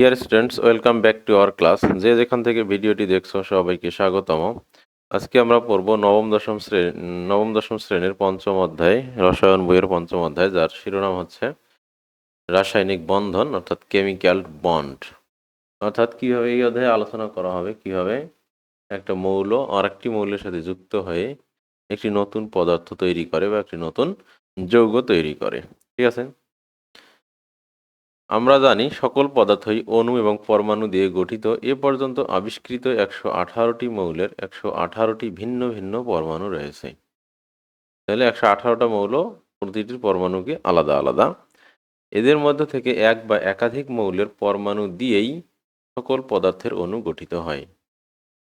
Dear students, welcome back to our class. যে যেখান থেকে ভিডিওটি দেখছো সবাইকে স্বাগতম। আজকে আমরা পড়ব নবম দশম শ্রেণীর পঞ্চম অধ্যায়, রসায়ন বইয়ের পঞ্চম অধ্যায়, যার শিরোনাম হচ্ছে রাসায়নিক বন্ধন অর্থাৎ কেমিক্যাল বন্ড। অর্থাৎ কিভাবে এই অধ্যায়ে আলোচনা করা হবে কিভাবে একটা মৌল আর একটি মৌলের সাথে যুক্ত হয়ে একটি নতুন পদার্থ তৈরি করে বা একটি নতুন যৌগ তৈরি করে। ঠিক আছে, আমরা জানি সকল পদার্থই অণু এবং পরমাণু দিয়ে গঠিত। এ পর্যন্ত আবিষ্কৃত 118টি মৌলের 118টি ভিন্ন ভিন্ন পরমাণু রয়েছে। তাহলে 118টা মৌল, প্রতিটির পরমাণুকে আলাদা আলাদা। এদের মধ্য থেকে এক বা একাধিক মৌলের পরমাণু দিয়েই সকল পদার্থের অণু গঠিত হয়।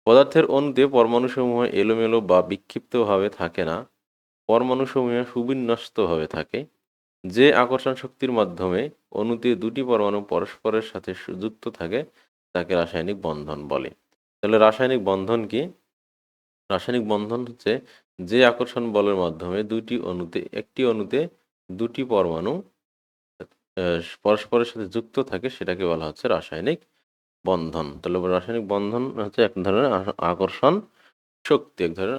পদার্থের অণুতে পরমাণুসমূহ এলোমেলো বা বিক্ষিপ্তভাবে থাকে না, পরমাণুসমূহ সুবিন্যস্তভাবে থাকে। যে আকর্ষণ শক্তির মাধ্যমে অণুতে দুটি পরমাণু পরস্পরের সাথে যুক্ত থাকে তাকে রাসায়নিক বন্ধন বলে। তাহলে রাসায়নিক বন্ধন কি? রাসায়নিক বন্ধন হচ্ছে যে আকর্ষণ বলের মাধ্যমে একটি অণুতে দুটি পরমাণু পরস্পরের সাথে যুক্ত থাকে, সেটাকে বলা হচ্ছে রাসায়নিক বন্ধন। তাহলে রাসায়নিক বন্ধন হচ্ছে এক ধরনের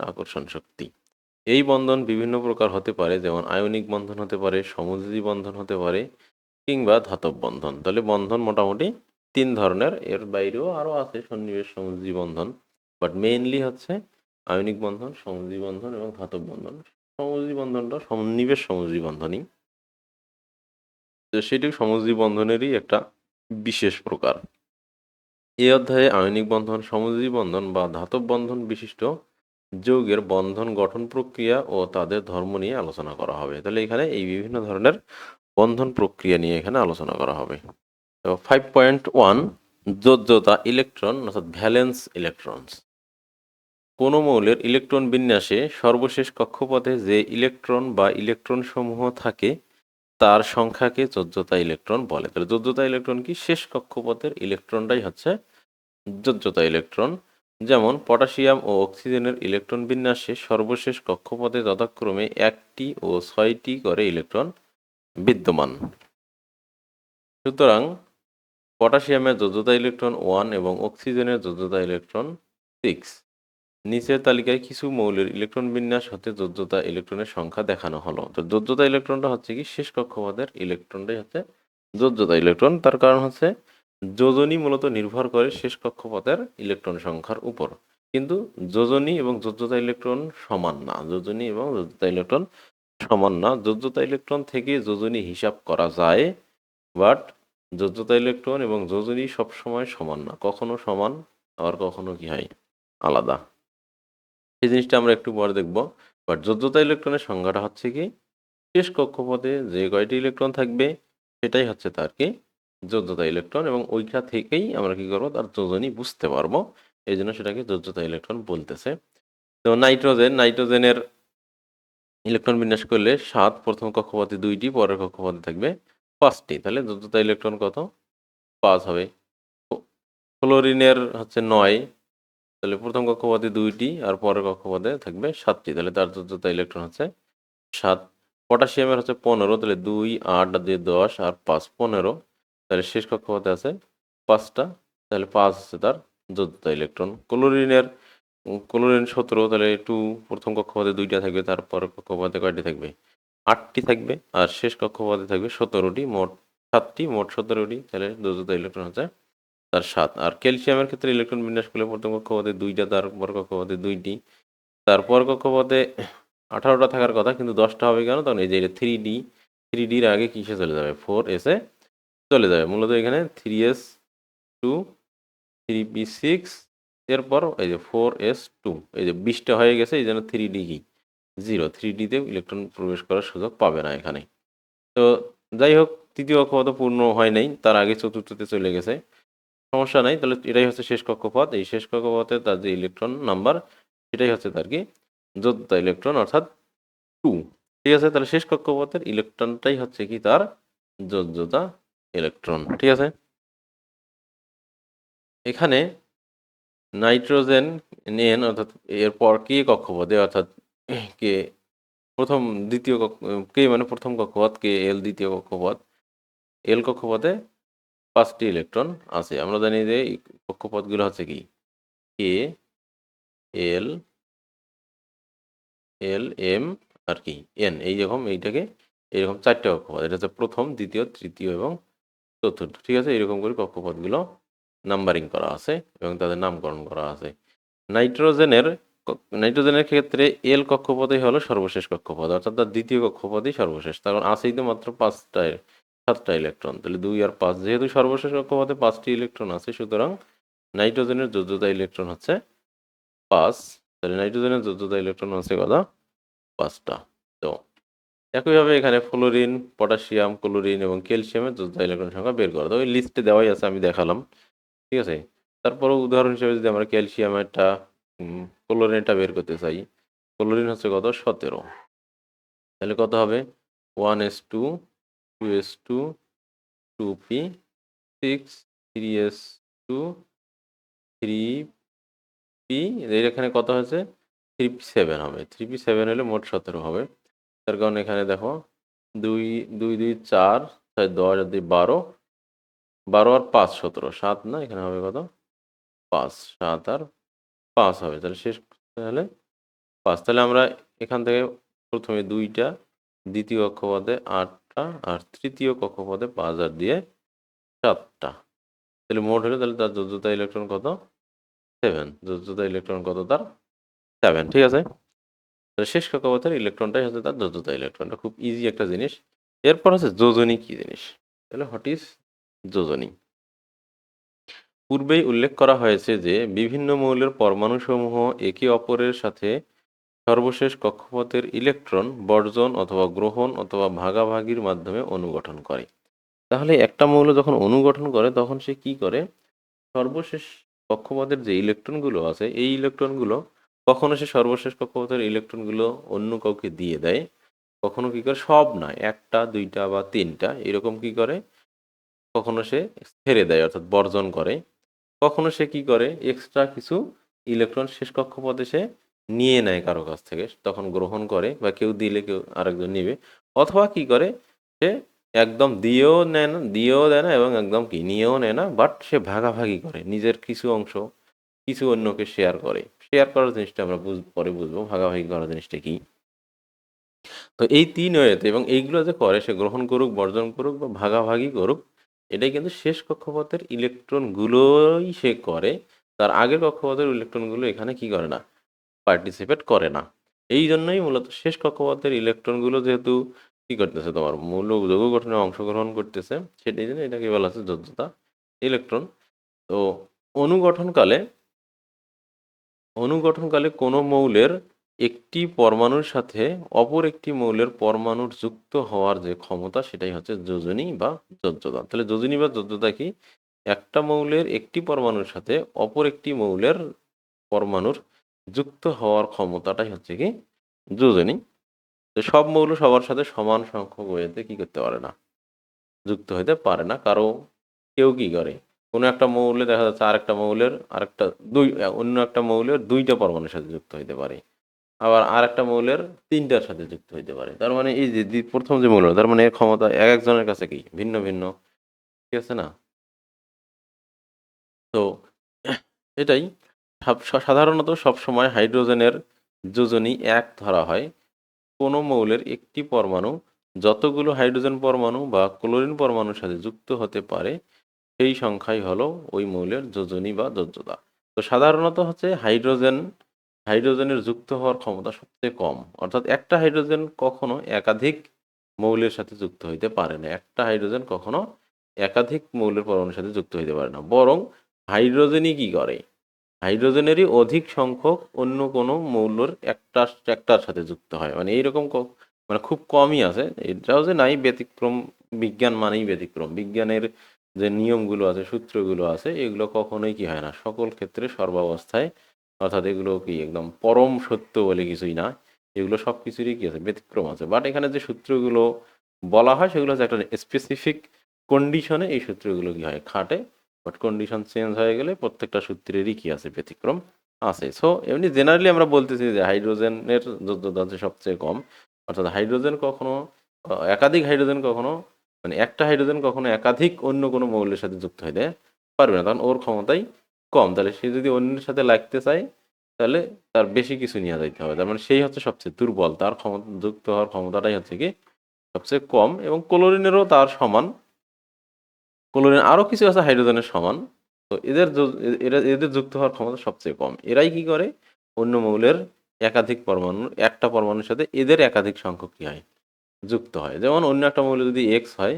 আকর্ষণ শক্তি। এই বন্ধন বিভিন্ন প্রকার হতে পারে, যেমন আয়নিক বন্ধন হতে পারে, সমযোজী বন্ধন হতে পারে, কিংবা ধাতব বন্ধন। তাহলে বন্ধন মোটামুটি তিন ধরনের, এর বাইরেও আরও আছে সন্নিবেশ সমযোজী বন্ধন, বাট মেইনলি হচ্ছে আয়নিক বন্ধন, সমযোজী বন্ধন এবং ধাতব বন্ধন। সমযোজী বন্ধনটা সন্নিবেশ সমযোজী বন্ধনই, তো সেটি সমযোজী বন্ধনেরই একটা বিশেষ প্রকার। এই অধ্যায়ে আয়নিক বন্ধন, সমযোজী বন্ধন বা ধাতব বন্ধন বিশিষ্ট যৌগের বন্ধন গঠন প্রক্রিয়া ও তাদের ধর্ম নিয়ে আলোচনা করা হবে। তাহলে এখানে এই বিভিন্ন ধরনের বন্ধন প্রক্রিয়া নিয়ে এখানে আলোচনা করা হবে। তো 5.1 যোজ্যতা ইলেকট্রন অর্থাৎ ভ্যালেন্স ইলেকট্রনস। কোনো মৌলের ইলেকট্রন বিন্যাসে সর্বশেষ কক্ষপথে যে ইলেকট্রন বা ইলেকট্রন সমূহ থাকে তার সংখ্যাকে যোজ্যতা ইলেকট্রন বলে। তাহলে যোজ্যতা ইলেকট্রন কি? শেষ কক্ষপথের ইলেকট্রনটাই হচ্ছে যোজ্যতা ইলেকট্রন। যেমন পটাশিয়াম ও অক্সিজেনের ইলেকট্রন বিন্যাসে সর্বশেষ কক্ষপথে যথাক্রমে 1টি ও 6টি করে ইলেকট্রন বিদ্যমান। সুতরাং পটাশিয়ামের যোজ্যতা ইলেকট্রন 1 এবং অক্সিজেনের যোজ্যতা ইলেকট্রন 6। নিচের তালিকায় কিছু মৌলের ইলেকট্রন বিন্যাস হতে যোজ্যতা ইলেকট্রনের সংখ্যা দেখানো হলো। তো যোজ্যতা ইলেকট্রনটা হচ্ছে কি? শেষ কক্ষপথের ইলেকট্রনটাই হচ্ছে যোজ্যতা ইলেকট্রন। তার কারণ হচ্ছে যোজনী মূলত নির্ভর করে শেষ কক্ষপথের ইলেকট্রন সংখ্যার উপর, কিন্তু যোজনী এবং যোজ্যতা ইলেকট্রন সমান না। যোজনী এবং যোজ্যতা ইলেকট্রন সমান না। যোজ্যতা ইলেকট্রন থেকে যোজনী হিসাব করা যায়, বাট যোজ্যতা ইলেকট্রন এবং যোজনী সবসময় সমান না, কখনো সমান আবার কখনো কি হয়, আলাদা। এই জিনিসটা আমরা একটু পরে দেখব। বাট যোজ্যতা ইলেকট্রনের সংজ্ঞাটা হচ্ছে কি? শেষ কক্ষপথে যে কয়টি ইলেকট্রন থাকবে সেটাই হচ্ছে তার কি? যোজ্যতা ইলেকট্রন, এবং ওইটা থেকেই আমরা কি করবো? তার যোজনী বুঝতে পারবো। এই জন্য সেটাকে যোজ্যতা ইলেকট্রন বলতেছে। তো নাইট্রোজেনের ইলেকট্রন বিন্যাস করলে 7, প্রথম কক্ষপথে 2টি, পরের কক্ষপথে থাকবে 5টি। তাহলে যোজ্যতা ইলেকট্রন কত? 5 হবে। ক্লোরিনের হচ্ছে 9, তাহলে প্রথম কক্ষপথে 2টি আর পরের কক্ষপথে থাকবে 7টি, তাহলে তার যোজ্যতা ইলেকট্রন হচ্ছে 7। পটাশিয়ামের হচ্ছে 15, তাহলে 2, 8 আর 2 10 আর 5 15, তাহলে শেষ কক্ষপথে আছে 5টা, তাহলে 5 হচ্ছে তার যোজ্যতা ইলেকট্রন। ক্লোরিন 17, তাহলে 2, প্রথম কক্ষপথে 2টা থাকবে, তারপর কক্ষপথে কয়টি থাকবে? 8টি থাকবে, আর শেষ কক্ষপথে থাকবে 17টি, মোট 7টি, মোট 17টি, তাহলে যোজ্যতা ইলেকট্রন হচ্ছে তার 7। আর ক্যালসিয়ামের ক্ষেত্রে ইলেকট্রন বিন্যাস করলে প্রথম কক্ষপথে 2টা, তারপর কক্ষপথে 2টি, তারপর কক্ষপথে 18টা থাকার কথা, কিন্তু 10টা হবে কেন? তখন এই যে 3ডির আগে কিসে চলে যাবে? 4s-এ চলে যাবে। মূলত এখানে 3s2, 3p6, এরপর এই যে 4s2, এই যে 20টা হয়ে গেছে, এই জন্য 3d কি 0, 3dতে ইলেকট্রন প্রবেশ করার সুযোগ পাবে না এখানে। তো যাই হোক, তৃতীয় কক্ষপথ পূর্ণ হয় নাই, তার আগে চতুর্থতে চলে গেছে, সমস্যা নাই। তাহলে এটাই হচ্ছে শেষ কক্ষপথ। এই শেষ কক্ষপথে তার যে ইলেকট্রন নাম্বার সেটাই হচ্ছে তার কি? যোজ্যতা ইলেকট্রন, অর্থাৎ 2। ঠিক আছে, তাহলে শেষ কক্ষপথের ইলেকট্রনটাই হচ্ছে কি তার যোজ্যতা ইলেকট্রন। ঠিক আছে, এখানে নাইট্রোজেন নেন, অর্থাৎ এরপর কে কক্ষপথে, অর্থাৎ কে প্রথম দ্বিতীয় কে মানে প্রথম কক্ষপথ, কে এল দ্বিতীয় কক্ষপথ, এল কক্ষপথে 5টি ইলেকট্রন আছে। আমরা জানি যে এই কক্ষপথগুলো হচ্ছে কি কে, এল, এম আর কি এন, এইরকম এইটাকে এরকম 4টে কক্ষপথ। এটা হচ্ছে প্রথম, দ্বিতীয়, তৃতীয় এবং চতুর্থ। ঠিক আছে, এরকম করে কক্ষপথগুলো নাম্বারিং করা আছে এবং তাদের নামকরণ করা আছে। নাইট্রোজেনের নাইট্রোজেনের ক্ষেত্রে এল কক্ষপথই হলো সর্বশেষ কক্ষপথ, অর্থাৎ তার দ্বিতীয় কক্ষপথই সর্বশেষ। কারণ আছেই তো মাত্র 7টা ইলেকট্রন, তাহলে 2 আর 5, যেহেতু সর্বশেষ কক্ষপথে 5টি ইলেকট্রন আছে, সুতরাং নাইট্রোজেনের যোজ্যতা ইলেকট্রন হচ্ছে 5। তাহলে নাইট্রোজেনের যোজ্যতা ইলেকট্রন হচ্ছে কত? 5টা। তো একইভাবে এখানে ফ্লোরিন, পটাশিয়াম, ক্লোরিন এবং ক্যালসিয়ামের যোজ্যতা ইলেকট্রন সংখ্যা বের করা। তো ওই লিস্টে দেওয়াই আছে, আমি দেখালাম। ঠিক আছে, তারপরেও উদাহরণ হিসেবে যদি আমরা ক্যালসিয়ামেরটা, ক্লোরিনটা বের করতে চাই, ক্লোরিন হচ্ছে কত? 17। তাহলে কত হবে? 1s2, 2s2, 2p, 6, 3s2, 3p, এর এখানে কত হয়েছে? 3p7 হবে। 3p7 হলে মোট 17 হবে। তার কারণ এখানে দেখো 2 2 2 4 6 10 আর 2 12, 12 আর 5 17, 7 না, এখানে হবে কত? 5, 7 আর 5 হবে। তাহলে শেষ তাহলে 5। তাহলে আমরা এখান থেকে প্রথমে 2টা, দ্বিতীয় কক্ষপথে 8টা আর তৃতীয় কক্ষপথে 5 আর দিয়ে 7টা। তাহলে মোট হলো, তাহলে তার যোজ্যতা ইলেকট্রন কত? 7। যোজ্যতা ইলেকট্রন কত তার? 7। ঠিক আছে, তাহলে শেষ কক্ষপথের ইলেকট্রনটাই হচ্ছে তার যোজ্যতা ইলেকট্রনটা। খুব ইজি একটা জিনিস। এরপর হচ্ছে যোজনী কি জিনিস। তাহলে হোয়াট ইজ যোজনী? পূর্বেই উল্লেখ করা হয়েছে যে বিভিন্ন মৌলের পরমাণুসমূহ একে অপরের সাথে সর্বশেষ কক্ষপথের ইলেকট্রন বর্জন অথবা গ্রহণ অথবা ভাগাভাগির মাধ্যমে অনুগঠন করে। তাহলে একটা মৌল যখন অনুগঠন করে তখন সে কি করে? সর্বশেষ কক্ষপথের যে ইলেকট্রনগুলো আছে এই ইলেকট্রনগুলো কখনো সে সর্বশেষ কক্ষপথের ইলেকট্রনগুলো অন্য কাউকে দিয়ে দেয়, কখনো কি করে সব না, 1টা 2টা বা 3টা এরকম কি করে, কখনো সে ছেড়ে দেয় অর্থাৎ বর্জন করে, কখনো সে কি করে এক্সট্রা কিছু ইলেকট্রন শেষ কক্ষপথে সে নিয়ে নেয় কারো কাছ থেকে, তখন গ্রহণ করে বা কেউ দিলে কেউ আরেকজন নিবে, অথবা কি করে সে একদম দিয়েও দেয় না এবং একদম কি নিয়েও নেয় না, বাট সে ভাগাভাগি করে নিজের কিছু অংশ কিছু অন্যকে শেয়ার করে। শেয়ার করার জিনিসটা আমরা পরে বুঝবো ভাগাভাগি করার জিনিসটা কি। তো এই 3 ওয়েতে, এবং এইগুলো যে করে সে গ্রহণ করুক, বর্জন করুক বা ভাগাভাগি করুক, এটাই কিন্তু শেষ কক্ষপথের ইলেকট্রনগুলোই সে করে। তার আগের কক্ষপথের ইলেকট্রনগুলো এখানে কি করে না, পার্টিসিপেট করে না। এই জন্যই মূলত শেষ কক্ষপথের ইলেকট্রনগুলো যেহেতু কি করতেছে, তোমার মূল যৌগ গঠনে অংশগ্রহণ করতেছে, সেটাই জন্য এটাকে বলা হচ্ছে যোজ্যতা ইলেকট্রন। তো অনুগঠনকালে অনুগঠনকালে কোনো মৌলের একটি পরমাণুর সাথে অপর একটি মৌলের পরমাণুর যুক্ত হওয়ার যে ক্ষমতা, সেটাই হচ্ছে যোজনী বা যোজ্যতা। তাহলে যোজনী বা যোজ্যতা কি? একটা মৌলের একটি পরমাণুর সাথে অপর একটি মৌলের পরমাণুর যুক্ত হওয়ার ক্ষমতাটাই হচ্ছে কি যোজনী। তো সব মৌল সবার সাথে সমান সংখ্যক ওয়েতে কি করতে পারে না, যুক্ত হইতে পারে না। কেউ কি করে, কোনো একটা মৌলে দেখা যাচ্ছে আরেকটা মৌলের আরেকটা অন্য একটা মৌলের 2টা পরমাণুর সাথে যুক্ত হইতে পারে, আবার আরেকটা মৌলের 3টার সাথে যুক্ত হইতে পারে। তার মানে এই যে প্রথম যে মৌল, তার মানে এর ক্ষমতা এক একজনের কাছে কি ভিন্ন ভিন্ন। ঠিক আছে না? তো এটাই সাধারণত সবসময় হাইড্রোজেনের যোজনী 1 ধরা হয়। কোনো মৌলের একটি পরমাণু যতগুলো হাইড্রোজেন পরমাণু বা ক্লোরিন পরমাণুর সাথে যুক্ত হতে পারে সেই সংখ্যাই হলো ওই মৌলের যোজনী বা যোজ্যতা। তো সাধারণত হচ্ছে হাইড্রোজেনের যুক্ত হওয়ার ক্ষমতা সবচেয়ে কম, অর্থাৎ একটা হাইড্রোজেন কখনো একাধিক মৌলের সাথে যুক্ত হইতে পারে না। একটা হাইড্রোজেন কখনো একাধিক মৌলের পরমাণুর সাথে যুক্ত হইতে পারে না, বরং হাইড্রোজেনই কি করে, হাইড্রোজেনেরই অধিক সংখ্যক অন্য কোনো মৌলের একটার সাথে যুক্ত হয়। মানে এইরকম মানে খুব কমই আছে, এটাও যে নাই ব্যতিক্রম। বিজ্ঞান মানেই ব্যতিক্রম। বিজ্ঞানের যে নিয়মগুলো আছে, সূত্রগুলো আছে, এগুলো কখনোই কি হয় না সকল ক্ষেত্রে সর্বাবস্থায়, অর্থাৎ এগুলো কি একদম পরম সত্য বলে কিছুই না। এগুলো সব কিছুরই কি আছে, ব্যতিক্রম আছে। বাট এখানে যে সূত্রগুলো বলা হয় সেগুলো হচ্ছে একটা স্পেসিফিক কন্ডিশনে এই সূত্রগুলো কি হয় খাটে। বাট কন্ডিশন চেঞ্জ হয়ে গেলে প্রত্যেকটা সূত্রেরই কি আছে, ব্যতিক্রম আছে। সো এমনি জেনারেলি আমরা বলতেছি যে হাইড্রোজেনের যোজ্যতা হচ্ছে সবচেয়ে কম, অর্থাৎ হাইড্রোজেন কখনো একাধিক হাইড্রোজেন কখনো মানে একটা হাইড্রোজেন কখনো একাধিক অন্য কোনো মৌলের সাথে যুক্ত হতে পারবে না, কারণ ওর ক্ষমতাই কম। তাহলে সে যদি অন্যের সাথে লাগতে চায় তাহলে তার বেশি কিছু নিয়ে যাইতে হবে, তার মানে সেই হচ্ছে সবচেয়ে দুর্বল, তার ক্ষমতা যুক্ত হওয়ার ক্ষমতাটাই হচ্ছে কি সবচেয়ে কম। এবং ক্লোরিনেরও তার সমান, ক্লোরিন আরও কিছু আছে হাইড্রোজেনের সমান। তো এদের যুক্ত হওয়ার ক্ষমতা সবচেয়ে কম। এরাই কি করে অন্য মৌলের একাধিক পরমাণু, একটা পরমাণুর সাথে এদের একাধিক সংখ্যক কি হয় যুক্ত হয়। যেমন অন্য একটা মৌল যদি এক্স হয়,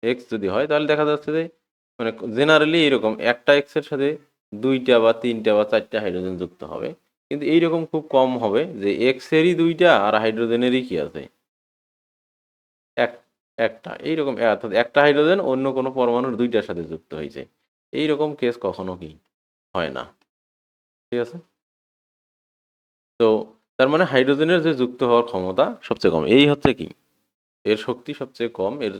এক্স যদি হয় তাহলে দেখা যাচ্ছে যে মানে জেনারেলি এরকম একটা এক্সের সাথে দুইটা বা তিনটা বা চারটা হাইড্রোজেন যুক্ত হবে, কিন্তু এইরকম খুব কম হবে যে এক্সেরই দুইটা আর হাইড্রোজেনেরই কি আছে এক একটা। এইরকম অর্থাৎ একটা হাইড্রোজেন অন্য কোনো পরমাণুর দুইটার সাথে যুক্ত হয়েছে, এইরকম কেস কখনো কি হয় না। ঠিক আছে, তো তার মানে হাইড্রোজেনের যে যুক্ত হওয়ার ক্ষমতা সবচেয়ে কম, এই হচ্ছে কি এর শক্তি সবচেয়ে কম, এর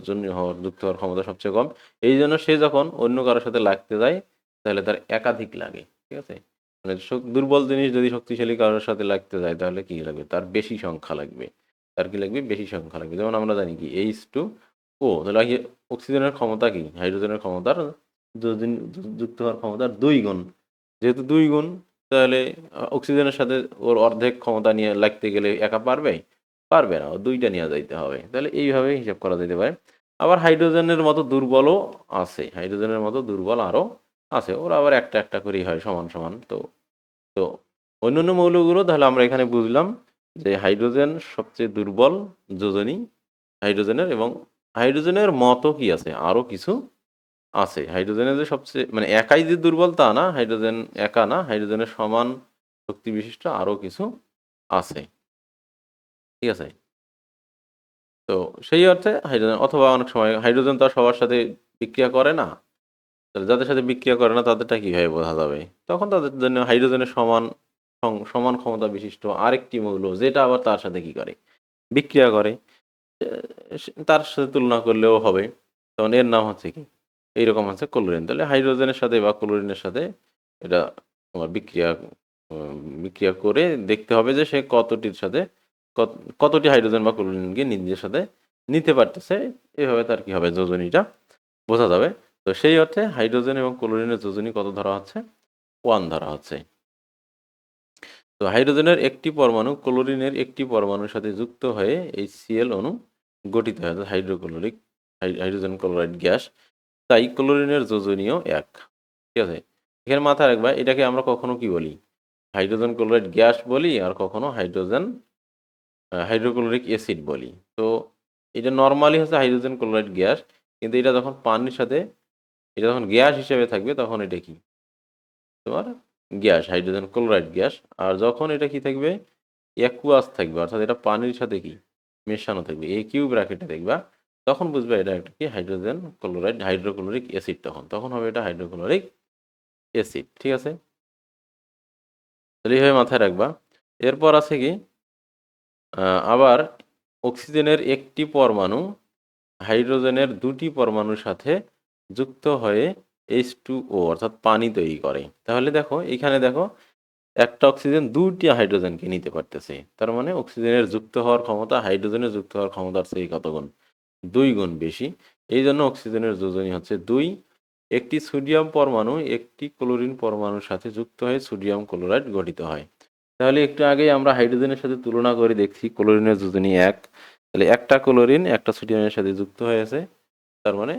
জন্য হওয়ার যুক্ত হওয়ার ক্ষমতা সবচেয়ে কম। এই জন্য সে যখন অন্য কারোর সাথে লাগতে যায় তাহলে তার একাধিক লাগে। ঠিক আছে, মানে দুর্বল জিনিস যদি শক্তিশালী কারোর সাথে লাগতে যায় তাহলে কি লাগবে, তার বেশি সংখ্যা লাগবে। তার কি লাগবে, বেশি সংখ্যা লাগবে। যেমন আমরা জানি কি H2O, তাহলে অক্সিজেনের ক্ষমতা কি হাইড্রোজেনের ক্ষমতার যুক্ত হওয়ার ক্ষমতার 2 গুণ। যেহেতু 2 গুণ, তাহলে অক্সিজেনের সাথে ওর অর্ধেক ক্ষমতা নিয়ে লাগতে গেলে একা পারবে, পারবে না, ও দুইটা নিয়ে যাইতে হবে। তাহলে এইভাবে হিসাব করা যেতে পারে। আবার হাইড্রোজেনের মতো দুর্বলও আছে, হাইড্রোজেনের মতো দুর্বল আরও আছে, ওরা আবার একটা একটা করেই হয় সমান সমান। তো তো অন্যান্য মৌলগুলো তাহলে আমরা এখানে বুঝলাম যে হাইড্রোজেন সবচেয়ে দুর্বল যোজনী হাইড্রোজেনের, এবং হাইড্রোজেনের মতো কি আছে আরও কিছু আছে। হাইড্রোজেনের যে সবচেয়ে মানে একাই যে দুর্বল তা না, হাইড্রোজেন একা না, হাইড্রোজেনের সমান শক্তি বিশিষ্ট আরও কিছু আছে। ঠিক আছে, তো সেই অর্থে হাইড্রোজেন, অথবা অনেক সময় হাইড্রোজেন তো আর সবার সাথে বিক্রিয়া করে না, তাহলে যাদের সাথে বিক্রিয়া করে না তাদেরটা কীভাবে বোঝা যাবে, তখন তাদের জন্য হাইড্রোজেনের সমান সমান ক্ষমতা বিশিষ্ট আরেকটি মৌল যেটা আবার তার সাথে কি করে বিক্রিয়া করে, তার সাথে তুলনা করলেও হবে, তখন এর নাম হচ্ছে কি এইরকম হচ্ছে ক্লোরিন। তাহলে হাইড্রোজেনের সাথে বা ক্লোরিনের সাথে এটা তোমার বিক্রিয়া করে দেখতে হবে যে সে কতটির সাথে কতটি হাইড্রোজেন বা ক্লোরিনকে নিজের সাথে নিতে পারতেছে। এভাবে তার কি হবে যোজনীটা বোঝা যাবে। তো সেই অর্থে হাইড্রোজেন এবং ক্লোরিনের যোজনী কত ধরা হচ্ছে, 1 ধরা হচ্ছে। তো হাইড্রোজেনের একটি পরমাণু ক্লোরিনের একটি পরমাণুর সাথে যুক্ত হয়ে HCl অণু গঠিত হয়, হাইড্রোজেন ক্লোরাইড গ্যাস। তাই ক্লোরিনের যোজনীয় 1। ঠিক আছে, এখানে মাথায় রাখবা এটাকে আমরা কখনো কি বলি হাইড্রোজেন ক্লোরাইড গ্যাস বলি, আর কখনো হাইড্রোক্লোরিক অ্যাসিড বলি। তো এটা নর্মালি হচ্ছে হাইড্রোজেন ক্লোরাইড গ্যাস, কিন্তু এটা যখন পানির সাথে এটা যখন গ্যাস হিসেবে থাকবে তখন এটা কি তোমার গ্যাস, হাইড্রোজেন ক্লোরাইড গ্যাস। আর যখন এটা কি থাকবে অ্যাকুয়াস থাকবে, অর্থাৎ এটা পানির সাথে কি মেশানো থাকবে, কিউ ব্র্যাকেটে দেখবা, তখন বুঝবে এটা একটা কি হাইড্রোজেন ক্লোরাইড হাইড্রোক্লোরিক অ্যাসিড। তখন হবে এটা হাইড্রোক্লোরিক অ্যাসিড। ঠিক আছে, তাহলে এইভাবে মাথায় রাখবা। এরপর আছে কি আবার অক্সিজেনের একটি পরমাণু হাইড্রোজেনের 2টি পরমাণুর সাথে যুক্ত হয়ে H2O অর্থাৎ পানি তৈরি করে। তাহলে দেখো এখানে দেখো একটা অক্সিজেন 2টি হাইড্রোজেনকে নিতে পারতেছে, তার মানে অক্সিজেনের যুক্ত হওয়ার ক্ষমতা হাইড্রোজেনের যুক্ত হওয়ার ক্ষমতার চেয়ে কত গুণ, 2 গুণ বেশি। এই জন্য অক্সিজেনের যোজনী হচ্ছে 2। একটি সোডিয়াম পরমাণু একটি ক্লোরিন পরমাণুর সাথে যুক্ত হয়ে সোডিয়াম ক্লোরাইড গঠিত হয়। তাহলে একটু আগেই আমরা হাইড্রোজেনের সাথে তুলনা করে দেখছি ক্লোরিনের যোজনী 1। তাহলে একটা ক্লোরিন একটা সোডিয়ামের সাথে যুক্ত হয়েছে, তার মানে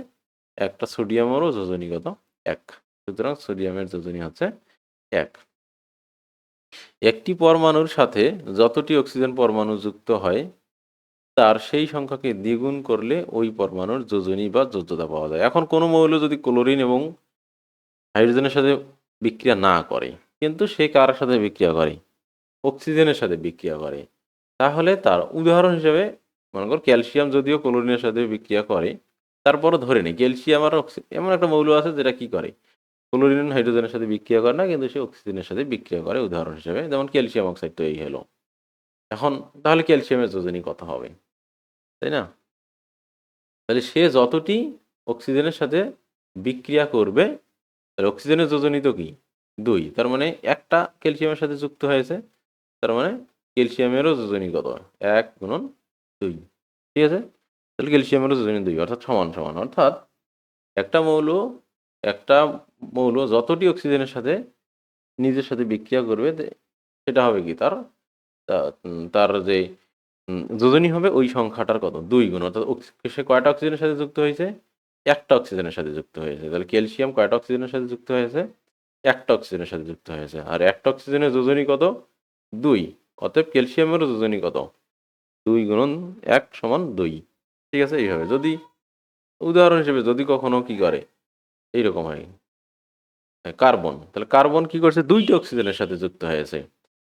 একটা সোডিয়ামেরও যোজনী কত 1। সুতরাং সোডিয়ামের যোজনী হচ্ছে 1। একটি পরমাণুর সাথে যতটি অক্সিজেন পরমাণু যুক্ত হয় তার সেই সংখ্যাকে দ্বিগুণ করলে ওই পরমাণুর যোজনী বা যোজ্যতা পাওয়া যায়। এখন কোনো মৌল যদি ক্লোরিন এবং হাইড্রোজেনের সাথে বিক্রিয়া না করে, কিন্তু সে কার সাথে বিক্রিয়া করে, অক্সিজেনের সাথে বিক্রিয়া করে, তাহলে তার উদাহরণ হিসেবে মনে কর ক্যালসিয়াম যদিও ক্লোরিনের সাথে বিক্রিয়া করে, তারপরও ধরে নেই ক্যালসিয়াম আর এমন একটা মৌল আছে যেটা কি করে ক্লোরিন হাইড্রোজেনের সাথে বিক্রিয়া করে না, কিন্তু সে অক্সিজেনের সাথে বিক্রিয়া করে, উদাহরণ হিসেবে যেমন ক্যালসিয়াম অক্সাইড। তো এই হলো এখন, তাহলে ক্যালসিয়ামের যোজনী কত হবে, তাই না? তাহলে সে যতটি অক্সিজেনের সাথে বিক্রিয়া করবে, তাহলে অক্সিজেনের যোজনী তো কি 2, তার মানে একটা ক্যালসিয়ামের সাথে যুক্ত হয়েছে, তার মানে ক্যালসিয়ামেরও যোজনী কত 1 গুণন 2। ঠিক আছে, তাহলে ক্যালসিয়ামেরও যোজনী 2 অর্থাৎ সমান সমান। অর্থাৎ একটা মৌল একটা মৌল যতটি অক্সিজেনের সাথে নিজের সাথে বিক্রিয়া করবে সেটা হবে কি তার যে যোজনী হবে ওই সংখ্যাটার কত 2 গুণ। অর্থাৎ সে কয়টা অক্সিজেনের সাথে যুক্ত হয়েছে? একটা অক্সিজেনের সাথে যুক্ত হয়েছে। তাহলে ক্যালসিয়াম কয়টা অক্সিজেনের সাথে যুক্ত হয়েছে? একটা অক্সিজেনের সাথে যুক্ত হয়েছে। আর একটা অক্সিজেনের যোজনী কত? 2। অতএব ক্যালসিয়ামেরও যোজনী কত? 2 গুণন 1 সমান 2। ঠিক আছে? এইভাবে যদি উদাহরণ হিসেবে যদি কখনো কি করে এইরকম হয়, কার্বন, তাহলে কার্বন কি করছে? 2টা অক্সিজেনের সাথে যুক্ত হয়েছে।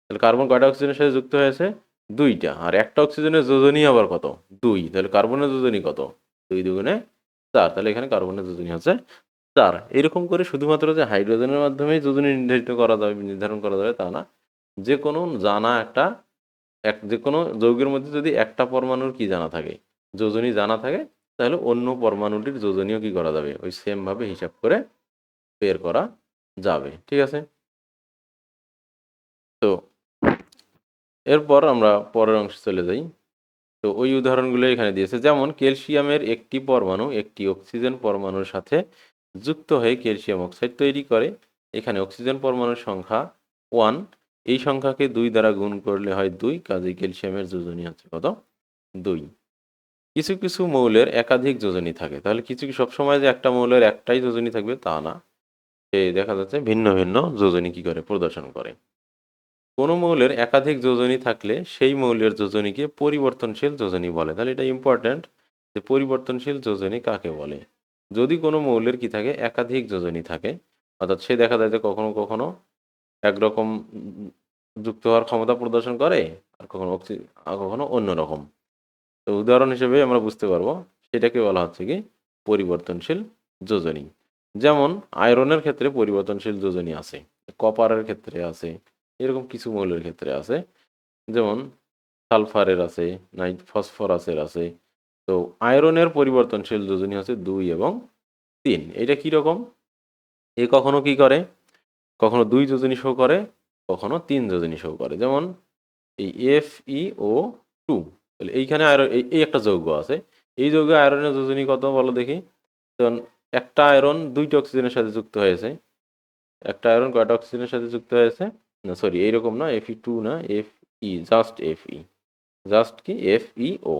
তাহলে কার্বন কয়টা অক্সিজেনের সাথে যুক্ত হয়েছে? 2টা। আর একটা অক্সিজেনের যোজনী আবার কত? 2। তাহলে কার্বনের যোজনী কত? 2 দুগুণে 4। তাহলে এখানে কার্বনের যোজনী হচ্ছে 4। এরকম করে শুধুমাত্র যে হাইড্রোজেনের মাধ্যমেই যোজনী নির্ধারণ করা যাবে তা না। যে কোনো জানা যে কোনো যৌগের মধ্যে যদি একটা পরমাণুর কি জানা থাকে? যোজনী জানা থাকে, তাহলে অন্য পরমাণুটির যোজনীও কি করা যাবে? ওই সেম ভাবে হিসাব করে বের করা যাবে। ঠিক আছে? তো এরপর আমরা পরের অংশে চলে যাই। তো ওই উদাহরণগুলো এখানে দিয়েছে। যেমন ক্যালসিয়ামের একটি পরমাণু একটি অক্সিজেন পরমাণুর সাথে যুক্ত হয়ে ক্যালসিয়াম অক্সাইড তৈরি করে। এখানে অক্সিজেন পরমাণুর সংখ্যা 1। এই সংখ্যাকে 2 দ্বারা গুণ করলে হয় 2। কাজেই ক্যালসিয়ামের যোজনী হচ্ছে কত? 2। কিছু কিছু মৌলের একাধিক যোজনী থাকে। তাহলে কিছু কি সবসময় যে একটা মৌলের একটাই যোজনী থাকবে তা না। দেখা যাচ্ছে ভিন্ন ভিন্ন যোজনী কি করে প্রদর্শন করে। কোনো মৌলের একাধিক যোজনী থাকলে সেই মৌলের যোজনীকে পরিবর্তনশীল যোজনী বলে। তাহলে এটা ইম্পর্ট্যান্ট যে পরিবর্তনশীল যোজনী কাকে বলে? যদি কোনো মৌলের কি থাকে? একাধিক যোজনী থাকে, অর্থাৎ সে দেখা যায় যে কখনো কখনো একরকম যুক্ত হওয়ার ক্ষমতা প্রদর্শন করে, আর কখনো অন্যরকম। তো উদাহরণ হিসেবে আমরা বুঝতে পারবো সেটাকে বলা হচ্ছে কি পরিবর্তনশীল যোজনী। যেমন আয়রনের ক্ষেত্রে পরিবর্তনশীল যোজনী আছে, কপারের ক্ষেত্রে আছে, এরকম কিছু মৌলের ক্ষেত্রে আছে। যেমন সালফারের আছে, ফসফরাসের আছে। তো আয়রনের পরিবর্তনশীল যোজনী হচ্ছে 2 এবং 3। এটা কি রকম? এ কখনো কি করে? কখনো 2 যোজনী শো করে, কখনো 3 যোজনী শো করে। যেমন এই FeO2, তাহলে এইখানে আয়রন এই একটা যৌগ আছে। এই যৌগে আয়রনের যোজনী কত বলো দেখি? যেমন একটা আয়রন 2টা অক্সিজেনের সাথে যুক্ত হয়েছে। একটা আয়রন কয়টা অক্সিজেনের সাথে যুক্ত হয়েছে? না সরি, এইরকম না, Fe2 না, জাস্ট Fe, জাস্ট কি FeO।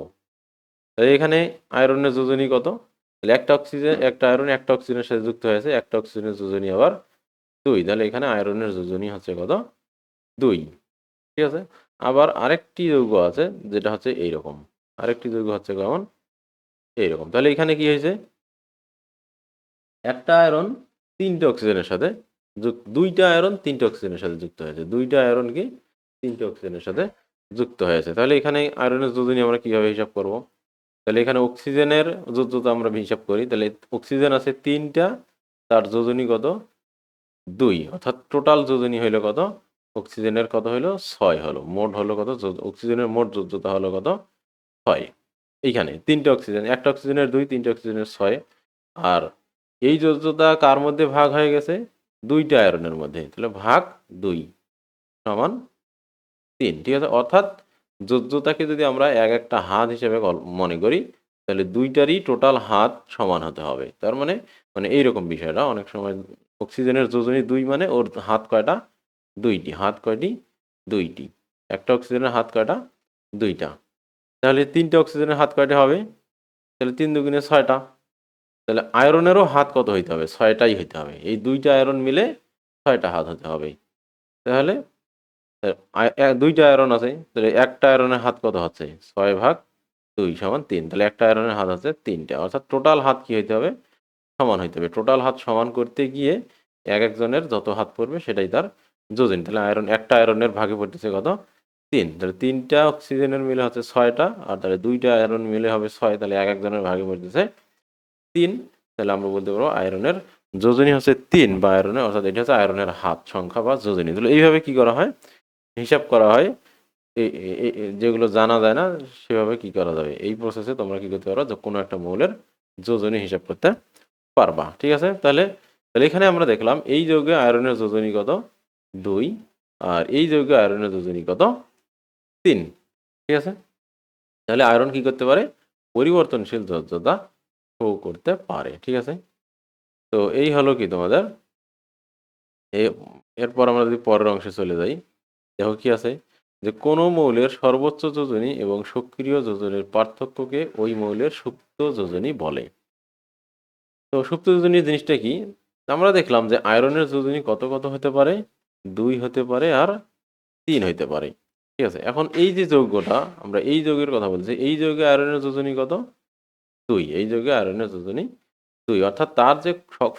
তাহলে এখানে আয়রনের যোজনী কত? তাহলে একটা আয়রন একটা অক্সিজেনের সাথে যুক্ত হয়েছে, একটা অক্সিজেনের যোজনী আবার 2। তাহলে এখানে আয়রনের যোজনী হচ্ছে কত? 2। ঠিক আছে? আবার আরেকটি যৌগ আছে যেটা হচ্ছে এইরকম। আরেকটি যৌগ হচ্ছে কেমন? এইরকম। তাহলে এখানে কি হয়েছে? একটা আয়রন 3টে অক্সিজেনের সাথে 2টা আয়রন 3টে অক্সিজেনের সাথে যুক্ত হয়েছে। 2টা আয়রন কি 3টে অক্সিজেনের সাথে যুক্ত হয়েছে। তাহলে এখানে আয়রনের যোজনী আমরা কিভাবে হিসাব করব? তাহলে এখানে অক্সিজেনের যোজ্যতা আমরা হিসাব করি। তাহলে অক্সিজেন আছে 3টা, তার যোজনী কত? 2। অর্থাৎ টোটাল যোজনী হইল কত? অক্সিজেনের কত হইল? 6 হলো। মোট হলো কত? অক্সিজেনের মোট যোজ্যতা হলো কত? 6। এইখানে 3টে অক্সিজেন, একটা অক্সিজেনের 2, 3টে অক্সিজেনের 6। আর এই যোজ্যতা কার মধ্যে ভাগ হয়ে গেছে? 2টা আয়রনের মধ্যে। তাহলে ভাগ 2 সমান 3। ঠিক আছে? অর্থাৎ যোজ্যতাকে যদি আমরা একটা হাত হিসেবে মনে করি, তাহলে 2টারই টোটাল হাত সমান হতে হবে। তার মানে এইরকম বিষয়টা অনেক সময় অক্সিজেনের যোজনী 2 মানে ওর হাত কয়টা? 2টি। হাত কয়টি? 2টি। একটা অক্সিজেনের হাত কয়টা? 2টা। তাহলে 3টে অক্সিজেনের হাত কয়টা হবে? তাহলে 3 দুগুণে 6টা। তাহলে আয়রনেরও হাত কত হইতে হবে? 6টাই হইতে হবে। এই 2টা আয়রন মিলে 6টা হাত হতে হবে। তাহলে 2টা আয়রন আছে। তাহলে একটা আয়রনের হাত কত হচ্ছে? 6/2 সমান 3। তাহলে একটা আয়রনের হাত হচ্ছে 3টা। অর্থাৎ টোটাল হাত কি হইতে হবে? সমান হইতে হবে। টোটাল হাত সমান করতে গিয়ে একজনের যত হাত পড়বে সেটাই তার যোজনী। তাহলে একটা আয়রনের ভাগে পড়তেছে কত? 3। তাহলে 3টা অক্সিজেনের মিলে হচ্ছে 6টা, আর তাহলে 2টা আয়রন মিলে হবে 6। তাহলে একজনের ভাগে পড়তেছে 3। তাহলে আমরা বলতে পারবো আয়রনের যোজনী হচ্ছে 3, বা আয়রনের, অর্থাৎ এটা হচ্ছে আয়রনের হাত সংখ্যা বা যোজনী। তাহলে এইভাবে কি করা হয়? হিসাব করা হয়। যেগুলো জানা যায় না সেভাবে কি করা যাবে? এই প্রসেসে তোমরা কি করতে পারো? যে কোনো একটা মৌলের যোজনী হিসাব করতে পারবা। ঠিক আছে? তাহলে তাহলে এখানে আমরা দেখলাম এই যৌগে আয়রনের যোজনী কত? 2। আর এই যৌগে আয়রনের যোজনী কত? 3। ঠিক আছে? তাহলে আয়রন কি করতে পারে? পরিবর্তনশীল যোজ্যতা শো করতে পারে। ঠিক আছে? তো এই হলো কি তোমাদের এ এরপর আমরা যদি পরের অংশে চলে যাই, দেখো কি আছে? যে কোনো মৌলের সর্বোচ্চ যোজনী এবং সক্রিয় যোজনীর পার্থক্যকে ওই মৌলের সুপ্ত যোজনী বলে। তো সুপ্ত যোজনী জিনিসটা কি? আমরা দেখলাম যে আয়রনের যোজনী কত হতে পারে? ২ হতে পারে আর ৩ হইতে পারে। ঠিক আছে? এখন এই যে যৌগটা, আমরা এই যৌগের কথা বলছি। এই যৌগে আয়রনের যোজনী কত? ২। এই যৌগে আয়রনের যোজনী ২, অর্থাৎ তার যে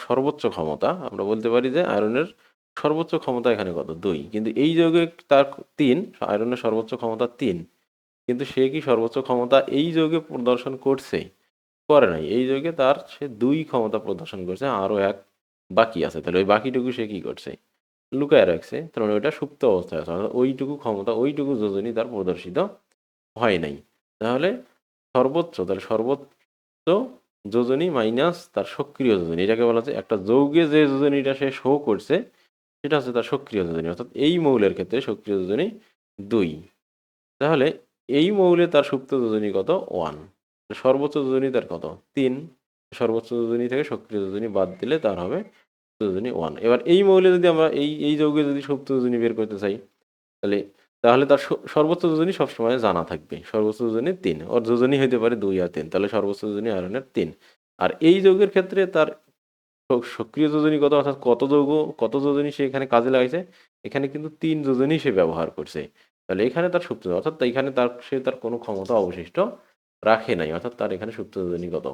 সর্বোচ্চ ক্ষমতা, আমরা বলতে পারি যে আয়রনের সর্বোচ্চ ক্ষমতা এখানে কত? ২। কিন্তু এই যৌগে তার ৩, আয়রনের সর্বোচ্চ ক্ষমতা ৩। কিন্তু সে কি সর্বোচ্চ ক্ষমতা এই যৌগে প্রদর্শন করছে? করে নাই। এই যৌগে তার সে ২ ক্ষমতা প্রদর্শন করছে। আরও ১ বাকি আছে। তাহলে ওই বাকিটুকু সে কি করছে? লুকায় রাখছে। তার মানে ওইটা সুপ্ত অবস্থায় আছে। অর্থাৎ ওইটুকু ক্ষমতা, ওইটুকু যোজনী তার প্রদর্শিত হয় নাই। তাহলে সর্বোচ্চ যোজনী মাইনাস তার সক্রিয় যোজনী। এটাকে বলা হচ্ছে একটা যৌগে যে যোজনীটা সে শো করছে সেটা হচ্ছে তার সক্রিয় যোজনী। অর্থাৎ এই মৌলের ক্ষেত্রে সক্রিয় যোজনী ২। তাহলে এই মৌলে তার সুপ্ত যোজনী কত? ১। সর্বোচ্চ যোজনী তার কত? ৩। সর্বোচ্চ যোজনী থেকে সক্রিয় যোজনী বাদ দিলে তার হবে যোজনী ১। এবার এই মৌলে যদি আমরা এই যৌগে যদি সুপ্ত যোজনী বের করতে চাই, তাহলে তাহলে তার সর্বোচ্চ যোজনী সবসময় জানা থাকবে। সর্বোচ্চ যোজনী ৩। ওর যোজনী হইতে পারে ২ আর ৩। তাহলে সর্বোচ্চ যোজনী আয়রনের ৩। আর এই যৌগের ক্ষেত্রে তার সক্রিয় যোজনী কত, অর্থাৎ কত যোজনী সে এখানে কাজে লাগাইছে? এখানে কিন্তু ৩ যোজনী সে ব্যবহার করছে। তাহলে এখানে তার সুপ্ত, অর্থাৎ এখানে সে তার কোনো ক্ষমতা অবশিষ্ট রাখে নাই। অর্থাৎ তার এখানে সুপ্ত যোজনী কত?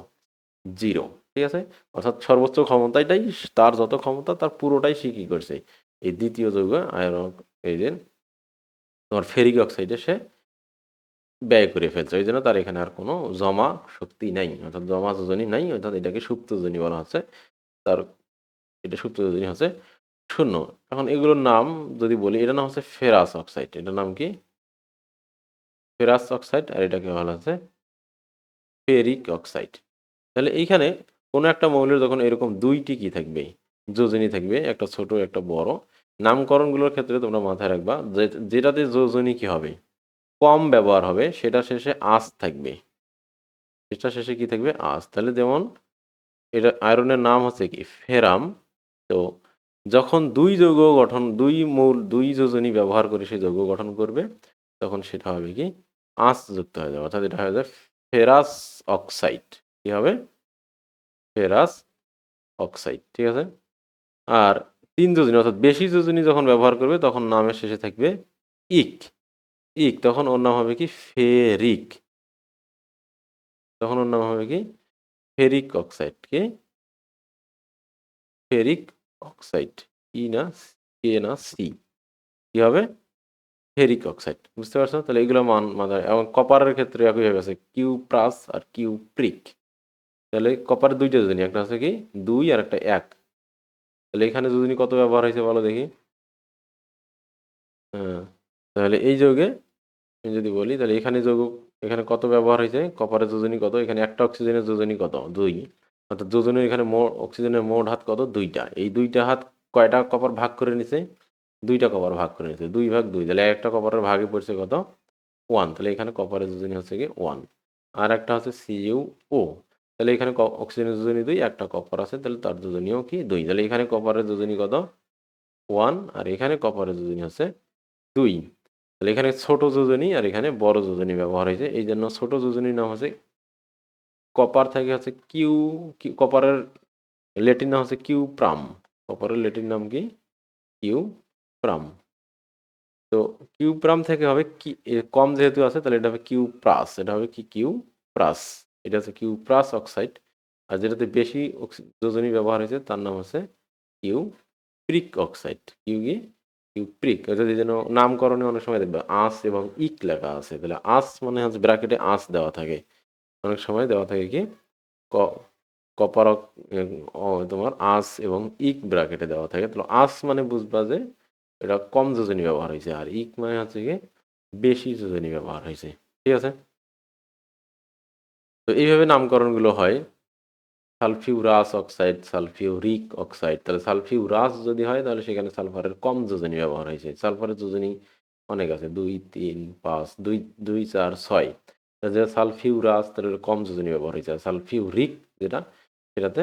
0। ঠিক আছে? অর্থাৎ সর্বোচ্চ ক্ষমতাটাই, তার যত ক্ষমতা তার পুরোটাই সে কি করছে? এই দ্বিতীয় যৌগ আয়রন, এই যে তোমার ফেরিক অক্সাইডে সে ব্যয় করে ফেলছে। ওই জন্য তার এখানে আর কোনো জমা শক্তি নাই। অর্থাৎ জমা যোজনী নাই। অর্থাৎ এটাকে সুপ্ত যোজনী বলা হচ্ছে। তার এটা সুপ্ত যোজনী হচ্ছে ০। এখন এগুলোর নাম যদি বলি, এটার নাম হচ্ছে ফেরাস অক্সাইড। এটার নাম কি? Ferrous oxide. আর এটাকে বলা হচ্ছে ফেরিক অক্সাইড। তাহলে এইখানে কোনো একটা মৌলের যখন এরকম ২ টি কি থাকবে? যোজনী থাকবে, একটা ছোট একটা বড়। নামকরণগুলোর ক্ষেত্রে তোমরা মাথায় রাখবা যে যেটাতে যোজনী কি হবে? কম ব্যবহার হবে সেটা শেষে আঁচ থাকবে। সেটা শেষে কি থাকবে? আঁচ। তাহলে যেমন এটা আয়রনের নাম হচ্ছে কি? ফেরাম। তো যখন ২ যৌগ গঠন, ২ যোজনী ব্যবহার করে সে যৌগ গঠন করবে, তখন সেটা হবে কি? আঁচযুক্ত হয়ে যাবে। অর্থাৎ এটা হয়ে যাবে ফেরাস অক্সাইড। কি হবে? Ferrous oxide. ঠিক আছে? আর ৩ যোজনী, অর্থাৎ বেশি যোজনী যখন ব্যবহার করবে তখন নামের শেষে থাকবে ইক। তখন ওর নাম হবে কি? ফেরিক। তখন ওর নাম হবে কি? Ferric oxide. কি? Ferric oxide. ই না, কে না, সি। কি হবে? Ferric oxide. বুঝতে পারছো? তাহলে এগুলো মাথায়, এবং কপারের ক্ষেত্রে একইভাবে আছে কিউ প্লাস আর কিউ প্রিক। তাহলে কপারের ২ টা যোজনী, একটা হচ্ছে কি ২ আর একটা ১। তাহলে এখানে যোজনী কত ব্যবহার হয়েছে বলো দেখি? হ্যাঁ, তাহলে এই যৌগে আমি যদি বলি, তাহলে এখানে কত ব্যবহার হয়েছে? কপারের যোজনী কত? এখানে একটা অক্সিজেনের যোজনী কত? ২। অর্থাৎ যোজনের এখানে অক্সিজেনের মোট হাত কত? ২ টা। এই ২ টা হাত কয়টা কপার ভাগ করে নিছে? ২ টা কপার ভাগ করে নিছে। ২ ভাগ ২। তাহলে একটা কপারের ভাগে পড়ছে কত? 1। তাহলে এখানে কপারের যোজনী হচ্ছে কি 1। আর একটা হচ্ছে CuO। তাহলে এখানে অক্সিজেনের যোজনী ২, একটা কপার আছে, তাহলে তার যোজনীও কি ২। তাহলে এখানে কপারের যোজনী কত? 1। আর এখানে কপারের যোজনী হচ্ছে ২। তাহলে এখানে ছোট যোজনী আর এখানে বড় যোজনী ব্যবহার হয়েছে। এই জন্য ছোট যোজনীর নাম হচ্ছে কপার থেকে হচ্ছে কপারের ল্যাটিন নাম হচ্ছে কিউপ্রাম। কপারের ল্যাটিন নাম কি? কিউপ্রাম। তো কিউপ্রাম থেকে হবে কি, কম যেহেতু আছে তাহলে এটা হবে কিউপ্রাস। এটা হবে কি? কিউপ্রাস। এটা হচ্ছে কিউপ্রাস অক্সাইড। আর যেটাতে বেশি যোজনী ব্যবহার হয়েছে তার নাম হচ্ছে কিউপ্রিক অক্সাইড। কিউপ্রিক। অর্থাৎ এই জন্য নামকরণে অনেক সময় দেখবে আঁচ এবং ইক লেখা আছে। তাহলে আঁচ মানে হচ্ছে ব্র্যাকেটে আঁচ দেওয়া থাকে। অনেক সময় দেওয়া থাকে কি ক কপার তোমার আঁচ এবং ইক ব্র্যাকেটে দেওয়া থাকে। তাহলে আঁচ মানে বুঝবা যে এটা কম যোজনী ব্যবহার হয়েছে, আর ইক মানে হচ্ছে কি বেশি যোজনী ব্যবহার হয়েছে। ঠিক আছে? তো এইভাবে নামকরণগুলো হয়। Sulphurous oxide, sulphuric oxide. তাহলে সালফিউরাস যদি হয় তাহলে সেখানে সালফারের কম যোজনী ব্যবহার হয়েছে। সালফারের যোজনী অনেক আছে, ২, ৩, ৫, ২, ২, ৪, ৬। যে সালফিউরাস তাহলে কম যোজনী ব্যবহার হয়েছে, সালফিউরিক যেটা সেটাতে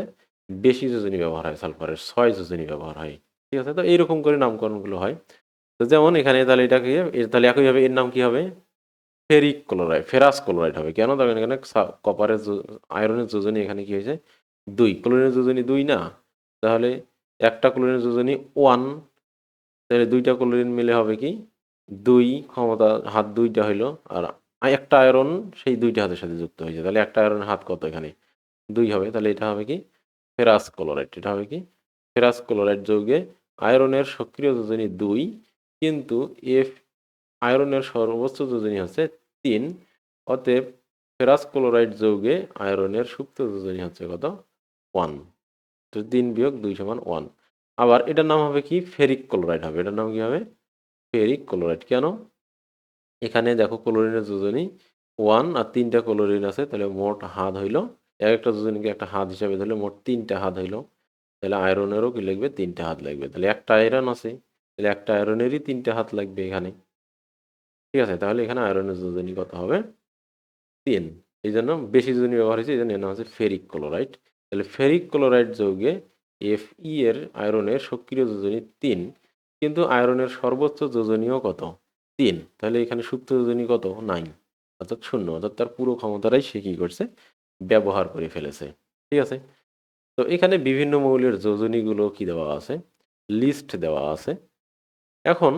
বেশি যোজনী ব্যবহার হয়, সালফারের 6 যোজনী ব্যবহার হয়। ঠিক আছে? তো এইরকম করে নামকরণগুলো হয়। তো যেমন এখানে তাহলে এটাকে তাহলে একইভাবে এর নাম কি হবে? ফেরিক ক্লোরাইড, ফেরাস ক্লোরাইড হবে। কেন? দেখেন এখানে কপারের আয়রনের যোজনী এখানে কি হয়েছে? 2, ক্লোরিনের যোজনী 2 না? তাহলে একটা ক্লোরিনের যোজনী 1, তাহলে 2টা ক্লোরিন মিলে হবে কি? 2 ক্ষমতা হাত 2টা হইলো। আর একটা আয়রন সেই 2টা হাতের সাথে যুক্ত হয়েছে। তাহলে একটা আয়রনের হাত কত এখানে? 2 হবে। তাহলে এটা হবে কি? Ferrous chloride. এটা হবে কি? ফেরাস ক্লোরাইড যৌগে আয়রনের সক্রিয় যোজনী 2, কিন্তু এফ আয়রনের সর্বোচ্চ যোজনী হচ্ছে 3। অতএব ফেরাস ক্লোরাইড যৌগে আয়রনের সুপ্ত যোজনী হচ্ছে কত? 1। তো 3 বিয়োগ 2 সমান 1। আবার এটার নাম হবে কি? ফেরিক ক্লোরাইড হবে। এটার নাম কি হবে? Ferric chloride. কেন? এখানে দেখো ক্লোরিনের যোজনী 1 আর 3টা ক্লোরিন আছে, তাহলে মোট হাত হইল, এক একটা যোজনীকে একটা হাত হিসাবে ধরলে মোট 3টা হাত হইল। তাহলে আয়রনেরও কি লাগবে? 3টা হাত লাগবে। তাহলে একটা আয়রন আছে, তাহলে একটা আয়রনেরই 3টা হাত লাগবে এখানে। ঠিক আছে? তাহলে এখানে আয়রনের যোজনী কত হবে? 3। এই জন্য বেশি যোজনী ব্যবহার হয়েছে, এই জন্য এর নাম হচ্ছে ফেরিক ক্লোরাইড। তাহলে ফেরিক ক্লোরাইড যৌগে Fe এর আয়রনের সক্রিয় যোজনী 3, কিন্তু আয়রনের সর্বোচ্চ যোজনীয় কত? 3। তাহলে এখানে সুপ্ত যোজনী কত? নাই, অর্থাৎ 0। অর্থাৎ তার পুরো ক্ষমতাটাই সে কি করছে? ব্যবহার করে ফেলেছে। ঠিক আছে? তো এখানে বিভিন্ন মৌলের যোজনীগুলো কি দেওয়া আছে? লিস্ট দেওয়া আছে। এখন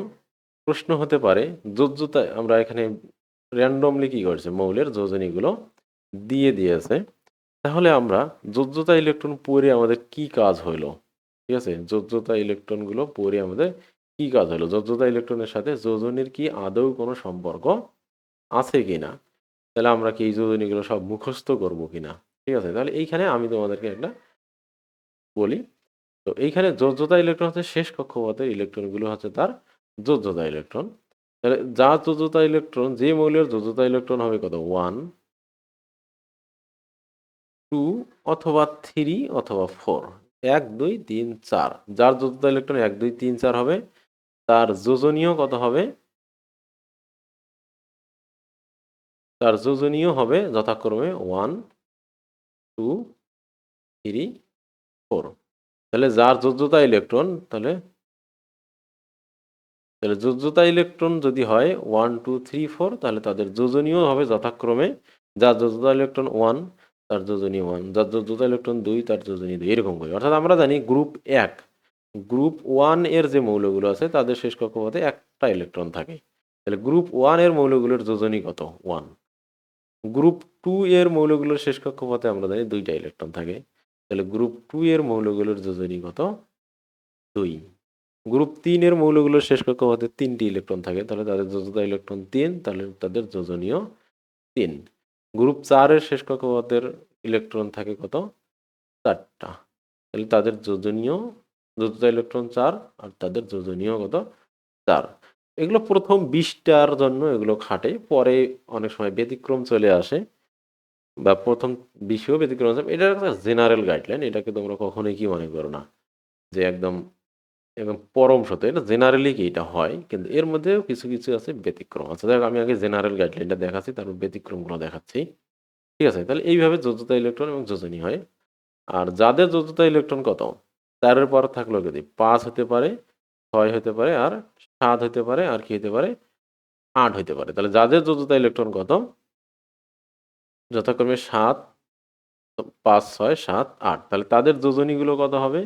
প্রশ্ন হতে পারে, যোজ্যতায় আমরা এখানে র্যান্ডমলি কি করছে? মৌলের যোজনীগুলো দিয়ে দিয়েছে। তাহলে আমরা যোজ্যতা ইলেকট্রন পড়ে আমাদের কি কাজ হইলো? ঠিক আছে? যোজ্যতা ইলেকট্রনগুলো পড়ে আমাদের কি কাজ হলো? যোজ্যতা ইলেকট্রনের সাথে যোজনীর কি আদৌ কোনো সম্পর্ক আছে কিনা? তাহলে আমরা কি এই যোজনীগুলো সব মুখস্থ করব কিনা? ঠিক আছে? তাহলে এইখানে আমি তোমাদেরকে একটা বলি। তো এইখানে যোজ্যতা ইলেকট্রন হচ্ছে শেষ কক্ষপথের ইলেকট্রনগুলো হচ্ছে তার যোজ্যতা ইলেকট্রন। তাহলে যার যোজ্যতা ইলেকট্রন, যে মৌলের যোজ্যতা ইলেকট্রন হবে কত? 1, 2 অথবা 3 অথবা 4। 1, 2, 3, 4। যার যোজ্যতা ইলেকট্রন 1, 2, 3, 4 হবে, তার যোজনীয় কত হবে? তার যোজনীয় হবে যথাক্রমে 1, 2, 3, 4। তাহলে যার যোজ্যতা ইলেকট্রন, তাহলে তাহলে যোজ্যতা ইলেকট্রন যদি হয় 1, 2, 3, 4, তাহলে তাদের যোজনীয় হবে যথাক্রমে, যার যোজ্যতা ইলেকট্রন 1 তার যোজনী 1, যার যোজ্যতা ইলেকট্রন 2 তার যোজনী 2, এরকম করে। অর্থাৎ আমরা জানি গ্রুপ 1, গ্রুপ 1 এর যে মৌলগুলো আছে তাদের শেষ কক্ষপথে একটা ইলেকট্রন থাকে। তাহলে গ্রুপ 1 এর মৌলগুলোর যোজনী কত? 1। গ্রুপ 2 এর মৌলগুলোর শেষ কক্ষপথে আমরা জানি 2টা ইলেকট্রন থাকে। তাহলে গ্রুপ 2 এর মৌলগুলোর যোজনী কত? 2। গ্রুপ 3 এর মৌলগুলোর শেষ কক্ষপথে 3টি ইলেকট্রন থাকে, তাহলে তাদের যোজ্যতা ইলেকট্রন 3, তাহলে তাদের যোজনীয় 3। গ্রুপ 4 এর শেষ কক্ষপথের ইলেকট্রন থাকে কত? 4টা, তাহলে তাদের যোজ্যতা ইলেকট্রন 4 আর তাদের যোজনীয় কত? 4। এগুলো প্রথম 20টার জন্য এগুলো খাটে, পরে অনেক সময় ব্যতিক্রম চলে আসে, বা প্রথম 20এও ব্যতিক্রম আছে। এটা একটা জেনারেল গাইডলাইন, এটাকে তোমরা কখনোই কি মনে করো না যে একদম এবং পরম সত্য। এটা জেনারেলি কি এটা হয়, কিন্তু এর মধ্যেও কিছু কিছু আছে ব্যতিক্রম। আচ্ছা দেখ, আমি আগে জেনারেল গাইডলাইনটা দেখাচ্ছি, তারপর ব্যতিক্রমগুলো দেখাচ্ছি। ঠিক আছে? তাহলে এইভাবে যোজ্যতা ইলেকট্রন এবং যোজনী হয়। আর যাদের যোজ্যতা ইলেকট্রন কত? 4-এর পর থাকলো যদি 5 হতে পারে, 6 হতে পারে, আর 7 হতে পারে, আর কি হতে পারে? 8 হতে পারে। তাহলে যাদের যোজ্যতা ইলেকট্রন কত? যথাক্রমে 7, 5, 6, 7, 8। তাহলে তাদের যোজনীগুলো কত হবে?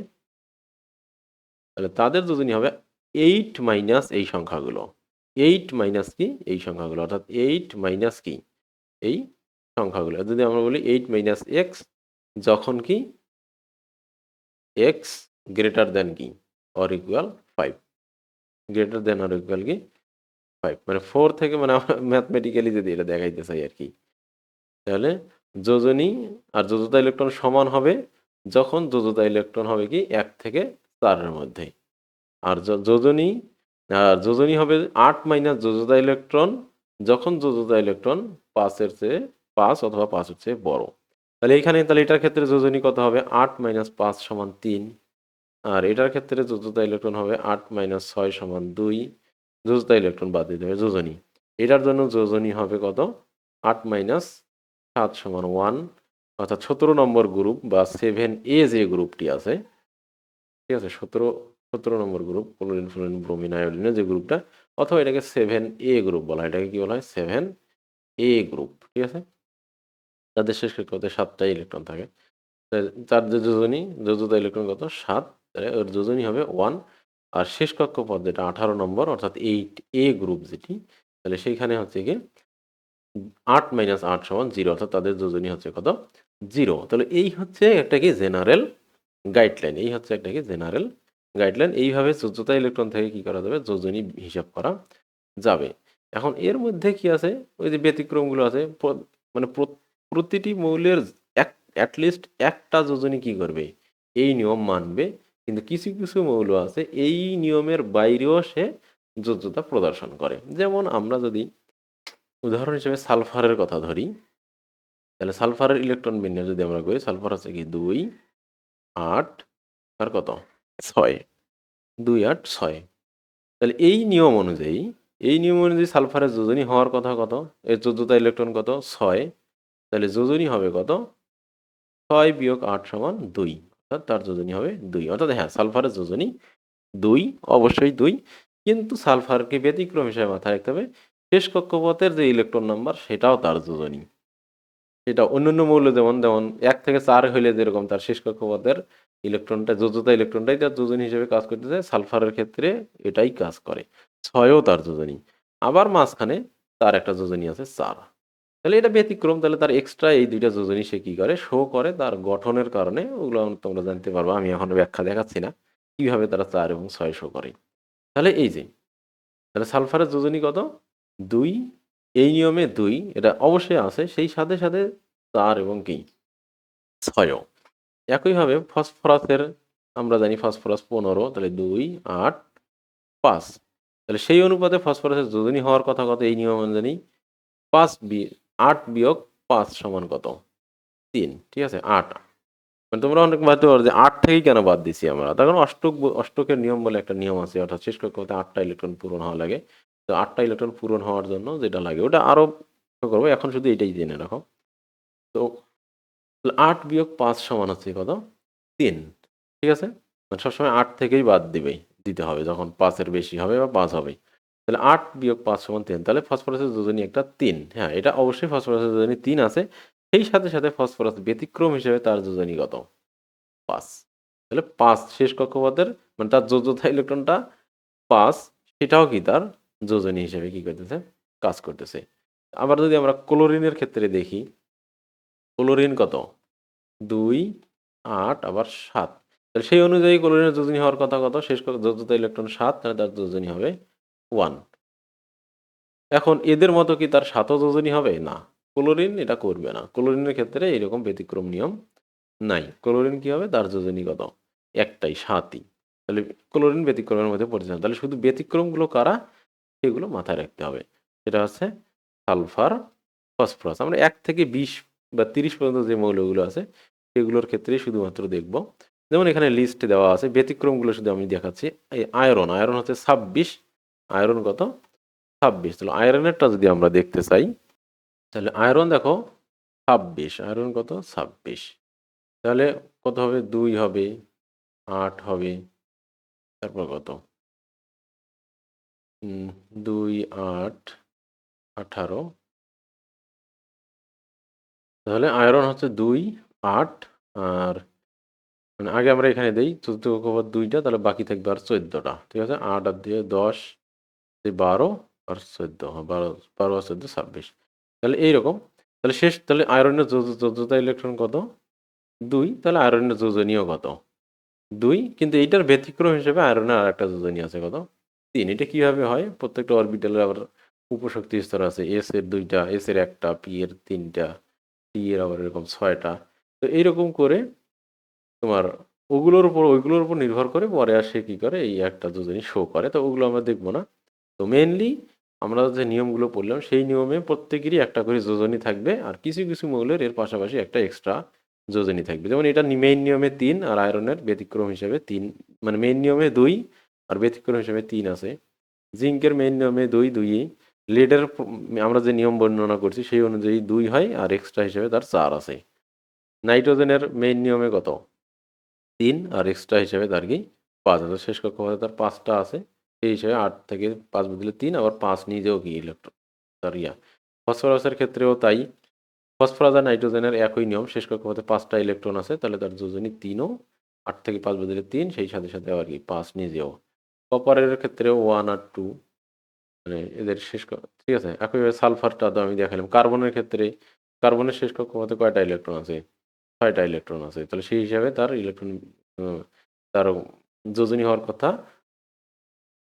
তাহলে তাদের যোজনী হবে 8 মাইনাস এই সংখ্যাগুলো। 8 মাইনাস কি? এই সংখ্যাগুলো। অর্থাৎ 8 মাইনাস কি? এই সংখ্যাগুলো। যদি আমরা বলি 8 মাইনাস এক্স, যখন কি এক্স গ্রেটার দেন কি? Or equal 5। Greater than or equal কি? 5। মানে 4 থেকে, মানে আমরা ম্যাথমেটিক্যালি যদি এটা দেখাইতে চাই আর কি। তাহলে যোজনী আর যোজ্যতা ইলেকট্রন সমান হবে যখন যোজ্যতা ইলেকট্রন হবে কি 1 থেকে 4-এর মধ্যে। আর যোজনী হবে 8 মাইনাস যোজ্যতা ইলেকট্রন যখন যোজ্যতা ইলেকট্রন 5 অথবা 5-এর চেয়ে বড়। তাহলে এইখানে, তাহলে এটার ক্ষেত্রে যোজনী কত হবে? 8 মাইনাস 5 সমান 3। আর এটার ক্ষেত্রে যোজ্যতা ইলেকট্রন হবে 8 মাইনাস 6 সমান 2। যোজ্যতা ইলেকট্রন বাদ দিতে হবে যোজনী। এটার জন্য যোজনী হবে কত? 8 মাইনাস 7 সমান 1, অর্থাৎ 17 নম্বর গ্রুপ বা 7A যে গ্রুপটি আছে, ঠিক আছে, 17 নম্বর গ্রুপ ক্লোরিন ফ্লোরিন ব্রোমিন আয়োডিনের যে গ্রুপটা, অথবা এটাকে 7A গ্রুপ বলা হয়। এটাকে কি বলা হয়? 7A গ্রুপ, ঠিক আছে। তাদের শেষ কক্ষপথে 7টা ইলেকট্রন থাকে। তার যে যোজতা ইলেকট্রন কত? 7, তাহলে ওর যোজনী হবে 1। আর শেষ কক্ষপথ যেটা 18 নম্বর, অর্থাৎ 8A গ্রুপ যেটি, তাহলে সেইখানে হচ্ছে কি 8 মাইনাস 8 সমান 0, অর্থাৎ তাদের যোজনী হচ্ছে কত? 0। তাহলে এই হচ্ছে একটা কি জেনারেল গাইডলাইন। এই হচ্ছে একটা কি জেনারেল গাইডলাইন। এইভাবে যোজ্যতা ইলেকট্রন থেকে কি করা যাবে? যোজনী হিসাব করা যাবে। এখন এর মধ্যে কি আছে? ওই যে ব্যতিক্রমগুলো আছে, মানে প্রতিটি মৌলের অ্যাটলিস্ট একটা যোজনী কি করবে? এই নিয়ম মানবে। কিন্তু কিছু কিছু মৌল আছে এই নিয়মের বাইরেও সে যোজ্যতা প্রদর্শন করে। যেমন আমরা যদি উদাহরণ হিসেবে সালফারের কথা ধরি, তাহলে সালফারের ইলেকট্রন বিন্যাস যদি আমরা করি, সালফার হচ্ছে কি 2, 8 আর কত? 6। 2, 8, 6। তাহলে এই নিয়ম অনুযায়ী সালফারের যোজনী হওয়ার কথা কত? এর যোজ্যতা ইলেকট্রন কত? 6। তাহলে যোজনী হবে কত? 6 বিয়োগ 8 সমান 2, অর্থাৎ তার যোজনী হবে 2। অর্থাৎ হ্যাঁ, সালফারের যোজনী 2, অবশ্যই 2। কিন্তু সালফারকে ব্যতিক্রম হিসেবে মাথায় রাখতে হবে, শেষ কক্ষপথের যে ইলেকট্রন নাম্বার সেটাও তার যোজনী। সেটা অন্যান্য মৌল যেমন 1 থেকে 4 হইলে যেরকম তার শেষ কক্ষপথের ইলেকট্রনটা, যোজ্যতা ইলেকট্রনটাই তার যোজনী হিসেবে কাজ করতেছে, সালফারের ক্ষেত্রে এটাই কাজ করে। 6ও তার যোজনী। আবার মাঝখানে তার একটা যোজনী আছে 4। তাহলে এটা ব্যতিক্রম। তাহলে তার এক্সট্রা এই 2টা যোজনী সে কি করে? শো করে তার গঠনের কারণে। ওগুলো তোমরা জানতে পারবা, আমি এখন ব্যাখ্যা দেখাচ্ছি না কিভাবে তারা 4 এবং 6 শো করে। তাহলে এই যে, তাহলে সালফারের যোজনী কত? 2। এই নিয়মে 2 এটা অবশ্যই আছে, সেই সাথে সাথে 4 এবং কি 6ও। একইভাবে ফসফরাসের আমরা জানি ফসফরাস 15, তাহলে 2, 8, 5। তাহলে সেই অনুপাতে ফসফরাসের যোজনী হওয়ার কথা কত এই নিয়ম অনুযায়ী? 8 বিয়োগ 5 সমান কত? 3, ঠিক আছে, 8। মানে তোমরা অনেক ভাবতে পারো যে 8 থেকেই কেন বাদ দিছি আমরা? তার কারণ অষ্টকের নিয়ম বলে একটা নিয়ম আছে, অর্থাৎ শেষ কক্ষপথে 8টা ইলেকট্রন পূরণ হওয়া লাগে। তো 8টা ইলেকট্রন পূরণ হওয়ার জন্য যেটা লাগে ওটা আরো করবো, এখন শুধু এটাই জেনে রাখো। তো 8 বিয়োগ 5 সমান হচ্ছে কত? 3, ঠিক আছে। মানে সবসময় 8 থেকেই বাদ দিতে হবে যখন 5-এর বেশি হবে বা 5 হবে। তাহলে 8 বিয়োগ 5 সমান 3। তাহলে ফসফরাসের যোজনী একটা 3। হ্যাঁ, এটা অবশ্যই ফসফরাসের যোজনী 3 আছে। সেই সাথে সাথে ফসফরাস ব্যতিক্রম হিসেবে তার যোজনী কত? 5। তাহলে 5 শেষ কক্ষপথের, মানে তার যোজ্যতা ইলেকট্রনটা 5, সেটাও কি তার যোজনী হিসেবে কি করতেছে? কাজ করতেছে। আবার যদি আমরা ক্লোরিনের ক্ষেত্রে দেখি, ক্লোরিন কত? 2, 8 আবার 7। তাহলে সেই অনুযায়ী ক্লোরিনের যোজনী হওয়ার কথা কত? শেষ যোজ্যতা ইলেকট্রন 7, তাহলে তার যোজনী হবে 1। এখন এদের মতো কি তার 7ও যোজনী হবে? না, ক্লোরিন এটা করবে না। ক্লোরিনের ক্ষেত্রে এরকম ব্যতিক্রম নিয়ম নাই। ক্লোরিন কি হবে? তার যোজনী কত? একটাই, 7ই। তাহলে ক্লোরিন ব্যতিক্রমের মধ্যে পড়ছে না। তাহলে শুধু ব্যতিক্রমগুলো কারা সেগুলো মাথায় রাখতে হবে। সেটা হচ্ছে সালফার, ফসফরাস। আমরা 1 থেকে 20 বা 30 পর্যন্ত যে মৌলগুলো আছে সেগুলোর ক্ষেত্রেই শুধুমাত্র দেখব। যেমন এখানে লিস্ট দেওয়া আছে, ব্যতিক্রমগুলো শুধু আমি দেখাচ্ছি। এই আয়রন, আয়রন হচ্ছে 26। আয়রন কত? 26। তাহলে আয়রনেরটা যদি আমরা দেখতে চাই, তাহলে আয়রন দেখো 26। আয়রন কত? 26। তাহলে কত হবে? 2 হবে, 8 হবে, তারপর কত? 2, 8, 18। তাহলে আয়রন হচ্ছে 2, 8 আর মানে আগে আমরা এখানে দেই চতুর্থ কক্ষপথ 2টা, তাহলে বাকি থাকবে আর 14টা, ঠিক আছে। 8 আর দিয়ে 10, 12 আর 14, 12 12 আর 14, 26। তাহলে এইরকম। তাহলে তাহলে আয়রনের যোজ্যতা ইলেকট্রন কত? 2। তাহলে আয়রনের যোজনীয় কত? 2। কিন্তু এইটার ব্যতিক্রম হিসেবে আয়রনের আর একটা যোজনী আছে কত? 3। এটা কিভাবে হয়? প্রত্যেকটা অরবিটালের আবার উপশক্তি স্তর আছে। এস এর 2টা, এস এর 1টা, পি এর 3টা, টি এর আবার এরকম 6টা। তো এইরকম করে তোমার ওইগুলোর উপর নির্ভর করে পরে আর সে কি করে? এই একটা যোজনী শো করে। তো ওগুলো আমরা দেখব না। তো মেইনলি আমরা যে নিয়মগুলো পড়লাম সেই নিয়মে প্রত্যেকেরই একটা করে যোজনী থাকবে, আর কিছু কিছু মৌলের এর পাশাপাশি একটা এক্সট্রা যোজনী থাকবে। যেমন এটা মেইন নিয়মে 3 আর আয়রনের ব্যতিক্রম হিসেবে 3, মানে মেইন নিয়মে 2 আর ব্যতিক্রম হিসেবে 3 আছে। জিঙ্কের মেইন নিয়মে 2, 2ই, লেডের আমরা যে নিয়ম বর্ণনা করছি সেই অনুযায়ী 2 হয় আর এক্সট্রা হিসেবে তার 4 আছে। নাইট্রোজেনের মেইন নিয়মে কত? 3 আর এক্সট্রা হিসেবে তার কি 5 আছে। শেষ কক্ষপথে তার 5টা আছে। সেই হিসেবে 8 থেকে 5 বদলে 3 আবার 5 নিজেও কি ইলেকট্রন তার ফসফরাসের ক্ষেত্রেও তাই। ফসফরাস আর নাইট্রোজেনের একই নিয়ম। শেষ কক্ষপথে 5টা ইলেকট্রন আছে তাহলে তার যোজনী 3 ও 8 থেকে 5 বদলে 3 সেই সাথে সাথে আবার কি 5 নিজেও। কপারের ক্ষেত্রেও 1 আর 2 মানে এদের ঠিক আছে। একইভাবে সালফারটা তো আমি দেখালাম। কার্বনের ক্ষেত্রে কার্বনের শেষ কক্ষপথে কয়টা ইলেকট্রন আছে? 6টা ইলেকট্রন আছে। তাহলে সেই হিসাবে তার ইলেকট্রন তার যোজনী হওয়ার কথা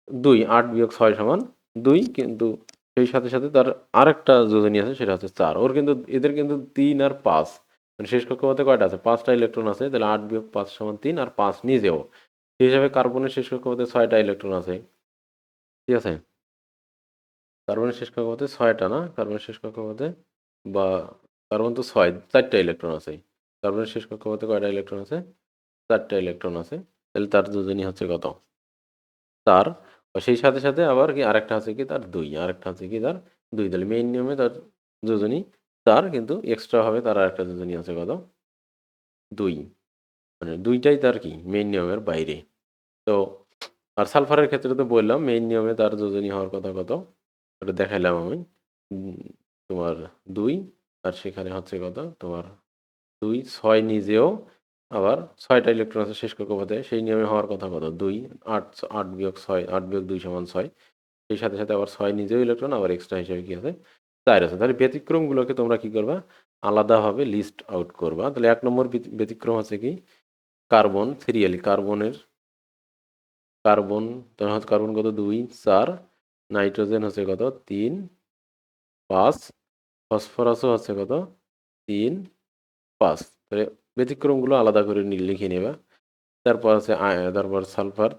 2 8 বিয়োগ 6 সমান 2 কিন্তু সেই সাথে সাথে তার আরেকটা যোজনী আছে সেটা হচ্ছে 4 ওর কিন্তু এদের কিন্তু 3 আর 5 মানে শেষ কক্ষপথে কয়টা আছে 5টা ইলেকট্রন আছে তাহলে 8 বিয়োগ 5 সমান 3 আর 5 নিজেও সেই হিসাবে কার্বনের শেষ কক্ষপথে 6টা ইলেকট্রন আছে ঠিক আছে কার্বনের শেষ কক্ষপথে 6টা না কার্বনের শেষ কক্ষপথে বা কার্বন তো 4টা ইলেকট্রন আছে কার্বনের শেষ কক্ষপথে কয়টা ইলেকট্রন আছে 4টা ইলেকট্রন আছে তাহলে তার যোজনী হচ্ছে কত তার সেই সাথে সাথে আবার কি আরেকটা আছে কি তার 2 আরেকটা আছে কি তার 2 তাহলে মেইন নিয়মে তার যোজনী তার কিন্তু এক্সট্রা হবে তার আরেকটা যোজনী আছে কত 2 মানে 2টাই তার কি মেইন নিয়মের বাইরে তো আর সালফারের ক্ষেত্রে তো বললাম মেইন নিয়মে তার যোজনী হওয়ার কথা কত ওটা দেখাইলাম আমি তোমার 2 আর সেখানে হচ্ছে কত তোমার 2 6 নিজেও আবার 6টা ইলেকট্রন আছে শেষ কক্ষপথে সেই নিয়মে হওয়ার কথা কত 2 8 8 বিয়োগ 6 8 বিয়োগ 2 সমান 6 সেই সাথে সাথে আবার 6 নিজেও ইলেকট্রন আবার এক্সট্রা হিসেবে কি আছে 4 আছে তাহলে ব্যতিক্রমগুলোকে তোমরা কি করবা আলাদাভাবে লিস্ট আউট করবা তাহলে 1 নম্বর ব্যতিক্রম আছে কি কার্বন সিরিয়ালি কার্বন তোমার হচ্ছে কার্বন কত 2 4 নাইট্রোজেন হচ্ছে কত 3 5 ফসফরাসও হচ্ছে কত 3 5 তাহলে ব্যতিক্রমগুলো আলাদা করে লিখে নেবা তারপর আছে তারপর সালফার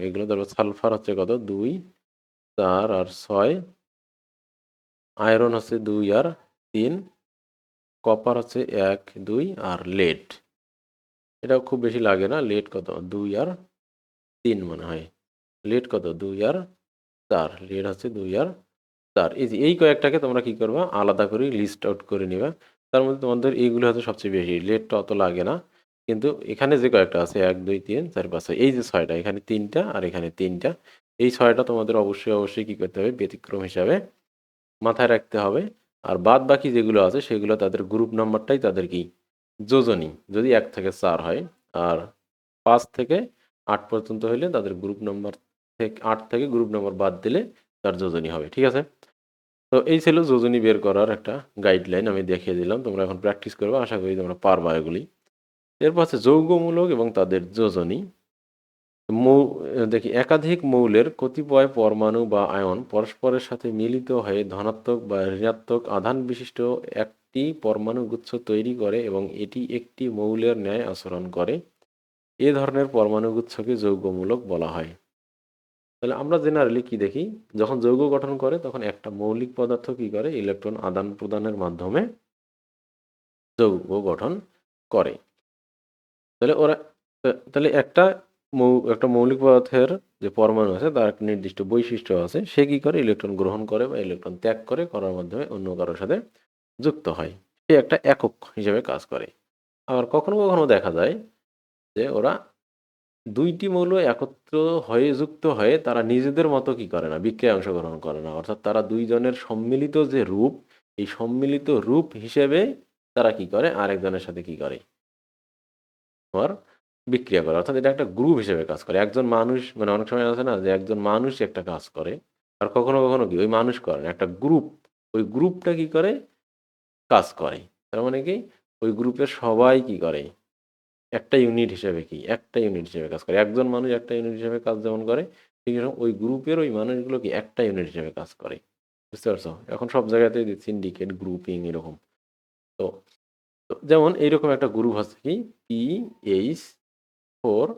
এগুলো তারপর সালফার হচ্ছে কত 2 4 আর 6 আয়রন হচ্ছে 2 আর 3 কপার হচ্ছে 1 2 আর লেড এটাও খুব বেশি লাগে না লেড কত 2 আর 3 মনে হয় লেড কত 2 আর 4 লেড হচ্ছে 2 আর 4 এই কয়েকটাকে তোমরা কি করবা আলাদা করে লিস্ট আউট করে নিবা তার মধ্যে তোমাদের এইগুলো হচ্ছে সবচেয়ে বেশি লেডটা অত লাগে না কিন্তু এখানে যে কয়েকটা আছে 1 2 3 4 5 এই যে 6টা এখানে 3টা আর এখানে 3টা এই 6টা তোমাদের অবশ্যই কি করতে হবে ব্যতিক্রম হিসাবে মাথায় রাখতে হবে আর বাদ বাকি যেগুলো আছে সেগুলো তাদের গ্রুপ নাম্বারটাই তাদের কি যোজনী যদি 1 থেকে 4 হয় আর 5 থেকে 8 পর্যন্ত হইলে তাদের গ্রুপ নাম্বার থেকে 8 থেকে গ্রুপ নাম্বার বাদ দিলে তার যোজনী হবে ঠিক আছে তো এই ছিল যোজনী বের করার একটা গাইডলাইন আমি দেখিয়ে দিলাম তোমরা এখন প্র্যাকটিস করবে আশা করি তোমরা পারবা এগুলি এরপর আছে যৌগমূলক এবং তাদের যোজনী মৌ দেখি একাধিক মৌলের কতিপয় পরমাণু বা আয়ন পরস্পরের সাথে মিলিত হয়ে ধনাত্মক বা ঋণাত্মক আধান বিশিষ্ট একটি পরমাণু গুচ্ছ তৈরি করে এবং এটি একটি মৌলের ন্যায় আচরণ করে এ ধরনের পরমাণু গুচ্ছকে যৌগমূলক বলা হয় তাহলে আমরা জেনারেলি কি দেখি যখন যৌগ গঠন করে তখন একটা মৌলিক পদার্থ কি করে ইলেকট্রন আদান প্রদানের মাধ্যমে যৌগ গঠন করে তাহলে ওরা তাহলে একটা মৌলিক পদার্থের যে পরমাণু আছে তার একটা নির্দিষ্ট বৈশিষ্ট্য আছে সে কি করে ইলেকট্রন গ্রহণ করে বা ইলেকট্রন ত্যাগ করে করার মাধ্যমে অন্য কারোর সাথে যুক্ত হয় সে একটা একক হিসেবে কাজ করে আবার কখনো কখনো দেখা যায় যে ওরা দুইটি মৌল একত্র হয়ে যুক্ত হয়ে তারা নিজেদের মতো কি করে না বিক্রিয়ায় অংশগ্রহণ করে না অর্থাৎ তারা দুইজনের সম্মিলিত যে রূপ এই সম্মিলিত রূপ হিসেবে তারা কি করে আরেকজনের সাথে কি করে তোমার বিক্রিয়া করে অর্থাৎ এটা একটা গ্রুপ হিসেবে কাজ করে একজন মানুষ মানে অনেক সময় আছে না যে একজন মানুষ একটা কাজ করে আর কখনো কখনো কি ওই মানুষ করে না একটা গ্রুপ ওই গ্রুপটা কি করে কাজ করে তার মানে কি ওই গ্রুপের সবাই কি করে একটা ইউনিট হিসেবে কি একটা ইউনিট হিসেবে কাজ করে একজন মানুষ একটা ইউনিট হিসেবে কাজ যেমন করে ঠিক এরকম ওই গ্রুপের ওই মানুষগুলো কি একটা ইউনিট হিসেবে কাজ করে বুঝতে পারছো এখন সব জায়গাতে সিন্ডিকেট গ্রুপিং এরকম তো তো যেমন এইরকম একটা গ্রুপ আছে কি PH4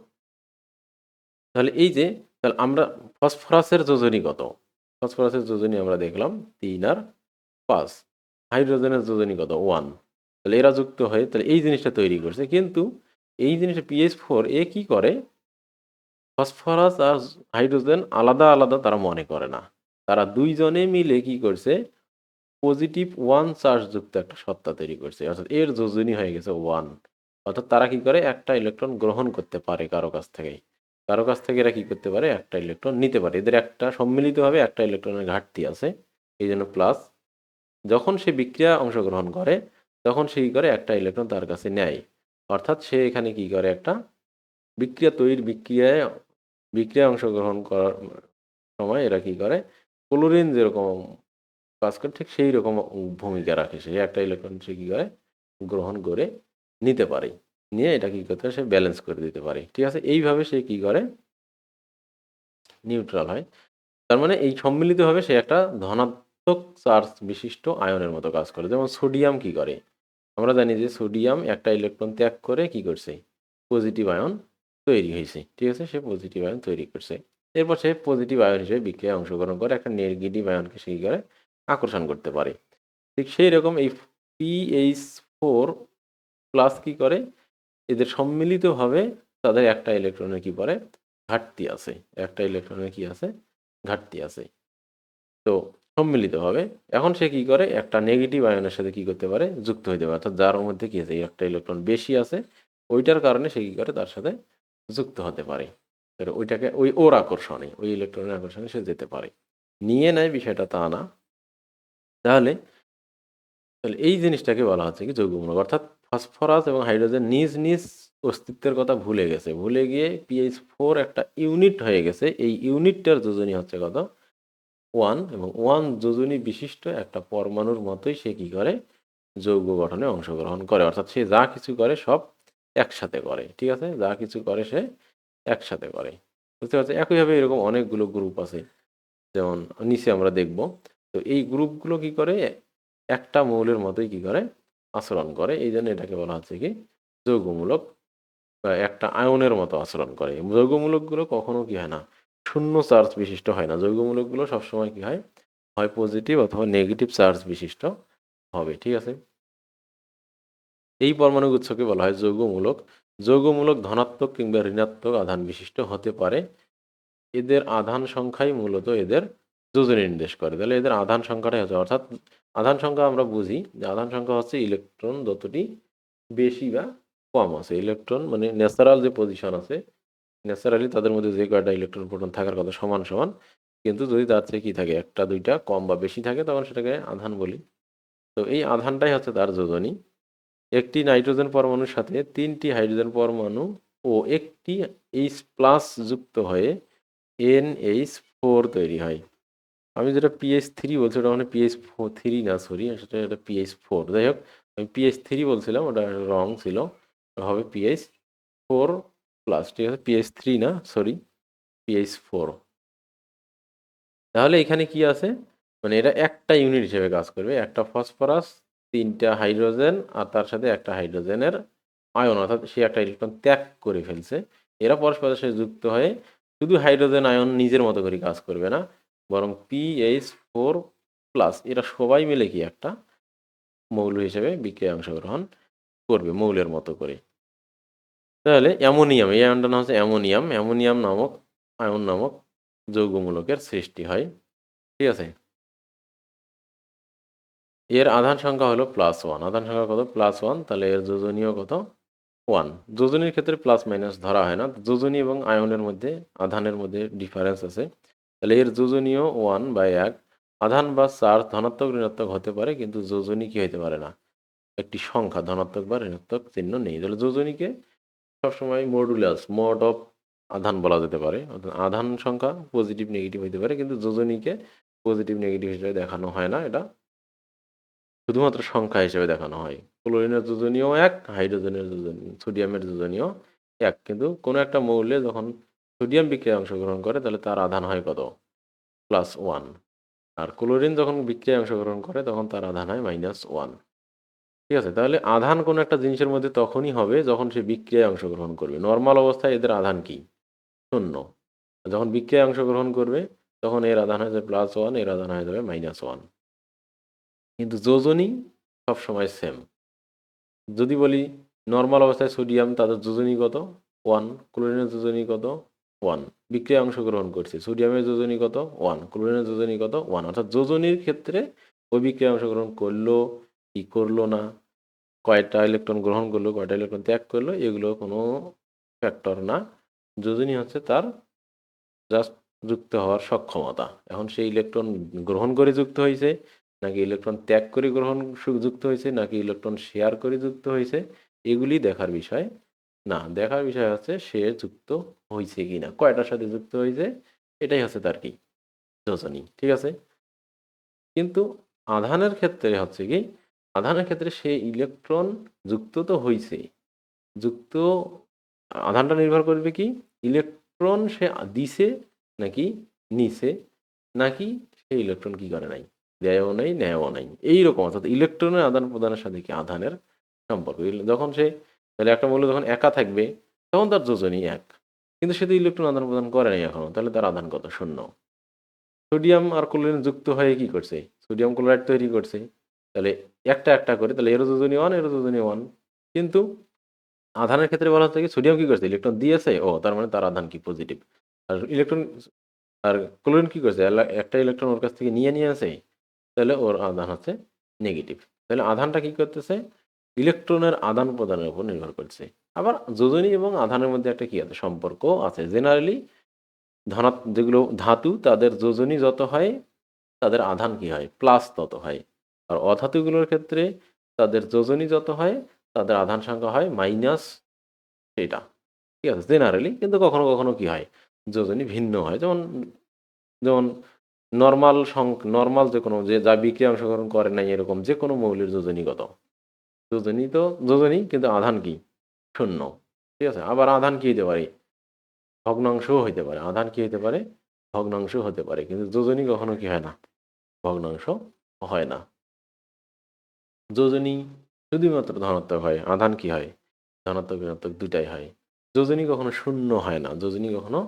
তাহলে এই যে তাহলে আমরা ফসফরাসের যোজনী কত ফসফরাসের যোজনী আমরা দেখলাম 3 আর 5 হাইড্রোজেনের যোজনী কত 1 তাহলে এরা যুক্ত হয়ে তাহলে এই জিনিসটা তৈরি করছে কিন্তু এই জিনিসটা PH4 এ কি করে ফসফরাস আর হাইড্রোজেন আলাদা আলাদা তারা মনে করে না তারা দুইজনে মিলে কি করছে, পজিটিভ ওয়ান চার্জযুক্ত একটা সত্তা তৈরি করছে, অর্থাৎ এর যোজনী হয়ে গেছে ওয়ান। অর্থাৎ তারা কি করে, একটা ইলেকট্রন গ্রহণ করতে পারে কারো কাছ থেকে, কারো কাছ থেকে এরা কি করতে পারে, একটা ইলেকট্রন নিতে পারে। এদের একটা সম্মিলিতভাবে একটা ইলেকট্রনের ঘাটতি আছে, এই জন্য প্লাস। যখন সে বিক্রিয়া অংশগ্রহণ করে তখন সে কি করে, একটা ইলেকট্রন তার কাছে নেয়। অর্থাৎ সে এখানে কি করে, একটা বিক্রিয়ায় বিক্রিয়ায় অংশগ্রহণ করার সময় এরা কি করে, ক্লোরিন যেরকম কাজ করে ঠিক সেই রকম ভূমিকা রাখে। সে একটা ইলেকট্রন সে কি করে, গ্রহণ করে নিতে পারে, নিয়ে এটা কি করতে পারে, সে ব্যালেন্স করে দিতে পারে। ঠিক আছে, এইভাবে সে কি করে, নিউট্রাল হয়। তার মানে এই সম্মিলিতভাবে সে একটা ধনাত্মক চার্জ বিশিষ্ট আয়নের মতো কাজ করে। যেমন সোডিয়াম কি করে, আমরা জানি যে সোডিয়াম একটা ইলেকট্রন ত্যাগ করে কি করছে, পজিটিভ আয়ন তৈরি হয়েছে। ঠিক আছে, সে পজিটিভ আয়ন তৈরি করছে। এরপর সে পজিটিভ আয়ন হিসেবে বিক্রিয়ায় অংশগ্রহণ করে একটা নেগেটিভ আয়নকে সে কি করে, আকর্ষণ করতে পারে। ঠিক সেই রকম এই PH4 প্লাস কি করে, এদের সম্মিলিতভাবে তাদের একটা ইলেকট্রনের কি করে, ঘাটতি আছে, একটা ইলেকট্রনের কি আছে, ঘাটতি আছে। তো সম্মিলিতভাবে এখন সে কি করে, একটা নেগেটিভ আয়নের সাথে কি করতে পারে, যুক্ত হইতে পারে। অর্থাৎ যার মধ্যে কি আছে, একটা ইলেকট্রন বেশি আছে, ওইটার কারণে সে কি করে, তার সাথে যুক্ত হতে পারে। ওইটাকে ওর আকর্ষণে, ওই ইলেকট্রনের আকর্ষণে সে যেতে পারে। নিয়ে নেয় বিষয়টা তা না। তাহলে তাহলে এই জিনিসটাকে বলা হচ্ছে কি যৌগমূলক। অর্থাৎ ফসফরাস এবং হাইড্রোজেন নিজ নিজ অস্তিত্বের কথা ভুলে গেছে, ভুলে গিয়ে PH4 একটা ইউনিট হয়ে গেছে। এই ইউনিটটার যোজনী হচ্ছে কত, ওয়ান, এবং ওয়ান যোজনী বিশিষ্ট একটা পরমাণুর মতোই সে কি করে, যৌগ গঠনে অংশগ্রহণ করে। অর্থাৎ সে যা কিছু করে সব একসাথে করে। ঠিক আছে, যা কিছু করে সে একসাথে করে। বুঝতে পারছি? একইভাবে এরকম অনেকগুলো গ্রুপ আছে, যেমন নিচে আমরা দেখব। তো এই গ্রুপগুলো কি করে, একটা মৌলের মতোই কি করে, আচরণ করে। এই জন্য এটাকে বলা হচ্ছে কি যৌগমূলক, বা একটা আয়নের মতো আচরণ করে। যৌগমূলকগুলো কখনো কি হয় না, শূন্য চার্জ বিশিষ্ট হয় না। যৌগমূলকগুলো সবসময় কি হয়, হয় পজিটিভ অথবা নেগেটিভ চার্জ বিশিষ্ট হবে। ঠিক আছে, এই পরমাণু গুচ্ছকে বলা হয় যৌগমূলক। যৌগমূলক ধনাত্মক কিংবা ঋণাত্মক আধান বিশিষ্ট হতে পারে। এদের আধান সংখ্যাই মূলত এদের যোজনী নির্দেশ করে। তাহলে এদের আধান সংখ্যাটাই হচ্ছে, অর্থাৎ আধান সংখ্যা আমরা বুঝি যে আধান সংখ্যা হচ্ছে ইলেকট্রন যতটি বেশি বা কম আছে। ইলেকট্রন মানে ন্যাচারাল যে পজিশন আছে, ন্যাচারালি তাদের মধ্যে যে কয়টা ইলেকট্রন প্রোটন থাকার কথা সমান সমান, কিন্তু যদি তার থেকে কি থাকে, একটা দুইটা কম বা বেশি থাকে, তখন সেটাকে আধান বলি। তো এই আধানটাই হচ্ছে তার যোজনী। একটি নাইট্রোজেন পরমাণুর সাথে তিনটি হাইড্রোজেন পরমাণু ও একটি H+ যুক্ত হয়ে NH4 তৈরি হয়। আমি যেটা PH3 বলছি ওটা মানে PH3 না, সরি, সেটা এটা PH4। যাই হোক, আমি PH3 বলছিলাম, ওটা রং ছিল, ওটা হবে PH4+। ঠিক আছে, PH3 না, সরি, PH4। তাহলে এখানে কি আছে, মানে এটা একটা ইউনিট হিসেবে কাজ করবে। একটা ফসফরাস, তিনটা হাইড্রোজেন, আর তার সাথে একটা হাইড্রোজেনের আয়ন, অর্থাৎ সে একটা ইলেকট্রন ত্যাগ করে ফেলছে। এরা পরস্পরের সাথে যুক্ত হয়ে শুধু হাইড্রোজেন আয়ন নিজের মতো করে কাজ করবে না, বরং PH4+, এরা সবাই মিলে কি একটা মৌল হিসেবে বিক্রিয়ায় অংশগ্রহণ করবে মৌলের মতো করে। তাহলে অ্যামোনিয়াম, এই আয়নটার নাম হচ্ছে অ্যামোনিয়াম। অ্যামোনিয়াম নামক আয়ন নামক যৌগমূলকের সৃষ্টি হয়। ঠিক আছে, এর আধান সংখ্যা হলো +1। আধান সংখ্যা কত, +1। তাহলে এর যোজনীয় কত, 1। যোজনীর ক্ষেত্রে প্লাস মাইনাস ধরা হয় না। যোজনী এবং আয়নের মধ্যে, আধানের মধ্যে ডিফারেন্স আছে। তাহলে এর যোজনীয় 1/1। আধান বা চার্জ ধনাত্মক ঋণাত্মক হতে পারে, কিন্তু যোজনী কি হতে পারে না, একটি সংখ্যা, ধনাত্মক বা ঋণাত্মক চিহ্ন নেই। তাহলে যোজনীকে সবসময় মডুলাস, মোড অফ আধান বলা যেতে পারে। অর্থাৎ আধান সংখ্যা পজিটিভ নেগেটিভ হতে পারে, কিন্তু যোজনীকে পজিটিভ নেগেটিভ হিসেবে দেখানো হয় না, এটা শুধুমাত্র সংখ্যা হিসেবে দেখানো হয়। ক্লোরিনের যোজনীয় এক, হাইড্রোজেনের যোজনী, সোডিয়ামের যোজনীয় এক। কিন্তু কোনো একটা মৌলে যখন সোডিয়াম বিক্রিয়ায় অংশগ্রহণ করে তাহলে তার আধান হয় কত, +1। আর ক্লোরিন যখন বিক্রিয়ায় অংশগ্রহণ করে তখন তার আধান হয় -1। ঠিক আছে, তাহলে আধান কোনো একটা জিনিসের মধ্যে তখনই হবে যখন সে বিক্রিয়ায় অংশগ্রহণ করবে। নর্মাল অবস্থায় এদের আধান কি, শূন্য। যখন বিক্রিয়ায় অংশগ্রহণ করবে তখন এর আধান হয়ে যাবে +1, এর আধান হয়ে যাবে -1। কিন্তু যোজনী সবসময় সেম। যদি বলি নর্মাল অবস্থায় সোডিয়াম, তাদের যোজনী কত, 1। ক্লোরিনের যোজনী কত, 1, বিক্রিয়ায় অংশগ্রহণ করছে। সোডিয়ামের যোজনী কত? 1, ক্লোরিনের যোজনী কত? 1। অর্থাৎ যোজনীর ক্ষেত্রে ওই বিক্রিয়ায় অংশগ্রহণ করলো কি করলো না, কয়টা ইলেকট্রন গ্রহণ করলো, কয়টা ইলেকট্রন ত্যাগ করলো, এগুলো কোনো ফ্যাক্টর না। যোজনী হচ্ছে তার জাস্ট যুক্ত হওয়ার সক্ষমতা। এখন সেই ইলেকট্রন গ্রহণ করে যুক্ত হয়েছে, নাকি ইলেকট্রন ত্যাগ করে যুক্ত হয়েছে, নাকি ইলেকট্রন শেয়ার করে যুক্ত হয়েছে, এগুলি দেখার বিষয় না। দেখার বিষয় হচ্ছে সে যুক্ত হয়েছে কিনা, কয়টার সাথে যুক্ত হয়েছে, এটাই হচ্ছে তার কি যোজনী। ঠিক আছে? কিন্তু আধানের ক্ষেত্রে হচ্ছে কি, আধানের ক্ষেত্রে সে ইলেকট্রন যুক্ত তো হয়েছে, যুক্ত আধানটা নির্ভর করবে কি ইলেকট্রন সে দিছে নাকি নিছে, নাকি সে ইলেকট্রন কি করে নাই, দেয়ও নাই নেয়ও নাই, এইরকম। অর্থাৎ ইলেকট্রনের আদান প্রদানের সাথে কি আধানের সম্পর্ক। যখন সে তাহলে একটা মৌল যখন একা থাকবে তখন তার যোজনী এক, কিন্তু সে তো ইলেকট্রন আদান প্রদান করে নাই এখনো, তাহলে তার আধান কত? শূন্য। সোডিয়াম আর ক্লোরিন যুক্ত হয়ে কি করছে, সোডিয়াম ক্লোরাইড তৈরি করছে, তাহলে একটা একটা করে, তাহলে এরও যোজনী ওয়ান, এরও যোজনী ওয়ান। কিন্তু আধানের ক্ষেত্রে বলা হচ্ছে কি সোডিয়াম কি করছে, ইলেকট্রন দিয়েছে, ও তার মানে তার আধান কি পজিটিভ। আর ইলেকট্রন আর ক্লোরিন কি করছে, একটা ইলেকট্রন ওর কাছ থেকে নিয়ে আসে, তাহলে ওর আধান হচ্ছে নেগেটিভ। তাহলে আধানটা কি করতেছে, ইলেকট্রনের আদান প্রদানের উপর নির্ভর করছে। আবার যোজনী এবং আধানের মধ্যে একটা কি আছে, সম্পর্ক আছে। জেনারেলি যেগুলো ধাতু তাদের যোজনী যত হয় তাদের আধান কি হয়, প্লাস তত হয়। আর অধাতুগুলোর ক্ষেত্রে তাদের যোজনী যত হয় তাদের আধান সংখ্যা হয় মাইনাস সেটা। ঠিক আছে, জেনারেলি। কিন্তু কখনো কখনো কি হয়, যোজনী ভিন্ন হয়। যেমন যেমন নর্মাল যে কোনো যে যা বিক্রিয়া অংশগ্রহণ করে নাই এরকম যে কোনো মৌলের যোজনী কত, যোজনী তো যোজনী, কিন্তু আধান কি শূন্য। ঠিক আছে, আবার আধান কি হতে পারে, ভগ্নাংশও হইতে পারে। আধান কি হতে পারে, ভগ্নাংশ হতে পারে, কিন্তু যোজনী কখনো কি হয় না, ভগ্নাংশ হয় না। যোজনী শুধুমাত্র ধনাত্মক হয়, আধান কি হয়, ধনাত্মক ঋণাত্মক দুটাই হয়। যোজনী কখনো শূন্য হয় না, যোজনী কখনো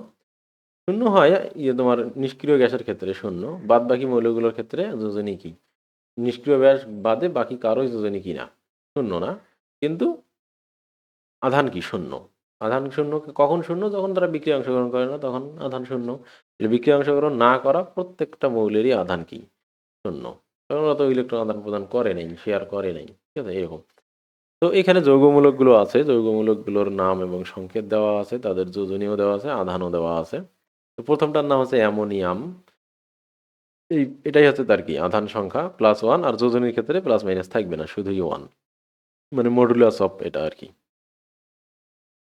শূন্য হয় তোমার নিষ্ক্রিয় গ্যাসের ক্ষেত্রে শূন্য, বাদ বাকি মৌলগুলোর ক্ষেত্রে যোজনী কি, নিষ্ক্রিয় গ্যাস বাদে বাকি কারোই যোজনী কি না, শূন্য না। কিন্তু আধান কি শূন্য। আধান শূন্য কখন শূন্য, যখন তারা বিক্রিয়া অংশগ্রহণ করে না তখন আধান শূন্য। বিক্রিয়া অংশগ্রহণ না করা প্রত্যেকটা মৌলেরই আধান কি শূন্য, কারণ ওরা তো ইলেকট্রন আদান প্রদান করে নাই, শেয়ার করে নাই। ঠিক আছে, এরকম। তো এখানে যৌগমূলকগুলো আছে, যৌগমূলকগুলোর নাম এবং সংকেত দেওয়া আছে, তাদের যোজনীয় দেওয়া আছে, আধানও দেওয়া আছে। তো প্রথমটার নাম হচ্ছে অ্যামোনিয়াম। এটাই হচ্ছে তার কি আধান সংখ্যা +1, আর যোজনীর ক্ষেত্রে প্লাস মাইনাস থাকবে না, শুধুই 1, মানে মডুলাস অফ এটা আর কি।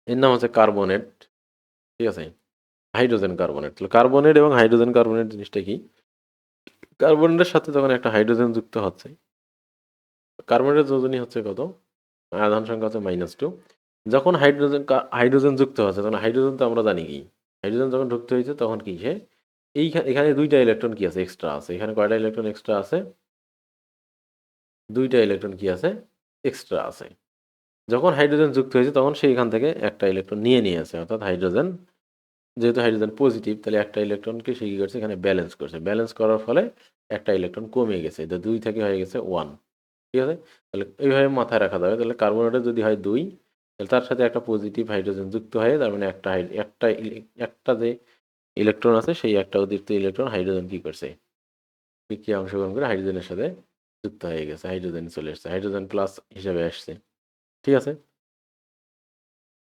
এর নাম হচ্ছে কার্বনেট। ঠিক আছে, হাইড্রোজেন কার্বনেট। তাহলে কার্বনেট এবং হাইড্রোজেন কার্বনেট জিনিসটা কি, কার্বনেটের সাথে যখন একটা হাইড্রোজেন যুক্ত হচ্ছে, কার্বনেটের যোজনী হচ্ছে কত, আধান সংখ্যা হচ্ছে -2। যখন হাইড্রোজেন যুক্ত হচ্ছে, তখন হাইড্রোজেন তো আমরা জানি কি, হাইড্রোজেন যখন ঢুকতে হয়েছে তখন কি সে এখানে দুইটা ইলেকট্রন কি আছে, এক্সট্রা আছে। এখানে কয়টা ইলেকট্রন এক্সট্রা আছে, দুইটা ইলেকট্রন কি আছে, এক্সট্রা আছে। যখন হাইড্রোজেন যুক্ত হয়েছে তখন সে এখান থেকে একটা ইলেকট্রন নিয়েছে, অর্থাৎ হাইড্রোজেন, যেহেতু হাইড্রোজেন পজিটিভ, তাহলে একটা ইলেকট্রনকে সে কি করছে, এখানে ব্যালেন্স করছে। ব্যালেন্স করার ফলে একটা ইলেকট্রন কমে গেছে, তো 2 থেকে হয়ে গেছে 1। ঠিক আছে, তাহলে এইভাবে মাথায় রাখা যাবে। তাহলে কার্বনেটের যদি হয় 2, তাহলে তার সাথে একটা পজিটিভ হাইড্রোজেন যুক্ত হয়ে, তার মানে একটা যে ইলেকট্রন আছে সেই একটা অতিরিক্ত ইলেকট্রন হাইড্রোজেন কি করছে, বিক্রিয়া অংশগ্রহণ করে হাইড্রোজেনের সাথে যুক্ত হয়ে গেছে, হাইড্রোজেন চলে আসছে, হাইড্রোজেন প্লাস হিসেবে আসছে। ঠিক আছে,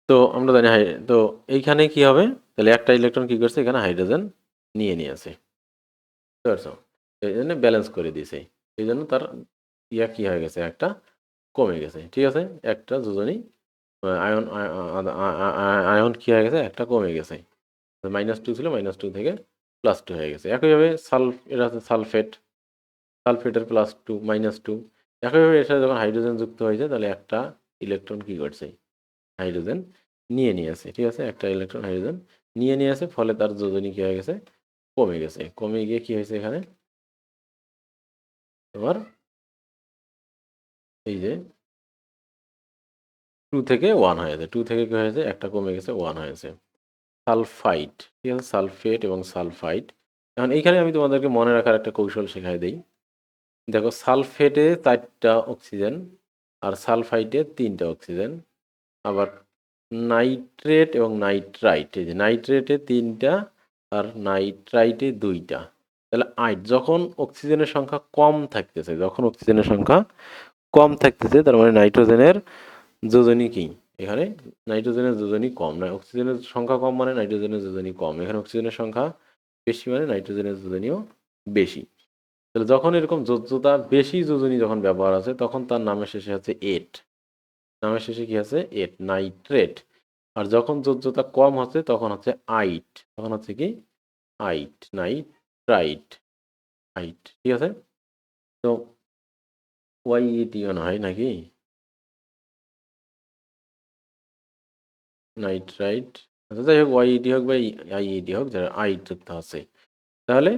তো আমরা জানি তো এইখানে কি হবে, তাহলে একটা ইলেকট্রন কি করছে, এখানে হাইড্রোজেন নিয়ে আসে। বুঝতে পারছো, এই জন্য ব্যালেন্স করে দিয়েছে, এই জন্য তার কি হয়ে গেছে, একটা কমে গেছে। ঠিক আছে, একটা যোজনী আয়ন আয়ন কি হয়ে গেছে, একটা কমে গেছে। -2 ছিল, -2 থেকে +2 হয়ে গেছে। একইভাবে এটা হচ্ছে সালফেট, সালফেটের +2 -2। একইভাবে এর সাথে যখন হাইড্রোজেন যুক্ত হয়েছে, তাহলে একটা ইলেকট্রন কি করছে, হাইড্রোজেন নিয়ে আসে। ঠিক আছে, একটা ইলেকট্রন হাইড্রোজেন নিয়ে আসে, ফলে তার যোজনী কি হয়ে গেছে, কমে গেছে। কমে গিয়ে কি হয়েছে, এখানে তোমার এই যে 2 থেকে 1 হয়েছে, 2 থেকে কি হয়েছে, একটা কমে গেছে, 1 হয়েছে। সালফাইড, ঠিক আছে, সালফেট এবং সালফাইড। এখন এইখানে আমি তোমাদেরকে মনে রাখার একটা কৌশল শেখাই দেই। দেখো, সালফেটে 4টা অক্সিজেন আর সালফাইডে 3টা অক্সিজেন। আবার নাইট্রেট এবং নাইট্রাইট, এই যে নাইট্রেটে 3টা আর নাইট্রাইটে 2টা, তাহলে যখন অক্সিজেনের সংখ্যা কম থাকতেছে, যখন অক্সিজেনের সংখ্যা কম থাকতেছে তার মানে নাইট্রোজেনের যোজনী কি, এখানে নাইট্রোজেনের যোজনী কম, না অক্সিজেনের সংখ্যা কম মানে নাইট্রোজেনের যোজনী কম, এখানে অক্সিজেনের সংখ্যা বেশি মানে নাইট্রোজেনের যোজনীও বেশি। তাহলে যখন এরকম যোজ্যতা বেশি যোজনী যখন ব্যবহার আছে তখন তার নামের শেষে আছে এট, নামের শেষে কি আছে এট, নাইট্রেট। আর যখন যোজ্যতা কম হচ্ছে তখন হচ্ছে আইট, তখন হচ্ছে কি আইট, নাইট্রাইট, আইট, ঠিক আছে। তো ওয়াইইটি মনে হয় নাকি নাইট্রাইট, আচ্ছা যাই হোক ওয়াইইটি হোক বা আইইটি হোক, যারা আইট যুক্ত আছে, তাহলে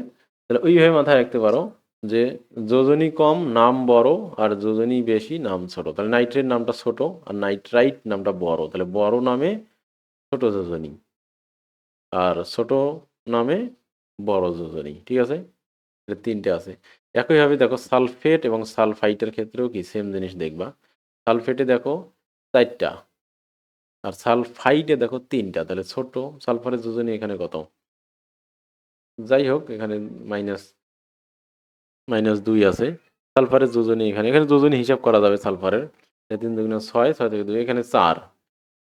তাহলে ওইভাবে মাথায় রাখতে পারো যে যোজনী কম নাম বড় আর যোজনী বেশি নাম ছোট, তাহলে নাইট্রেট নামটা ছোট আর নাইট্রাইট নামটা বড়, তাহলে বড় নামে ছোট যোজনী আর ছোট নামে বড় যোজনী, ঠিক আছে। এটা 3টে আছে। একইভাবে দেখো সালফেট এবং সালফাইটের ক্ষেত্রেও কি সেম জিনিস দেখবা, সালফেটে দেখো 4টা আর সালফাইটে দেখো 3টা, তাহলে ছোট সালফারের যোজনী এখানে কত, যাই হোক এখানে মাইনাস মাইনাস 2 আছে। সালফারের যোজনী এখানে, এখানে যোজনী হিসাব করা যাবে সালফারের, 3 দুগুণে 6, 6 থেকে 2 এখানে 4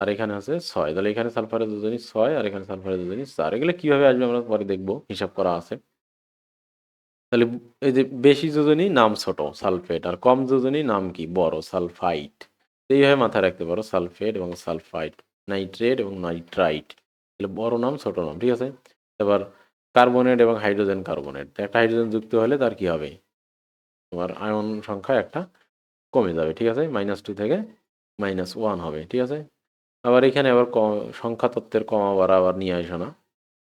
আর এখানে আছে 6, তাহলে এখানে সালফারের যোজনী 6 আর এখানে সালফারের যোজনী 4, এগুলো কিভাবে আসবে আমরা পরে দেখবো, হিসাব করা আছে। তাহলে এই যে বেশি যোজনী নাম ছোট সালফেট আর কম যোজনী নাম কি বড় সালফাইট, এইভাবে মাথায় রাখতে পারো সালফেট এবং সালফাইট, নাইট্রেট এবং নাইট্রাইট, তাহলে বড় নাম ছোট নাম, ঠিক আছে। এবার কার্বনেট এবং হাইড্রোজেন কার্বনেট, একটা হাইড্রোজেন যুক্ত হলে তার কি হবে, তোমার আয়ন সংখ্যা একটা কমে যাবে, ঠিক আছে, -2 থেকে -1 হবে, ঠিক আছে। আবার এখানে আবার সংখ্যা তত্ত্বের কমা বাড়া আবার নিয়ে আসো না,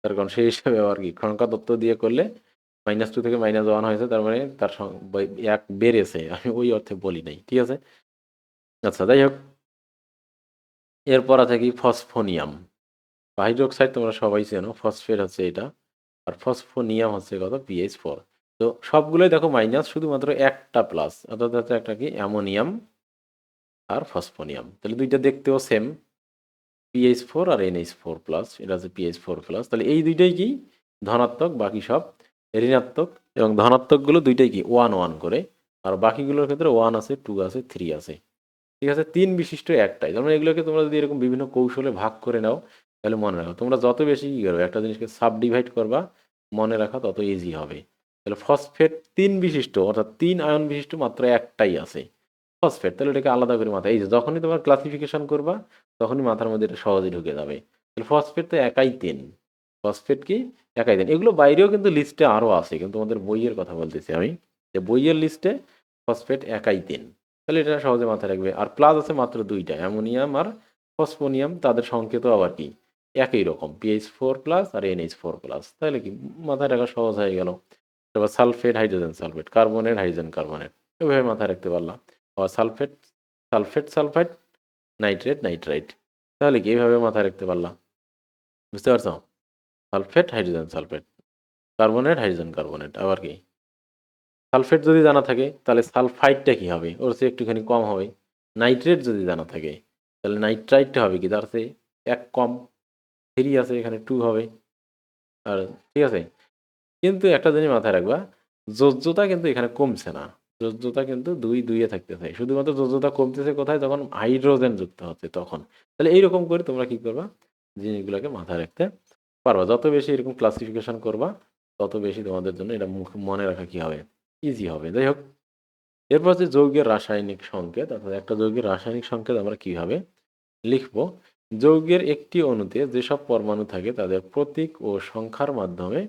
তার কারণ সেই হিসাবে আবার কি সংখ্যা তত্ত্ব দিয়ে করলে -2 থেকে -1 হয়েছে, তার মানে তার এক বেড়েছে, আমি ওই অর্থে বলি নাই, ঠিক আছে। আচ্ছা যাই হোক, এরপর আছে কি ফসফোনিয়াম, হাইড্রোক্সাইড তোমরা সবাই চেনো, ফসফেট হচ্ছে এটা আর ফসফোনিয়াম হচ্ছে কত PH4। তো সবগুলোই দেখো মাইনাস, শুধুমাত্র একটা প্লাস, অর্থাৎ হচ্ছে একটা কি অ্যামোনিয়াম আর ফসফোনিয়াম, তাহলে দুইটা দেখতেও সেম, PH4 আর NH4 প্লাস, এটা হচ্ছে PH4 প্লাস, তাহলে এই দুইটাই কি ধনাত্মক, বাকি সব ঋণাত্মক, এবং ধনাত্মকগুলো দুইটাই কি 1 1 করে, আর বাকিগুলোর ক্ষেত্রে 1 আছে, 2 আছে, 3 আছে, ঠিক আছে। 3 বিশিষ্ট একটাই, তার মানে এগুলোকে তোমরা যদি এরকম বিভিন্ন কৌশলে ভাগ করে নাও তাহলে মনে রাখো, তোমরা যত বেশি কি করবে একটা জিনিসকে সাব ডিভাইড করবা মনে রাখা তত ইজি হবে। তাহলে ফসফেট 3 বিশিষ্ট অর্থাৎ 3 আয়ন বিশিষ্ট মাত্র একটাই আছে ফসফেট, তাহলে এটাকে আলাদা করে মাথায়, এই যে যখনই তোমার ক্লাসিফিকেশন করবা তখনই মাথার মধ্যে এটা সহজে ঢুকে যাবে। তাহলে ফসফেট তো একাই 3, ফসফেট কি একাই 3, এগুলো বাইরেও কিন্তু লিস্টে আরও আছে, কিন্তু তোমাদের বইয়ের কথা বলতেছি আমি, যে বইয়ের লিস্টে ফসফেট একাই 3, তাহলে এটা সহজে মাথায় রাখবে। আর প্লাস আছে মাত্র 2টা, অ্যামোনিয়াম আর ফসফোনিয়াম, তাদের সংকেতও আবার কি একই রকম, PH4 প্লাস আর NH4 প্লাস, তাহলে কি মাথায় রাখা সহজ হয়ে গেল। তারপর sulphate hydrogen sulphate, carbonate hydrogen carbonate, এভাবে মাথায় রাখতে পারলাম। আবার sulphate sulphate sulphite, nitrate nitrite, তাহলে কি এইভাবে মাথায় রাখতে পারলাম, বুঝতে পারছো, sulphate hydrogen sulphate, carbonate hydrogen carbonate. আবার কি সালফেট যদি জানা থাকে তাহলে সালফাইডটা কি হবে, ওর চেয়ে একটুখানি কম হবে। নাইট্রেট যদি জানা থাকে তাহলে নাইট্রাইটটা হবে কি তার চেয়ে 1 কম, 3 আছে এখানে 2 হবে। আর ঠিক আছে, কিন্তু একটা জিনিস মাথায় রাখবা, যোজ্যতা কিন্তু এখানে কমছে না, যোজ্যতা কিন্তু 2 থাকতেছে, শুধুমাত্র যোজ্যতা কমতেছে কোথায়, যখন হাইড্রোজেন যুক্ত হচ্ছে তখন। তাহলে এইরকম করে তোমরা কি করবা, জিনিসগুলোকে মাথায় রাখতে পারবা, যত বেশি এরকম ক্লাসিফিকেশন করবা তত বেশি তোমাদের জন্য এটা মনে রাখা কি হবে, ইজি হবে। যাই হোক, এরপর হচ্ছে যৌগের রাসায়নিক সংকেত, অর্থাৎ একটা যৌগের রাসায়নিক সংকেত আমরা কিভাবে লিখব। যৌগের একটি অণুতে যেসব পরমাণু থাকে তাদের প্রতীক ও সংখ্যার মাধ্যমে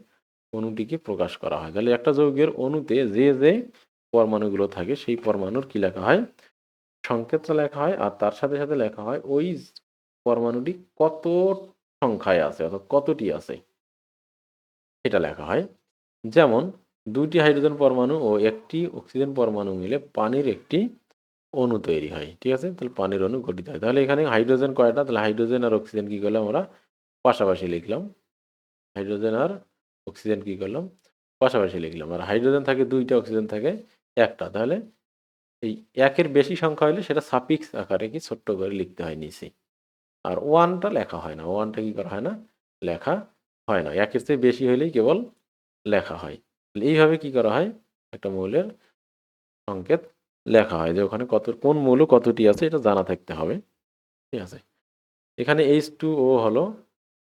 অণুটিকে প্রকাশ করা হয়। তাহলে একটা যৌগের অণুতে যে যে পরমাণুগুলো থাকে সেই পরমাণুর কি লেখা হয়, সংকেতটা লেখা হয়, আর তার সাথে সাথে লেখা হয় ওই পরমাণুটি কত সংখ্যায় আছে অর্থাৎ কতটি আছে এটা লেখা হয়। যেমন 2টি হাইড্রোজেন পরমাণু ও 1টি অক্সিজেন পরমাণু মিলে পানির একটি অণু তৈরি হয়, ঠিক আছে, তাহলে পানির অণু গঠিত হয়। তাহলে এখানে হাইড্রোজেন কয়টা, তাহলে হাইড্রোজেন আর অক্সিজেন কি করলাম আমরা পাশাপাশি লিখলাম, হাইড্রোজেন আর অক্সিজেন কি করলাম পাশাপাশি লিখলাম, আর হাইড্রোজেন থাকে 2টা, অক্সিজেন থাকে 1টা, তাহলে এই 1-এর বেশি সংখ্যা হলে সেটা সাফিক্স আকারে কি ছোট্ট করে লিখতে হয় নিচে। আর ওয়ানটা লেখা হয় না, ওয়ানটা কি করা হয় না, লেখা হয় না, একের চেয়ে বেশি হলেই কেবল লেখা হয়। এইভাবে কি করা হয়, একটা মৌলের সংকেত লেখা হয় যে ওখানে কোন মৌল কতটি আছে এটা জানা থাকতে হবে। ঠিক আছে, এখানে H2O হলো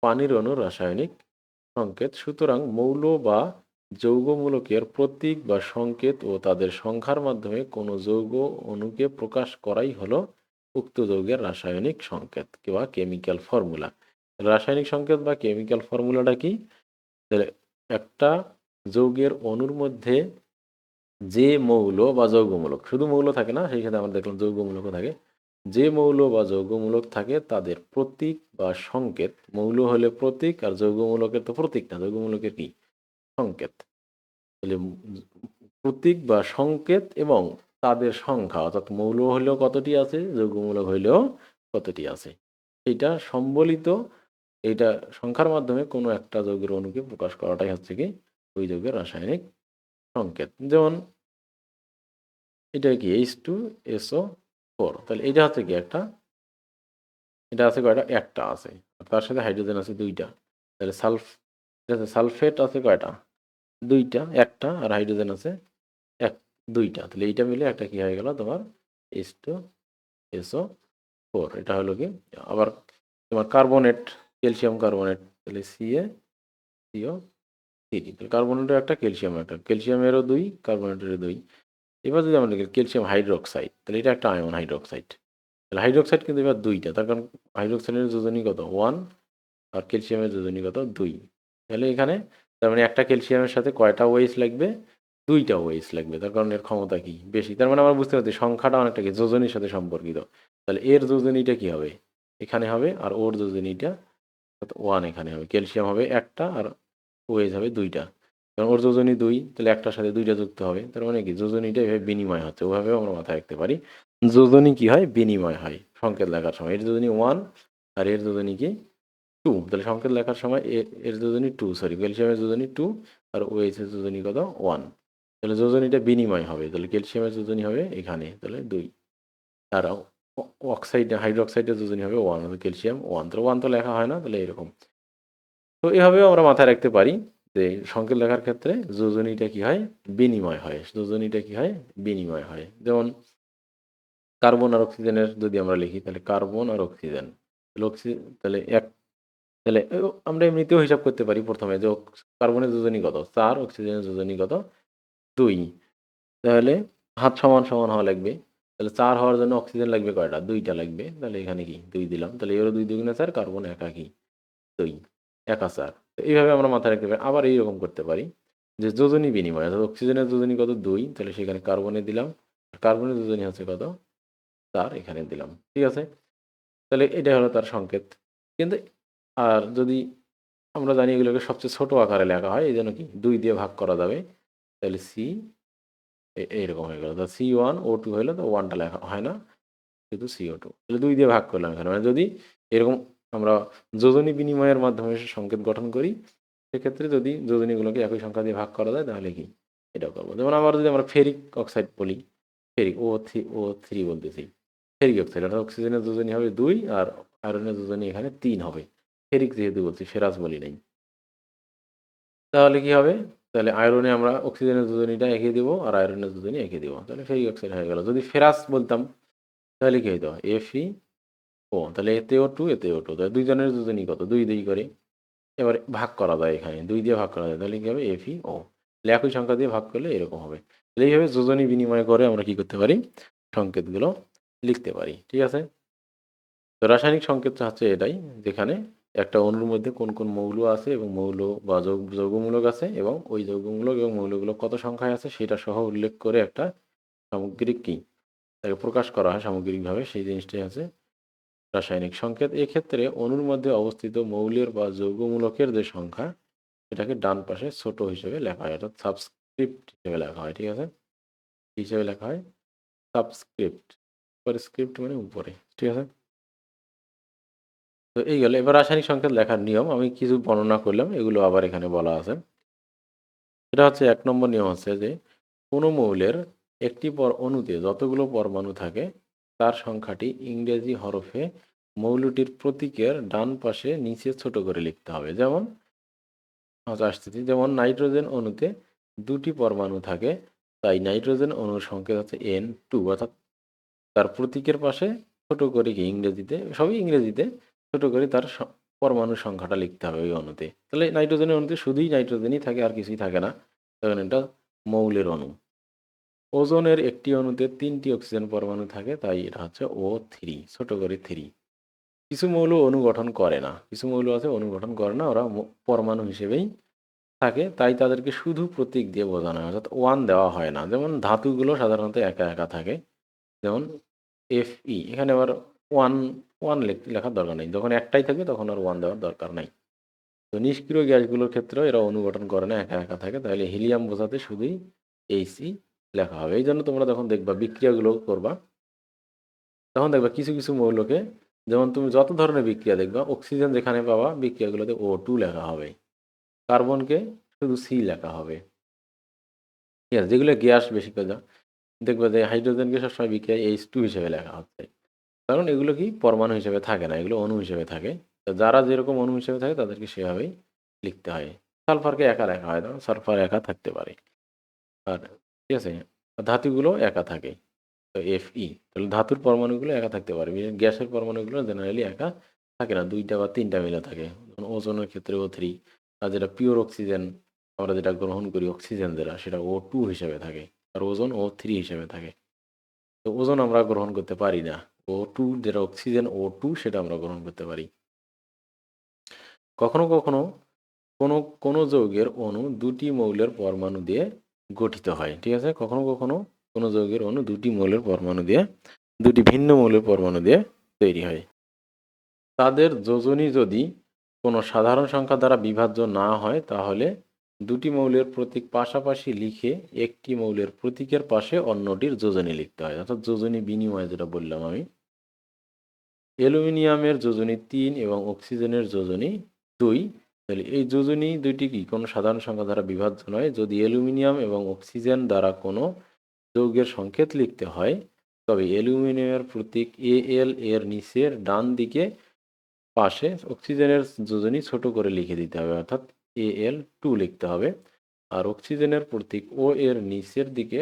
পানির অণুর রাসায়নিক সংকেত। সুতরাং মৌল বা যৌগমূলকের প্রতীক বা সংকেত ও তাদের সংখ্যার মাধ্যমে কোনো যৌগ অণুকে প্রকাশ করাই হলো উক্ত যৌগের রাসায়নিক সংকেত বা কেমিক্যাল ফর্মুলা। রাসায়নিক সংকেত বা কেমিক্যাল ফর্মুলাটা কি, তাহলে একটা যৌগের অণুর মধ্যে যে মৌল বা যৌগমূলক, শুধু মৌল থাকে না, সেই সাথে আমরা দেখলাম যৌগমূলকও থাকে, যে মৌল বা যৌগমূলক থাকে তাদের প্রতীক বা সংকেত, মৌল হলে প্রতীক আর যৌগমূলকের তো প্রতীক না, যৌগমূলকের কি সংকেত, তাহলে প্রতীক বা সংকেত এবং তাদের সংখ্যা, অর্থাৎ মৌল হইলেও কতটি আছে, যৌগমূলক হইলেও কতটি আছে, এটা সম্বলিত, এইটা সংখ্যার মাধ্যমে কোনো একটা যৌগের অণুকে প্রকাশ করাটাই হচ্ছে কি ওই যৌগের রাসায়নিক সংকেত। যেমন এটা কি H2SO4, তাহলে এটা হচ্ছে কি একটা, এটা আছে কয়টা, একটা আছে, তার সাথে হাইড্রোজেন আছে দুইটা, তাহলে সালফেট আছে কয়টা, দুইটা, একটা, আর হাইড্রোজেন আছে এক, দুইটা, তাহলে এইটা মিলে একটা কি হয়ে গেল তোমার H2SO4। এটা হলো কি, আবার তোমার কার্বনেট, ক্যালসিয়াম কার্বনেট, তাহলে CaCO3, তাহলে কার্বনেটের একটা, ক্যালসিয়াম একটা, ক্যালসিয়ামেরও দুই, কার্বনেটেরও দুই। এবার যদি আমরা লিখি ক্যালসিয়াম হাইড্রোক্সাইড, তাহলে এটা একটা আয়ন হাইড্রোক্সাইড, তাহলে হাইড্রোক্সাইড কিন্তু এবার দুইটা, তার কারণ হাইড্রোক্সাইডের যোজনী কত, 1, আর ক্যালসিয়ামের যোজনী কত, 2, তাহলে এখানে তার মানে একটা ক্যালসিয়ামের সাথে কয়টা ওয়েস লাগবে, দুইটা ওয়েস লাগবে, তার কারণ এর ক্ষমতা কি বেশি, তার মানে আমরা বুঝতে পারছি সংখ্যাটা অনেকটা কি যোজনীর সাথে সম্পর্কিত, তাহলে এর যোজনীটা কি হবে, এখানে হবে, আর ওর যোজনীটা 1 এখানে হবে, ক্যালসিয়াম হবে একটা আর ওয়েস হবে দুইটা, কারণ ওর যোজনী 2, তাহলে একটার সাথে দুইটা যুক্ত হবে, তার মানে কি যোজনীটা এভাবে বিনিময় হচ্ছে, ওভাবেও আমরা মাথায় রাখতে পারি, যোজনী কি হয়, বিনিময় হয় সংকেত লেখার সময়, এর যোজনী 1 আর এর যোজনী কি 2, তাহলে সংকেত লেখার সময় এর যোজনী 2, সরি ক্যালসিয়ামের যোজনী 2 আর OH এর যোজনী কত 1, তাহলে যোজনীটা বিনিময় হবে, তাহলে ক্যালসিয়ামের যোজনী হবে এখানে তাহলে 2, আর অক্সাইড হাইড্রোক্সাইডের যোজনী হবে 1, ক্যালসিয়াম 1, তাহলে 1 তো লেখা হয় না, তাহলে এরকম। তো এভাবেও আমরা মাথায় রাখতে পারি যে সংকেত লেখার ক্ষেত্রে যোজনীটা কি হয়, বিনিময় হয়, যোজনীটা কি হয়, বিনিময় হয়। যেমন কার্বন আর অক্সিজেনের যদি আমরা লিখি, তাহলে কার্বন আর অক্সিজেন, তাহলে তাহলে তাহলে আমরা এমনিতেও হিসাব করতে পারি প্রথমে যে কার্বনের যোজনী কত 4, অক্সিজেনের যোজনী কত 2, তাহলে হাত সমান সমান হওয়া লাগবে, তাহলে 4 হওয়ার জন্য অক্সিজেন লাগবে কয়টা, দুইটা লাগবে, তাহলে এখানে কি 2 দিলাম, তাহলে এরও 2 দুগুণে 4, কার্বন একা কি 2, একা 4। তো এইভাবে আমরা মাথায় রাখতে পারি। আবার এইরকম করতে পারি যে যোজনী বিনিময়, অর্থাৎ অক্সিজেনের যোজনী কত 2, তাহলে সেখানে কার্বনে দিলাম, আর কার্বনের যোজনী হচ্ছে কত 4, এখানে দিলাম, ঠিক আছে, তাহলে এটা হলো তার সংকেত। কিন্তু আর যদি আমরা জানি এগুলোকে সবচেয়ে ছোট আকারে লেখা হয়, এই জন্য কি 2 দিয়ে ভাগ করা যাবে, তাহলে এইরকম হয়ে গেল, তাহলে C1O2 হইলো, তো 1টা লেখা হয় না, শুধু CO2, তাহলে 2 দিয়ে ভাগ করলাম এখানে, মানে যদি এরকম আমরা যোজনী বিনিময়ের মাধ্যমে সংকেত গঠন করি, সেক্ষেত্রে যদি যোজনীগুলোকে একই সংখ্যা দিয়ে ভাগ করা যায় তাহলে কি এটা করবো। যেমন আবার যদি আমরা ফেরিক অক্সাইড বলি, ফেরিক O3 বলতেছি, ফেরিক অক্সাইড, অর্থাৎ অক্সিজেনের যোজনী হবে 2 আর আয়রনের যোজনী এখানে 3 হবে, ফেরিক যেহেতু বলছি, ফেরাস বলি নাই, তাহলে কি হবে, তাহলে আয়রনে আমরা অক্সিজেনের যোজনীটা এঁকে দিব আর আয়রনের যোজনী এঁকে দিব, তাহলে ফেরিক অক্সাইড হয়ে গেল। যদি ফেরাস বলতাম তাহলে কি হইতো, Fe, তাহলে এতেও 2 এতেও 2, তাহলে দুইজনের যোজনী কত 2 2 করে, এবার ভাগ করা যায়, এখানে 2 দিয়ে ভাগ করা যায়, তাহলে কি হবে FeO, তাহলে একই সংখ্যা দিয়ে ভাগ করলে এরকম হবে। তাহলে এইভাবে যোজনী বিনিময় করে আমরা কি করতে পারি, সংকেতগুলো লিখতে পারি, ঠিক আছে। তো রাসায়নিক সংকেত হচ্ছে এটাই, যেখানে একটা অণুর মধ্যে কোন কোন মৌল আছে এবং মৌল বা যৌগমূলক আছে, এবং ওই যৌগমূলক এবং মৌলগুলো কত সংখ্যায় আছে সেটা সহ উল্লেখ করে একটা সামগ্রিক কি তাকে প্রকাশ করা হয় সামগ্রিকভাবে, সেই জিনিসটাই আছে রাসায়নিক সংকেত। এক্ষেত্রে অণুর মধ্যে অবস্থিত মৌলের বা যৌগমূলকের যে সংখ্যা, এটাকে ডান পাশে ছোট হিসেবে লেখা হয়, অর্থাৎ সাবস্ক্রিপ্ট হিসেবে লেখা হয়, ঠিক আছে, কি হিসেবে লেখা হয়, সাবস্ক্রিপ্ট, স্ক্রিপ্ট মানে উপরে, ঠিক আছে। তো এই গেল, এবার রাসায়নিক সংকেত লেখার নিয়ম আমি কিছু বর্ণনা করলাম, এগুলো আবার এখানে বলা আছে। এটা হচ্ছে 1 নম্বর নিয়ম হচ্ছে যে কোনো মৌলের একটি অণুতে যতগুলো পরমাণু থাকে তার সংখ্যাটি ইংরেজি হরফে মৌলটির প্রতীকের ডান পাশে নিচে ছোট করে লিখতে হবে। যেমন আসতেছি, যেমন নাইট্রোজেন অণুতে 2টি পরমাণু থাকে, তাই নাইট্রোজেন অণুর সংকেত হচ্ছে N2, অর্থাৎ তার প্রতীকের পাশে ছোট করে কি ইংরেজিতে, সবই ইংরেজিতে ছোট করে তার পরমাণুর সংখ্যাটা লিখতে হবে ওই অণুতে। তাহলে নাইট্রোজেনের অণুতে শুধুই নাইট্রোজেনই থাকে, আর কিছুই থাকে না, তখন এটা মৌলের অণু। ওজোনের একটি অণুতে 3টি অক্সিজেন পরমাণু থাকে, তাই এটা হচ্ছে O3, ছোট করে 3। কিছু মৌল অণু গঠন করে না, কিছু মৌল আছে অণু গঠন করে না, ওরা পরমাণু হিসেবেই থাকে, তাই তাদেরকে শুধু প্রতীক দিয়ে বোঝানো হয়, অর্থাৎ ওয়ান দেওয়া হয় না। যেমন ধাতুগুলো সাধারণত একা একা থাকে, যেমন Fe, এখানে আবার ওয়ান ওয়ান লেখার দরকার নেই, যখন একটাই থাকে তখন আর ওয়ান দেওয়ার দরকার নাই। তো নিষ্ক্রিয় গ্যাসগুলোর ক্ষেত্রেও এরা অনুগঠন করে না, একা একা থাকে, তাহলে হিলিয়াম বোঝাতে শুধুই He লেখা হবে। এই জন্য তোমরা যখন দেখবা বিক্রিয়াগুলো করবা, তখন দেখবা কিছু কিছু মৌলকে, যেমন তুমি যত ধরনের বিক্রিয়া দেখবা, অক্সিজেন যেখানে পাবা বিক্রিয়াগুলোতে O2 লেখা হবে, কার্বনকে শুধু C লেখা হবে। ঠিক আছে, যেগুলো গ্যাস বেশি করে দেখবা যে হাইড্রোজেনকে সবসময় বিক্রিয়ায় H2 হিসেবে লেখা হচ্ছে, কারণ এগুলো কি পরমাণু হিসেবে থাকে না, এগুলো অণু হিসেবে থাকে। তো যারা যেরকম অণু হিসেবে থাকে তাদেরকে সেভাবেই লিখতে হয়। সালফারকে একা লেখা হয়, তখন সালফার একা থাকতে পারে। আর ঠিক আছে, ধাতুগুলো একা থাকে, তো Fe, তাহলে ধাতুর পরমাণুগুলো একা থাকতে পারে, গ্যাসের পরমাণুগুলো জেনারেলি একা থাকে না, 2টা বা 3টা মিলে থাকে। যেমন ওজনের ক্ষেত্রে O3, আর যেটা পিওর অক্সিজেন আমরা যেটা গ্রহণ করি অক্সিজেন যেটা, সেটা O2 হিসেবে থাকে, আর ওজন O3 হিসেবে থাকে। তো ওজন আমরা গ্রহণ করতে পারি না, O2 যেটা অক্সিজেন O2 সেটা আমরা গ্রহণ করতে পারি। কখনো কখনো কোনো কোনো যৌগের অণু 2টি মৌলের পরমাণু দিয়ে গঠিত হয়। ঠিক আছে, কখনো কখনো কোনো যৌগের অণু 2টি মৌলের পরমাণু দিয়ে, 2টি ভিন্ন মৌলের পরমাণু দিয়ে তৈরি হয়। তাদের যোজনী যদি কোনো সাধারণ সংখ্যা দ্বারা বিভাজ্য না হয়, তাহলে 2টি মৌলের প্রতীক পাশাপাশি লিখে একটি মৌলের প্রতীকের পাশে অন্যটির যোজনী লিখতে হয়, অর্থাৎ যোজনী বিনিময় যেটা বললাম আমি। অ্যালুমিনিয়ামের যোজনী 3 এবং অক্সিজেনের যোজনী 2। তাহলে এই যোজনী দুইটি কি কোনো সাধারণ সংখ্যা দ্বারা বিভাজ্য নয়। যদি অ্যালুমিনিয়াম এবং অক্সিজেন দ্বারা কোনো যৌগের সংকেত লিখতে হয়, তবে অ্যালুমিনিয়ামের প্রতীক Al এর নিচের ডান দিকে পাশে অক্সিজেনের যোজনী ছোট করে লিখে দিতে হবে, অর্থাৎ Al2 লিখতে হবে। আর অক্সিজেনের প্রতীক O এর নিচের দিকে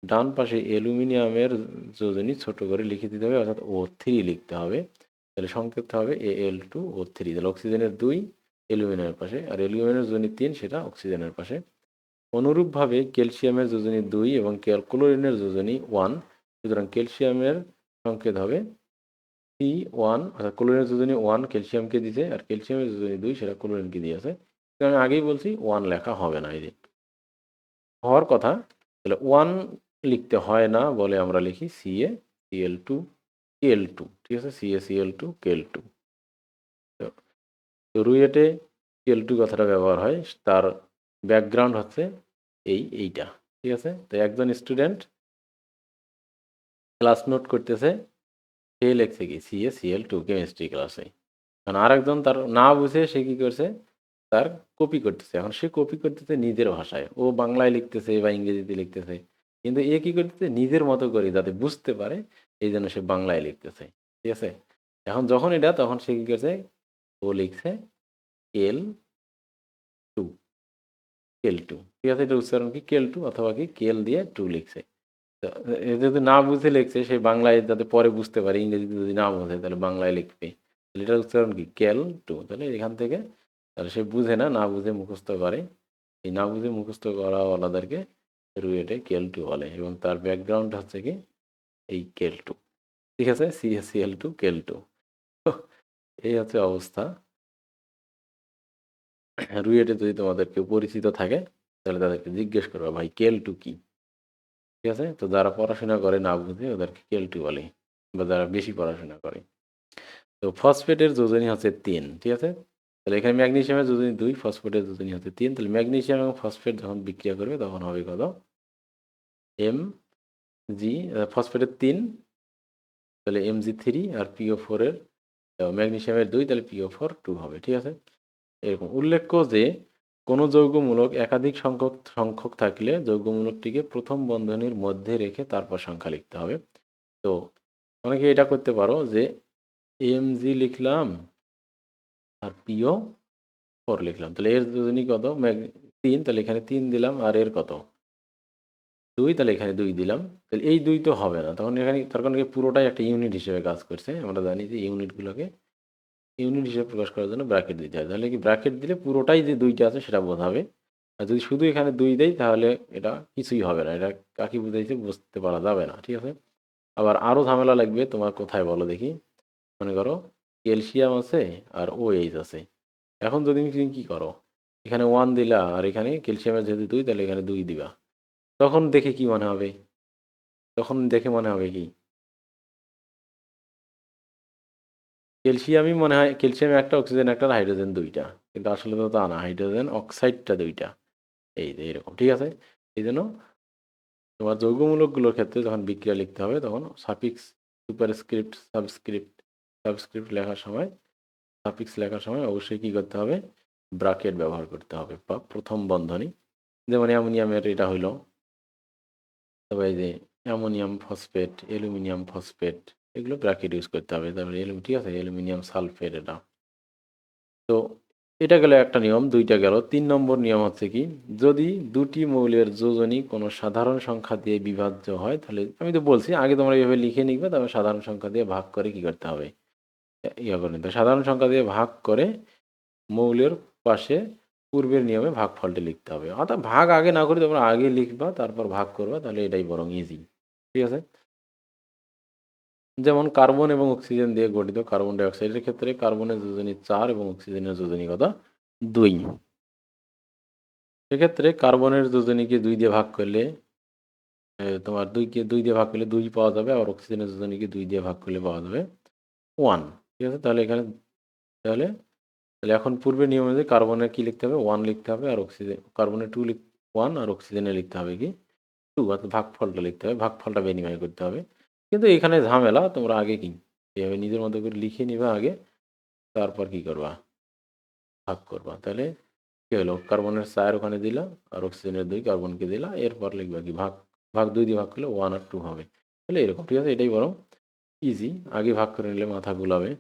ডান পাশে অ্যালুমিনিয়ামের যোজনী ছোট করে লিখে দিতে হবে, অর্থাৎ O3 লিখতে হবে। তাহলে সংকেতটা হবে Al2O3। তাহলে অক্সিজেনের 2 অ্যালুমিনিয়ামের পাশে, আর অ্যালুমিনিয়ামের যোজনী 3 সেটা অক্সিজেনের পাশে। অনুরূপভাবে ক্যালসিয়ামের যোজনী 2 এবং ক্লোরিনের যোজনী 1, সুতরাং ক্যালসিয়ামের সংকেত হবে C1, অর্থাৎ ক্লোরিনের যোজনী 1 ক্যালসিয়ামকে দিছে, আর ক্যালসিয়ামের যোজনী 2 সেটা ক্লোরিনকে দিয়েছে। আমি আগেই বলছি 1 লেখা হবে না, এই যে হওয়ার কথা। তাহলে 1 লিখতে হয় না বলে আমরা লিখি CaCl2 Kl2। ঠিক আছে, CaCl2 Kl2। তো রুয়েটে Kl2 কথাটা ব্যবহার হয়, তার ব্যাকগ্রাউন্ড হচ্ছে এইটা। ঠিক আছে, তো একজন স্টুডেন্ট ক্লাস নোট করতেছে, সে লিখছে কি CaCl2 কেমিস্ট্রি ক্লাসে, কারণ আরেকজন তার না বুঝে সে কি করছে, তার কপি করতেছে। এখন সে কপি করতেছে নিজের ভাষায়, ও বাংলায় লিখতেছে বা ইংরেজিতে লিখতেছে, কিন্তু এ কি করতেছে নিজের মতো করে যাতে বুঝতে পারে, এই জন্য সে বাংলায় লিখতেছে। ঠিক আছে, এখন যখন এটা, তখন সে কি করছে, ও লিখছে L2, Kl2। ঠিক আছে, এটা উচ্চারণ কি Kl2 অথবা কি কেল দিয়ে 2 লিখছে। তো এ যদি না বুঝে লিখছে, সে বাংলায় যাতে পরে বুঝতে পারে, ইংরেজিতে যদি না বোঝে তাহলে বাংলায় লিখবে, তাহলে এটার উচ্চারণ কি Kl2। তাহলে এখান থেকে তাহলে সে বুঝে না, না বুঝে মুখস্থ করে, এই না বুঝে মুখস্থ করাওয়ালাদেরকে রুয়েটে Kl2 বলে, এবং তার ব্যাকগ্রাউন্ড হচ্ছে কি এই Kl2। ঠিক আছে, CaCl2 Kl2। এই হচ্ছে অবস্থা। রুয়েটে যদি তোমাদের কেউ পরিচিত থাকে, তাহলে তাদেরকে জিজ্ঞেস করবা ভাই Kl2 কি। ঠিক আছে, তো যারা পড়াশোনা করে না বুঝে ওদেরকে Kl2 বলে, বা যারা বেশি পড়াশোনা করে। তো ফসফেটের যোজনী হচ্ছে 3। ঠিক আছে, তাহলে এখানে ম্যাগনেসিয়ামের যোজনী 2, ফসফেটের যোজনী হচ্ছে 3। তাহলে ম্যাগনেসিয়াম এবং ফসফেট যখন বিক্রিয়া করবে তখন হবে কত, Mg, ফসফেটের 3, তাহলে Mg3, আর PO4 এর ম্যাগনেসিয়ামের 2, তাহলে PO4 2 হবে। ঠিক আছে, এরকম উল্লেখ্য যে কোনো যৌগমূলক একাধিক সংখ্যক থাকলে যৌগমূলকটিকে প্রথম বন্ধনীর মধ্যে রেখে তারপর সংখ্যা লিখতে হবে। তো অনেকে এটা করতে পারো যে এমজি লিখলাম আর পিও 4 লিখলাম। তাহলে এর যোজনী কত? 3, তাহলে এখানে 3 দিলাম আর এর কত? 2, তাহলে এখানে 2 দিলাম। তাহলে এই 2 তো হবে না। তখন এখানে তার কারণ কি পুরোটাই একটা ইউনিট হিসেবে কাজ করছে। আমরা জানি যে ইউনিটগুলোকে ইউনিট হিসেবে প্রকাশ করার জন্য ব্র্যাকেট দিতে হয়। তাহলে কি ব্র্যাকেট দিলে পুরোটাই যে 2 টা আছে সেটা বোঝাবে। আর যদি শুধু এখানে 2 দেই তাহলে এটা কিছুই হবে না। এটা কাকে বুঝাইছে বুঝতে পারা যাবে না। ঠিক আছে? আবার আরও ঝামেলা লাগবে তোমার কোথায় বলো দেখি? মনে করো ক্যালসিয়াম আছে আর OH আছে। এখন যদি তুমি কি করো? এখানে 1 দিলা আর এখানে ক্যালসিয়ামের যেহেতু 2 তাহলে এখানে 2 দিবা। তখন দেখে কি মনে হবে? তখন দেখে মনে হবে কি? ক্যালসিয়ামই মনে হয় ক্যালসিয়াম একটা, অক্সিজেন একটা, আর হাইড্রোজেন 2 টা। কিন্তু আসলে তো তা না। হাইড্রোজেন অক্সাইডটা 2 টা। এই যে এরকম। ঠিক আছে? এইজন্য তোমার যৌগমূলকগুলোর ক্ষেত্রে যখন বিক্রিয়া লিখতে হবে তখন সাফিক্স, সুপারস্ক্রিপ্ট, সাবস্ক্রিপ্ট লেখার সময় সাফিক্স লেখার সময় অবশ্যই কি করতে হবে? ব্র্যাকেট ব্যবহার করতে হবে বা প্রথম বন্ধনী। যেমন অ্যামোনিয়ামের এটা হইলো, তবে এই যে অ্যামোনিয়াম ফসফেট, অ্যালুমিনিয়াম ফসফেট এগুলো ব্র্যাকেট ইউজ করতে হবে। তারপরে ঠিক আছে, অ্যালুমিনিয়াম সালফেট এটা। তো এটা গেল একটা নিয়ম, 2টা গেল। 3 নম্বর নিয়ম হচ্ছে কি? যদি দুটি মৌলের যোজনী কোনো সাধারণ সংখ্যা দিয়ে বিভাজ্য হয় তাহলে আমি তো বলছি আগে তোমরা এইভাবে লিখে নিবে, তারপর সাধারণ সংখ্যা দিয়ে ভাগ করে কি করতে হবে? ইয়া করে নিতে হবে। সাধারণ সংখ্যা দিয়ে ভাগ করে মৌলের পাশে পূর্বের নিয়মে ভাগফলটি লিখতে হবে। অর্থাৎ ভাগ আগে না করে তোমরা আগে লিখবা তারপর ভাগ করবা, তাহলে এটাই বরং ইজি। ঠিক আছে? যেমন কার্বন এবং অক্সিজেন দিয়ে গঠিত কার্বন ডাই অক্সাইডের ক্ষেত্রে কার্বনের যোজনী 4 এবং অক্সিজেনের যোজনী কত? 2। সেক্ষেত্রে কার্বনের যোজনীকে 2 দিয়ে ভাগ করলে তোমার 2 দিয়ে ভাগ করলে 2 পাওয়া যাবে, আর অক্সিজেনের যোজনীকে 2 দিয়ে ভাগ করলে পাওয়া যাবে 1। ঠিক আছে? তাহলে এখানে তাহলে তাহলে এখন পূর্বের নিয়ম অনুযায়ী কার্বনের কি লিখতে হবে? 1 লিখতে হবে, আর অক্সিজেন কার্বনের 1 আর অক্সিজেনে লিখতে হবে কি? 2। অর্থাৎ ভাগফলটা লিখতে হবে, ভাগফলটা বিনিময় করতে হবে। কিন্তু এখানে ঝামেলা, তোমরা আগে কি এভাবে নিজের মতো করে লিখে নিবা আগে, তারপর কি করবা? ভাগ করবা। তাহলে কি হলো? কার্বনের 4 ওখানে দিলা আর অক্সিজেনের 2 কার্বনকে দিলা, এরপর লিখবা কি? ভাগ, 2 দিয়ে ভাগ করলে 1 আর 2 হবে। তাহলে এরকম। ঠিক আছে? এটাই বরং ইজি। আগে ভাগ করে নিলে মাথা গুলাবে।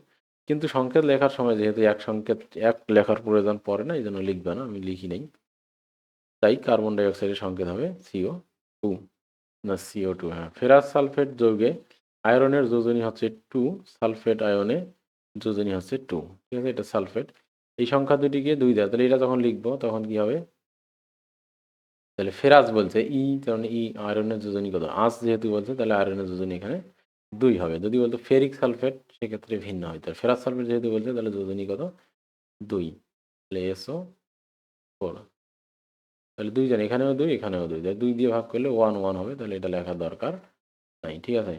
কিন্তু সংকেত লেখার সময় যেহেতু এক সংকেত এক লেখার প্রয়োজন পড়ে না, এই জন্য লিখবে না, আমি লিখি নাই। তাই কার্বন ডাই অক্সাইডের সংকেত হবে CO2, না CO2। হ্যাঁ, ফেরাস সালফেট যৌগে আয়রনের যোজনী হচ্ছে 2, সালফেট আয়নে যোজনী হচ্ছে 2। ঠিক আছে? এটা সালফেট। এই সংখ্যা দুটিকে 2 দেয়। তাহলে এটা যখন লিখবো তখন কি হবে? তাহলে ফেরাস বলছে কারণ আয়রনের যোজনী কত? আঁচ যেহেতু বলছে তাহলে আয়রনের যোজনী এখানে 2 হবে। যদি বলতো ফেরিক সালফেট সেক্ষেত্রে ভিন্ন হয়। তাহলে ফেরাস সালফেট যেহেতু বলছে তাহলে যোজনী কত? 2। তাহলে SO4। তাহলে 2 জন, এখানেও 2 এখানেও 2। তাহলে 2 দিয়ে ভাগ করলে 1 1 হবে। তাহলে এটা লেখার দরকার নাই। ঠিক আছে?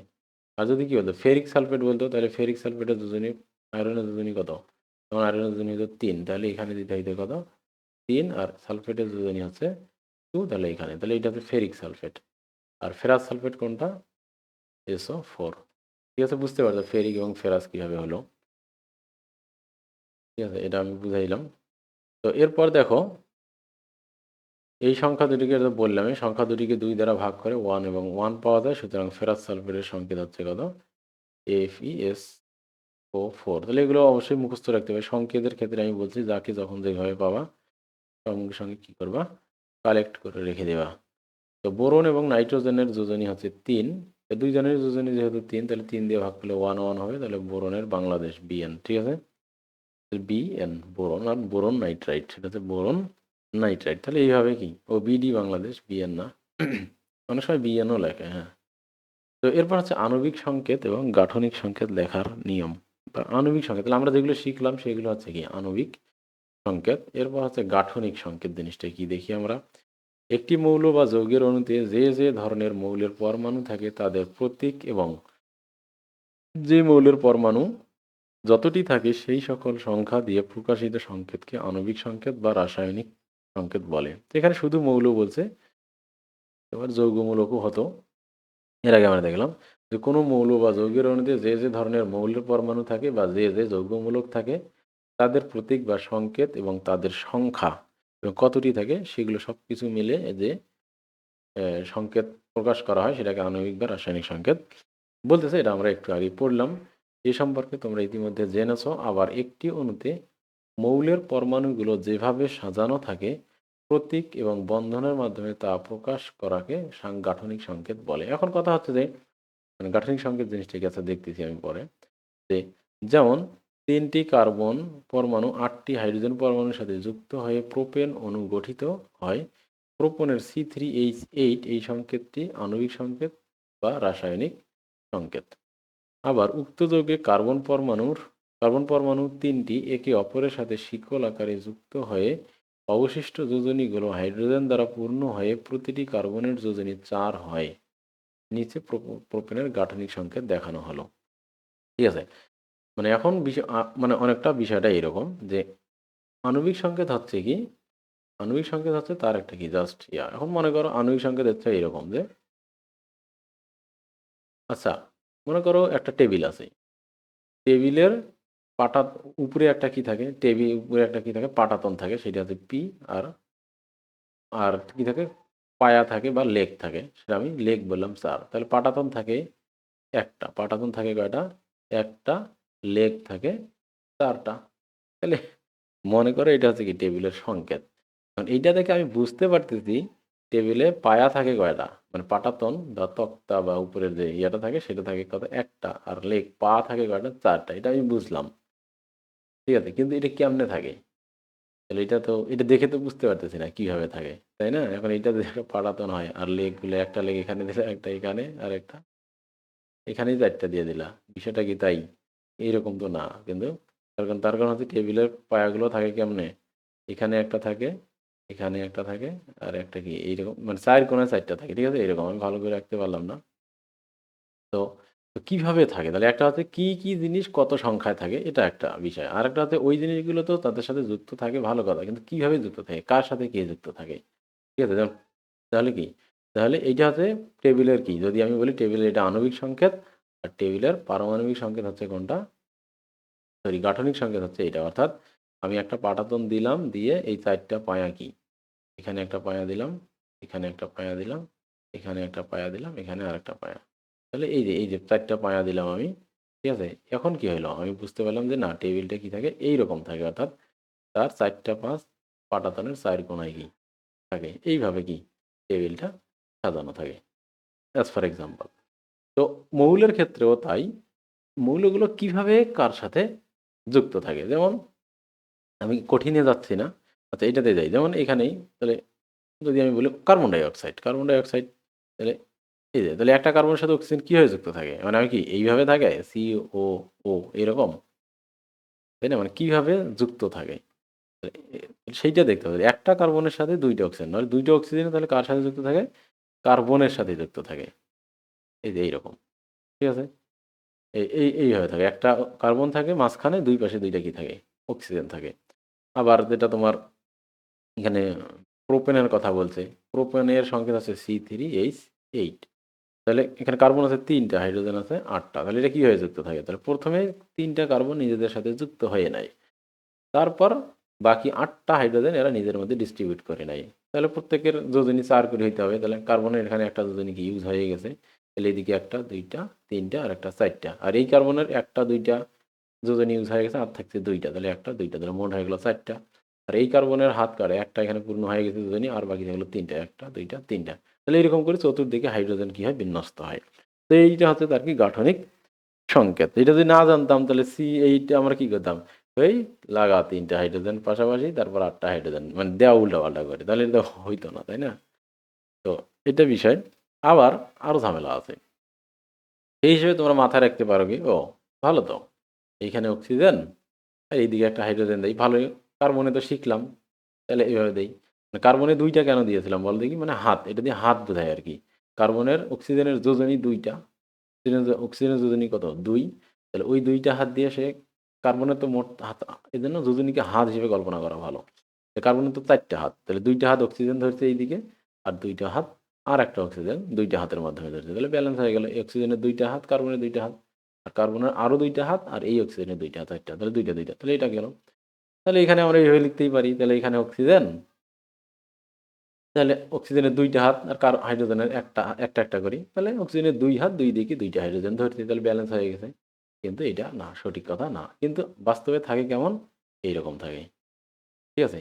আর যদি কি বলতো ফেরিক সালফেট বলতো তাহলে ফেরিক সালফেটের যোজনী আয়রনের যোজনী কত? তখন আয়রনের যোজনী হতো 3। তাহলে এখানে দিতে হইতো কত? 3, আর সালফেটের যোজনী হচ্ছে 2। তাহলে এখানে তাহলে এটা হচ্ছে ফেরিক সালফেট। আর ফেরাস সালফেট কোনটা? SO4। ঠিক আছে? বুঝতে পারছো ফেরিক এবং ফেরাস কিভাবে হলো? ঠিক আছে? এটা আমি বুঝাইলাম। তো এরপর দেখো এই সংখ্যা দুটিকে তো বললাম, এই সংখ্যা দুটিকে 2 দ্বারা ভাগ করে 1 এবং 1 পাওয়া যায়। সুতরাং ফেরাস সালফেটের সংকেত হচ্ছে কত? FeSO4। তাহলে এগুলো অবশ্যই মুখস্থ রাখতে হবে। সংকেতের ক্ষেত্রে আমি বলছি যাকে যখন যেভাবে পাবা সঙ্গে সঙ্গে কি করবা? কালেক্ট করে রেখে দেবা। তো বোরন এবং নাইট্রোজেনের যোজনী হচ্ছে 3। 2 জনের যোজনী যেহেতু 3 তাহলে 3 দিয়ে ভাগ করলে 1 1 হবে। তাহলে বোরনের বাংলাদেশ BN। ঠিক আছে? BN বোরন, আর বোরন নাইট্রাইট সেটা হচ্ছে বোরন নাইট্রাইট। তাহলে এইভাবে কি BD বাংলাদেশ BN না। অনেক সময় BNও লেখে। হ্যাঁ। তো এরপর হচ্ছে আণবিক সংকেত এবং গাঠনিক সংকেত লেখার নিয়ম বা আণবিক সংকেত। তাহলে আমরা যেগুলো শিখলাম সেগুলো হচ্ছে কি আণবিক সংকেত। এরপর হচ্ছে গাঠনিক সংকেত জিনিসটা কি দেখি আমরা। একটি মৌল বা যৌগের অণুতে যে যে ধরনের মৌলের পরমাণু থাকে তাদের প্রতীক এবং যে মৌলের পরমাণু যতটি থাকে সেই সকল সংখ্যা দিয়ে প্রকাশিত সংকেতকে আণবিক সংকেত বা রাসায়নিক সংকেত বলে। তো এখানে শুধু মৌল বলছে, এবার যৌগমূলকও হতো। এর আগে আমরা দেখলাম যে কোনো মৌল বা যৌগের অণুতে যে যে ধরনের মৌলের পরমাণু থাকে বা যে যে যৌগমূলক থাকে তাদের প্রতীক বা সংকেত এবং তাদের সংখ্যা এবং কতটি থাকে সেগুলো সব কিছু মিলে যে সংকেত প্রকাশ করা হয় সেটাকে আণবিক বা রাসায়নিক সংকেত বলতেছে। এটা আমরা একটু আগে পড়লাম। এ সম্পর্কে তোমরা ইতিমধ্যে জেনেছো। আবার একটি অণুতে মৌলের পরমাণুগুলো যেভাবে সাজানো থাকে প্রতীক এবং বন্ধনের মাধ্যমে তা প্রকাশ করাকে গাঠনিক সংকেত বলে। এখন কথা হচ্ছে যে মানে গাঠনিক সংকেত জিনিসটা কি আছে দেখতেছি আমি পরে। যে যেমন ৩টি কার্বন পরমাণু ৮টি হাইড্রোজেন পরমাণুর সাথে যুক্ত হয়ে প্রোপেন অণু গঠিত হয়। প্রোপনের C3H8 এই সংকেতটি আণবিক সংকেত বা রাসায়নিক সংকেত। আবার উক্ত যৌগে কার্বন পরমাণু ৩টি একে অপরের সাথে শিকল আকারে যুক্ত হয়ে অবশিষ্ট যোজনীগুলো হাইড্রোজেন দ্বারা পূর্ণ হয়ে প্রতিটি কার্বনের যোজনী ৪ হয়। নিচে প্রোপেনের গাঠনিক সংকেত দেখানো হলো। ঠিক আছে? মানে এখন বিষয় মানে অনেকটা বিষয়টা এরকম যে আণবিক সংকেত হচ্ছে কি? আণবিক সংকেত হচ্ছে তার একটা কি জাস্ট এখন মনে করো আণবিক সংকেত হচ্ছে এরকম যে আচ্ছা, মনে করো একটা টেবিল আছে। টেবিলের পাটা উপরে একটা কি থাকে? টেবিল উপরে একটা কি থাকে? পাটাতন থাকে সেটা হচ্ছে পি আর আর কি থাকে? পায়া থাকে বা লেগ থাকে। সেটা আমি লেগ বললাম ৪। তাহলে পাটাতন থাকে একটা। পাটাতন থাকে কয়টা? একটা। লেগ থাকে ৪ টা। তাহলে মনে করো এটা হচ্ছে কি টেবিলের সংকেত। কারণ এইটা দেখে আমি বুঝতে পারতেছি টেবিলে পায়া থাকে কয়টা? মানে পাটাতন বা তক্তা বা উপরের যে ইয়েটা থাকে সেটা থাকে কত? একটা। আর লেগ পা থাকে কয়টা? ৪ টা। এটা আমি বুঝলাম। ঠিক আছে? কিন্তু এটা কেমনে থাকে? তাহলে এটা দেখে তো বুঝতে পারতেছি না কিভাবে থাকে। তাই না? এখন এইটা দেখে পাটাতন হয়। আর লেগগুলো একটা লেগ এখানে দিলা, একটা এখানে আর একটা এখানেই ৪ টা দিয়ে দিলা। বিষয়টা কি তাই? এইরকম তো না। কিন্তু তার কারণ হচ্ছে টেবিলের পায়াগুলো থাকে কেমনে? এখানে একটা থাকে, এখানে একটা থাকে আর একটা কি এইরকম মানে ৪ কোণায় ৪ টা থাকে। ঠিক আছে? এরকম আমি ভালো করে রাখতে পারলাম না। তো কিভাবে থাকে? তাহলে একটা হচ্ছে কি জিনিস কত সংখ্যায় থাকে এটা একটা বিষয়। আরেকটা হচ্ছে ওই জিনিসগুলো তো তাদের সাথে যুক্ত থাকে ভালো কথা। কিন্তু কিভাবে যুক্ত থাকে? কার সাথে কে যুক্ত থাকে? ঠিক আছে? তাহলে কি? তাহলে এইটা হচ্ছে টেবিলের কি? যদি আমি বলি টেবিলের এটা আণবিক সংকেত আর টেবিলের পারমাণবিক সংকেত হচ্ছে কোনটা? সরি গাঠনিক সংকেত হচ্ছে এইটা। অর্থাৎ আমি একটা পাটাতন দিলাম, দিয়ে এই ৪ টা পায়া কি? এখানে একটা পায়া দিলাম, এখানে একটা পায়া দিলাম, এখানে একটা পায়া দিলাম, এখানে আরেকটা পায়া। তাহলে এই যে ৪ টা পায়া দিলাম আমি। ঠিক আছে? এখন কি হইলো? আমি বুঝতে পারলাম যে না টেবিলটা কি থাকে? এইরকম থাকে। অর্থাৎ তার ৪ টা পাটাতনের ৪ কোণায় কি থাকে? এইভাবে কি টেবিলটা সাজানো থাকে। As for example. তো মৌলের ক্ষেত্রেও তাই। মৌলগুলো কিভাবে কার সাথে যুক্ত থাকে? যেমন আমি কঠিনে যাচ্ছি না। আচ্ছা এটাতে যাই। যেমন এখানেই তাহলে যদি আমি বলি কার্বন ডাই অক্সাইড তাহলে এই যে তাহলে একটা কার্বনের সাথে অক্সিজেন কিভাবে যুক্ত থাকে? মানে আমি কি এইভাবে থাকে COO এরকম? তাই না? মানে কিভাবে যুক্ত থাকে? সেইটা দেখতে হবে। একটা কার্বনের সাথে ২ টা অক্সিজেন। নাহলে ২ টা অক্সিজেন তাহলে কার সাথে যুক্ত থাকে? কার্বনের সাথে যুক্ত থাকে। এই যে এইরকম। ঠিক আছে? এইভাবে থাকে। একটা কার্বন থাকে মাঝখানে ২ পাশে ২ টা কি থাকে? অক্সিজেন থাকে। আবার যেটা তোমার এখানে প্রোপেনের কথা বলছে। প্রোপেনের সংকেত আছে C3H8 তাহলে এখানে কার্বন আছে ৩ টা, হাইড্রোজেন আছে ৮ টা। তাহলে এটা কিভাবে যুক্ত থাকে? তাহলে ১ম এ ৩ টা কার্বন নিজেদের সাথে যুক্ত হয়ে নেয়। তারপর বাকি ৮ টা হাইড্রোজেন এরা নিজের মধ্যে ডিস্ট্রিবিউট করে নেয়। তাহলে প্রত্যেকের যোজনী ৪ করে হইতে হবে। তাহলে কার্বনের এখানে একটা যোজনী কি ইউজ হয়ে গেছে। তাহলে এদিকে ১ টা, ২ টা, ৩ টা আর একটা ৪ টা। আর এই কার্বনের ১ টা, ২ টা যোজনী ইউজ হয়ে গেছে আর থাকছে ২ টা। তাহলে ১ টা, ২ টা তাহলে মোট হয়ে গেল ৪ টা। আর এই কার্বনের হাত কাড়ে একটা এখানে পূর্ণ হয়ে গেছে যোজনী আর বাকি থাকলো ৩ টা। ১ টা, ২ টা, ৩ টা। তাহলে এরকম করে চতুর্দিকে হাইড্রোজেন কি হয়? বিন্যস্ত হয়। তো এইটা হচ্ছে তার কি গাঠনিক সংকেত। এটা যদি না জানতাম তাহলে C8 আমরা কি করতাম? ওই লাগা ৩ টা হাইড্রোজেন পাশাপাশি তারপর ৮ টা হাইড্রোজেন মানে দেওয়া উল্টাপাল্টা করে। তাহলে এটা হইতো না, তাই না? তো এটা বিষয়। আবার আরো ঝামেলা আছে। এই হিসেবে তোমরা মাথায় রাখতে পারো কি, ও ভালো তো। এইখানে অক্সিজেন আর এইদিকে একটা হাইড্রোজেন দেই। ভালোই। কার্বনে তো শিখলাম। তাহলে এভাবে দেই। মানে কার্বনে ২ টা কেন দিয়েছিলাম বল দেখি? মানে হাত। এটা দিয়ে হাত বোঝায় আরকি। কার্বনের অক্সিজেনের যোজনী ২ টা। অক্সিজেনের যোজনী কত? ২। তাহলে ওই ২ টা হাত দিয়ে সে কার্বনের তো মোট হাত এজন্য যোজনীকে হাত হিসেবে কল্পনা করা ভালো। কার্বনের তো ৪ টা হাত। তাহলে ২ টা হাত অক্সিজেন ধরছে এইদিকে আর ২ টা হাত আরেকটা অক্সিজেন ২ টা হাতের মাধ্যমে ধরছে। তাহলে ব্যালেন্স হয়ে গেল। এই অক্সিজেনের ২ টা হাত, কার্বনের ২ টা হাত। আর কার্বনের আরো ২ টা হাত আর এই অক্সিজেনের ২ টা হাত ৪ টা। তাহলে ২ টা ২ টা। তাহলে এটা গেল। তাহলে এখানে আমরা এইভাবে লিখতেই পারি। তাহলে এখানে অক্সিজেন, তাহলে অক্সিজেনের ২ টা হাত আর হাইড্রোজেনের একটা করি। তাহলে অক্সিজেনের ২ হাত ২ দিকে ২ টা হাইড্রোজেন ধরছি। তাহলে ব্যালেন্স হয়ে গেছে। কিন্তু এটা না, সঠিক কথা না। কিন্তু বাস্তবে থাকে কেমন? এইরকম থাকে। ঠিক আছে?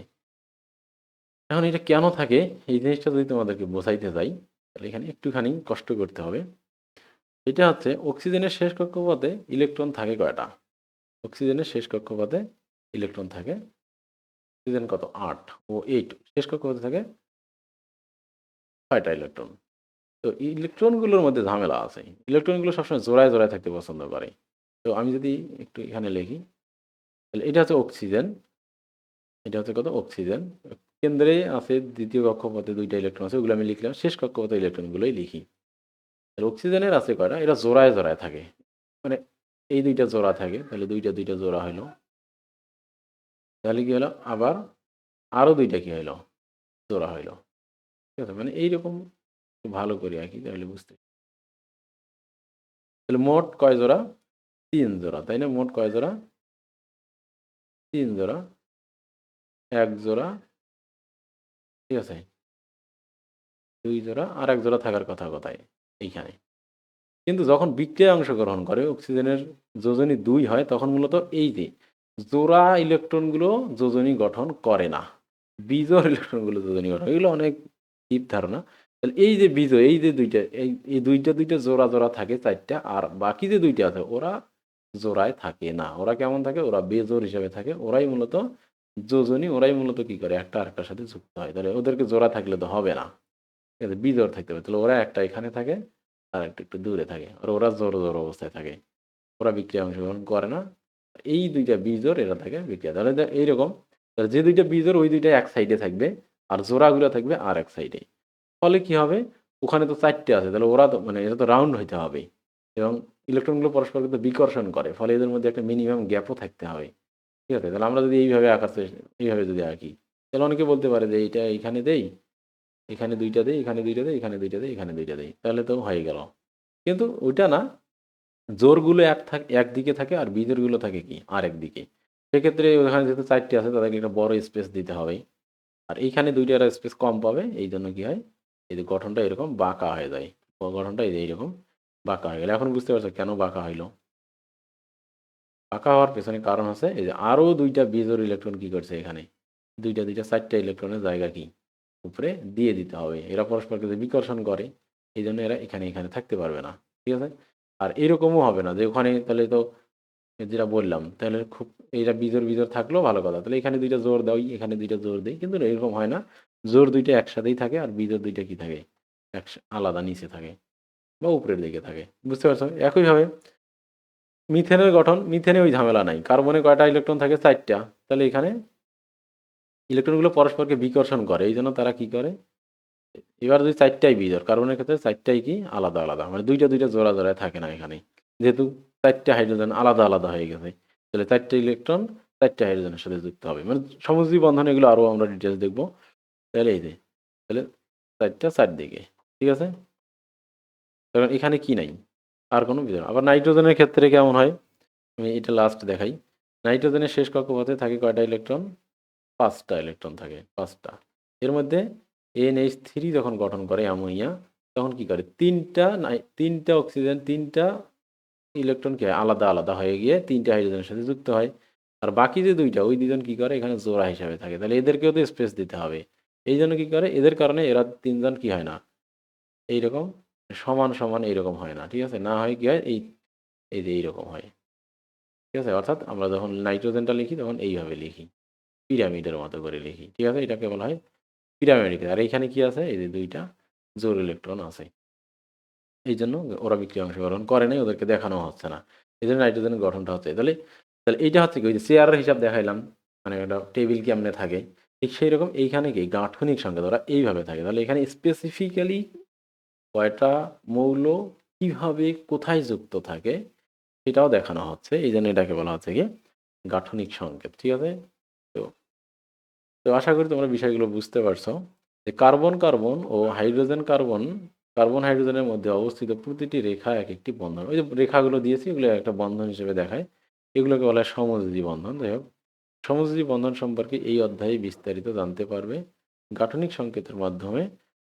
এখন এটা কেন থাকে এই জিনিসটা যদি তোমাদেরকে বোঝাইতে যাই, তাহলে এখানে একটুখানি কষ্ট করতে হবে। এটা হচ্ছে অক্সিজেনের শেষ কক্ষপথে ইলেকট্রন থাকে কয়টা? অক্সিজেনের শেষ কক্ষপথে ইলেকট্রন থাকে, অক্সিজেন কত? ৮ ও 8 শেষ কক্ষপথে থাকে ৬টা ইলেকট্রন। তো ইলেকট্রনগুলোর মধ্যে ঝামেলা আছে। ইলেকট্রনগুলো সবসময় জোড়ায়, জোড়ায় থাকতে পছন্দ করে। তো আমি যদি একটু এখানে লিখি, তাহলে এটা হচ্ছে অক্সিজেন, এটা হচ্ছে কত? অক্সিজেন। কেন্দ্রে আছে ২য় কক্ষপথে ২ টা ইলেকট্রন আছে, ওগুলো আমি লিখলাম। শেষ কক্ষপথে ইলেকট্রনগুলোই লিখি। আর অক্সিজেনের আছে কয়টা? এরা জোড়ায়, জোড়ায় থাকে। মানে এই ২ টা জোড়া থাকে, তাহলে ২ টা ২ টা জোড়া হইল। তাহলে কি হলো? আবার আরও ২ টা কি হইল? জোড়া হইল। ঠিক আছে? মানে এইরকম একটু ভালো করে আঁকি তাহলে বুঝতে, তাহলে মোট কয় জোড়া? ৩ জোড়া, তাই না? মোট কয় জোড়া? ৩ জোড়া, ১ জোড়া, ঠিক আছে? ২ জোড়া, আর ১ জোড়া থাকার কথা কোথায়? এইখানে। কিন্তু যখন বিক্রিয়ায় অংশগ্রহণ করে অক্সিজেনের যোজনী ২ হয় তখন মূলত এই যে জোড়া ইলেকট্রনগুলো যোজনী গঠন করে না। বিজোড় ইলেকট্রনগুলো যোজনী গঠন, এগুলো অনেক ডিপ ধারণা। তাহলে এই যে বিজোড়, এই যে ২ টা, এই ২ টা জোড়া, জোড়া থাকে ৪ টা, আর বাকি যে ২ টা আছে ওরা জোড়ায় থাকে না। ওরা কেমন থাকে? ওরা বেজোড় হিসেবে থাকে। ওরাই মূলত যোজনী, ওরাই মূলত কি করে? একটা আরেকটার সাথে যুক্ত হয়। তাহলে ওদেরকে জোড়া থাকলে তো হবে না। ঠিক আছে? বিজোড় থাকতে হবে। তাহলে ওরা একটা এখানে থাকে আর একটা একটু দূরে থাকে। আর ওরা জোড়, জোড় অবস্থায় থাকে। ওরা বিক্রিয়ায় অংশগ্রহণ করে না। এই ২ টা বিজোড় এরা থাকে বিক্রিয়া। তাহলে এইরকম, তাহলে যে ২ টা বিজোড় ওই ২ টা এক সাইডে থাকবে আর জোড়াগুলো থাকবে আরেক সাইডে। ফলে কি হবে? ওখানে তো ৪ টে আছে। তাহলে ওরা তো মানে এটা তো রাউন্ড হইতে হবে এবং ইলেকট্রনগুলো পরস্পরকে তো বিকর্ষণ করে। ফলে এদের মধ্যে একটা মিনিমাম গ্যাপও থাকতে হবে। ঠিক আছে? তাহলে আমরা যদি এইভাবে এইভাবে যদি আঁকি, তাহলে অনেকে বলতে পারে যে এইটা এইখানে দেই, এখানে ২ টা দেই, এখানে ২ টা দেই, এখানে ২ টা দেই, এখানে ২ টা দেই। তাহলে তো হয়ে গেল। কিন্তু ওইটা না, জোড়গুলো একদিকে থাকে আর বিজোড়গুলো থাকে কি? আরেকদিকে। সেক্ষেত্রে ওখানে যেহেতু ৪ টি আছে তাদেরকে একটা বড় স্পেস দিতে হবে। আর এইখানে ২ টার স্পেস কম পাবে। এইজন্য কি হয়? এই যে গঠনটা এরকম বাঁকা হয়ে যায়। গঠনটা এই যে এইরকম বাঁকা হয়ে গেল। এখন বুঝতে পারছো কেন বাঁকা হইল? বাঁকা হওয়ার পেছনে কারণ হচ্ছে এই যে আরও ২ টা বিজোড় ইলেকট্রন কি করছে এখানে? ২ টা ২ টা ৪ টা ইলেকট্রনের জায়গা কি? উপরে দিয়ে দিতে হবে। এরা পরস্পরকে যে বিকর্ষণ করে, এইজন্য এরা এখানে, এখানে থাকতে পারবে না। ঠিক আছে? আর এরকমও হবে না যে ওখানে তাহলে তো যেটা বললাম, তাহলে খুব এইটা বিজোড়, বিজোড় থাকলেও ভালো কথা। তাহলে এখানে ২ টা জোড় দেই, এখানে ২ টা জোড় দেই। কিন্তু এরকম হয় না। জোড় ২ টা একসাথেই থাকে আর বিজোড় ২ টা কি থাকে? আলাদা নিচে থাকে বা উপরের দিকে থাকে। বুঝতে পারছো? একইভাবে মিথেনের গঠন, মিথেনে ওই ঝামেলা নাই। কার্বনে কয়টা ইলেকট্রন থাকে? ৪ টা। তাহলে এখানে ইলেকট্রনগুলো পরস্পরকে বিকর্ষণ করে। এইজন্য তারা কি করে? এবার যদি ৪ টাই বিজোড়, কার্বনের ক্ষেত্রে ৪ টাই কি? আলাদা, আলাদা। মানে ২ টা ২ টা জোড়া, জোড়ায় থাকে না এখানে। যেহেতু ৪ টা হাইড্রোজেন আলাদা, আলাদা হয়ে গেছে। তাহলে ৪ টা ইলেকট্রন ৪ টা হাইড্রোজেনের সাথে যুক্ত হবে। মানে সমযোজী বন্ধন, এগুলো আরও আমরা ডিটেইলস দেখব। তাহলে এই যে, তাহলে ৪ টা ৪ দিকে। ঠিক আছে? কারণ এখানে কি নাই? আর কোনো বিজোড়। আবার নাইট্রোজেনের ক্ষেত্রে কেমন হয়? আমি এটা লাস্ট দেখাই। নাইট্রোজেনের শেষ কক্ষপথে থাকে কয়টা ইলেকট্রন? ৫ টা ইলেকট্রন থাকে, ৫ টা। এর মধ্যে NH3 যখন গঠন করে অ্যামোনিয়া, তখন কি করে? ৩ টা অক্সিজেন, ৩ টা ইলেকট্রন কি হয়? আলাদা, আলাদা হয়ে গিয়ে ৩ টা হাইড্রোজেনের সাথে যুক্ত হয়। আর বাকি যে ২ টা, ওই ২ জন কি করে? এখানে জোড়া হিসাবে থাকে। তাহলে এদেরকেও তো স্পেস দিতে হবে। এইজন্য কি করে? এদের কারণে এরা ৩ জন কি হয় না? এইরকম সমান, সমান এইরকম হয় না। ঠিক আছে? না হয় কি হয়? এই যে এইরকম হয়। ঠিক আছে? অর্থাৎ আমরা যখন নাইট্রোজেনটা লিখি তখন এইভাবে লিখি। পিরামিডের মতো করে লিখি। ঠিক আছে? এটাকে বলা হয় পিরামিড। আর এইখানে কি আছে? এই যে ২ টা জোড় ইলেকট্রন আছে। এইজন্য ওরা বিক্রিয়ায় অংশগ্রহণ করে নাই, ওদেরকে দেখানো হচ্ছে না। এজন্য নাইট্রোজেনের গঠনটা হচ্ছে। তাহলে তাহলে এইটা হচ্ছে কি? ওই যে চেয়ারের হিসাব দেখাইলাম। মানে একটা টেবিল কেমনে থাকে। ঠিক সেইরকম এইখানে কি? গাঠনিক সংকেত ওরা এইভাবে থাকে। তাহলে এখানে স্পেসিফিক্যালি কয়টা মৌল কিভাবে কোথায় যুক্ত থাকে সেটাও দেখানো হচ্ছে। এইজন্য এটাকে বলা হচ্ছে গিয়ে গাঠনিক সংকেত। ঠিক আছে? তো তো আশা করি তোমরা বিষয়গুলো বুঝতে পারছো যে কার্বন কার্বন ও হাইড্রোজেন কার্বন, কার্বন হাইড্রোজেনের মধ্যে অবস্থিত প্রতিটি রেখা এক একটি বন্ধন। ওই যে রেখাগুলো দিয়েছি এগুলো একটা বন্ধন হিসেবে দেখায়। এগুলোকে বলা হয় সমযোজী বন্ধন। যাই হোক, সমযোজী বন্ধন সম্পর্কে এই অধ্যায়ে বিস্তারিত জানতে পারবে। গাঠনিক সংকেতের মাধ্যমে